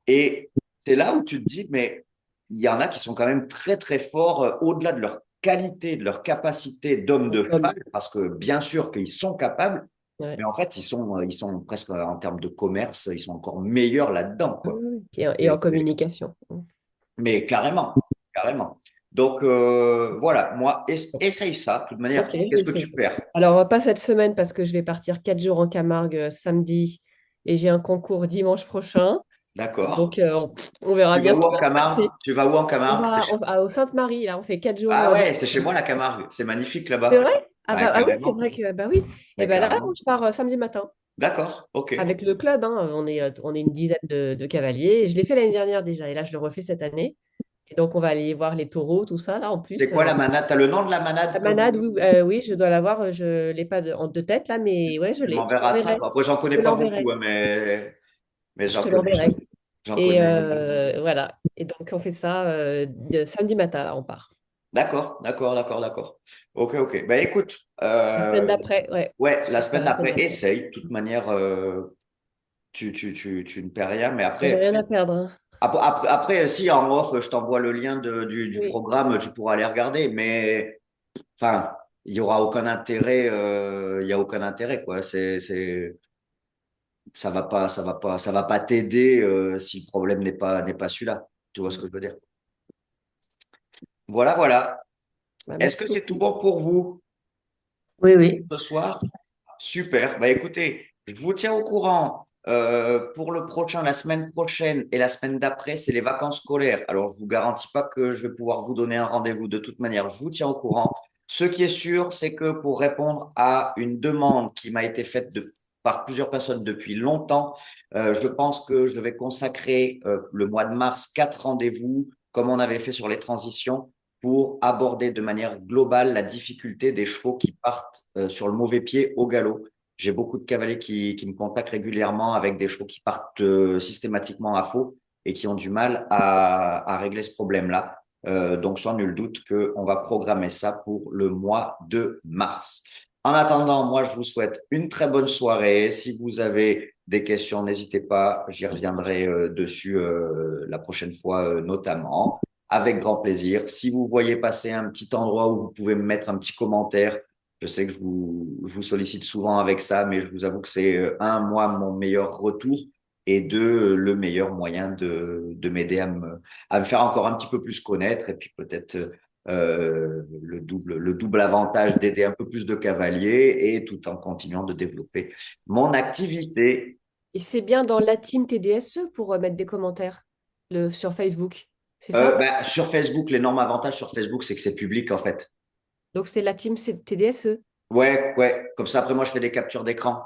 Et c'est là où tu te dis, mais il y en a qui sont quand même très, très forts, au-delà de leur qualité, de leur capacité d'homme de Comme, cheval, parce que bien sûr qu'ils sont capables, ouais. mais en fait, ils sont presque en termes de commerce, ils sont encore meilleurs là-dedans, Oui, quoi. oui. Et en communication. Mais carrément, carrément. Donc, voilà, moi, essaye ça. De toute Ok, manière, je vais qu'est-ce que tu essayer. perds? Alors, pas cette semaine parce que je vais partir 4 jours en Camargue samedi et j'ai un concours dimanche prochain. D'accord. Donc, on verra Tu vas bien ce où qui en va se Camargue? passer. Tu vas où en On Camargue? va au Sainte-Marie, là, on fait 4 jours Ah de... ouais, c'est chez moi la Camargue. C'est magnifique C'est là-bas. vrai? Ah, Ouais, bah, ah oui, c'est carrément. vrai que, bah oui. Et Ouais, ben là, carrément. je pars samedi matin D'accord, ok. avec le club, hein. On est une dizaine de cavaliers. Je l'ai fait l'année dernière déjà et là, je le refais cette année. Et donc, on va aller voir les taureaux, tout ça, là, en C'est plus. quoi la manade? T'as le nom de la La manade que manade, vous... oui, oui, je dois l'avoir. Je ne l'ai pas en deux têtes, là, mais ouais, je Tu l'ai. Je m'enverras ça, t'enverrai. quoi. Après, j'en Je connais te pas l'enverrai. beaucoup, hein, mais Je te l'enverrai. j'en Et connais. voilà. Et donc, on fait ça samedi matin, là, on part. D'accord, d'accord, d'accord, d'accord. Ok, ok. Ben écoute, La semaine d'après, ouais. ouais, la Je pars semaine la semaine d'après, d'après. essaye. De toute manière, tu ne perds rien. Mais J'ai après, rien à perdre, hein. si en off, je t'envoie le lien du Oui. programme, tu pourras aller regarder. Mais enfin, il y aura aucun intérêt, il y a aucun intérêt, quoi. Ça va pas t'aider si le problème n'est pas celui-là. Tu vois ce que je veux dire? Voilà, voilà. Bah, Est-ce que merci c'est tout beaucoup. bon pour vous Oui, oui. ce soir? Super. Bah écoutez, je vous tiens au courant pour le prochain, la semaine prochaine et la semaine d'après, c'est les vacances scolaires. Alors, je vous garantis pas que je vais pouvoir vous donner un rendez-vous de toute manière. Je vous tiens au courant. Ce qui est sûr, c'est que pour répondre à une demande qui m'a été faite par plusieurs personnes depuis longtemps, je pense que je vais consacrer le mois de mars 4 rendez-vous, comme on avait fait sur les transitions, pour aborder de manière globale la difficulté des chevaux qui partent sur le mauvais pied au galop. J'ai beaucoup de cavaliers qui me contactent régulièrement avec des chevaux qui partent systématiquement à faux et qui ont du mal à régler ce problème-là. Donc, sans nul doute qu'on va programmer ça pour le mois de mars. En attendant, moi, je vous souhaite une très bonne soirée. Si vous avez des questions, n'hésitez pas, j'y reviendrai dessus la prochaine fois notamment. Avec grand plaisir. Si vous voyez passer un petit endroit où vous pouvez me mettre un petit commentaire, je sais que je vous sollicite souvent avec ça, mais je vous avoue que c'est un, moi, mon meilleur retour et deux, le meilleur moyen de m'aider à me faire encore un petit peu plus connaître et puis peut-être le double avantage d'aider un peu plus de cavaliers et tout en continuant de développer mon activité. Et c'est bien dans la team TDSE pour mettre des commentaires sur Facebook. C'est ça? Bah, sur Facebook, l'énorme avantage sur Facebook, c'est que c'est public en fait. Donc, c'est la team TDSE. Ouais, ouais. Comme ça, après, moi, je fais des captures d'écran.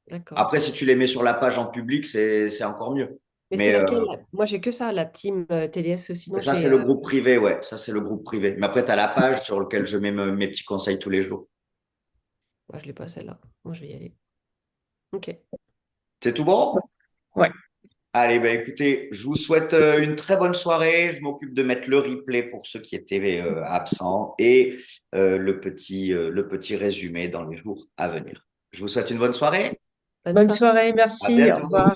D'accord. Après, si tu les mets sur la page en public, c'est encore mieux. Mais c'est Mais laquelle? Moi, j'ai que ça, la team TDSE. Sinon, ça, c'est j'ai. le groupe privé, ouais. Ça, c'est le groupe privé. Mais après, tu as la page sur laquelle je mets mes petits conseils tous les jours. Moi, je l'ai pas celle-là. Moi, je vais y aller. Ok. C'est tout bon? Ouais. Allez, ben écoutez, je vous souhaite une très bonne soirée. Je m'occupe de mettre le replay pour ceux qui étaient absents et le petit résumé dans les jours à venir. Je vous souhaite une bonne soirée. Bonne Bonne soirée. soirée, À merci, au bientôt. revoir.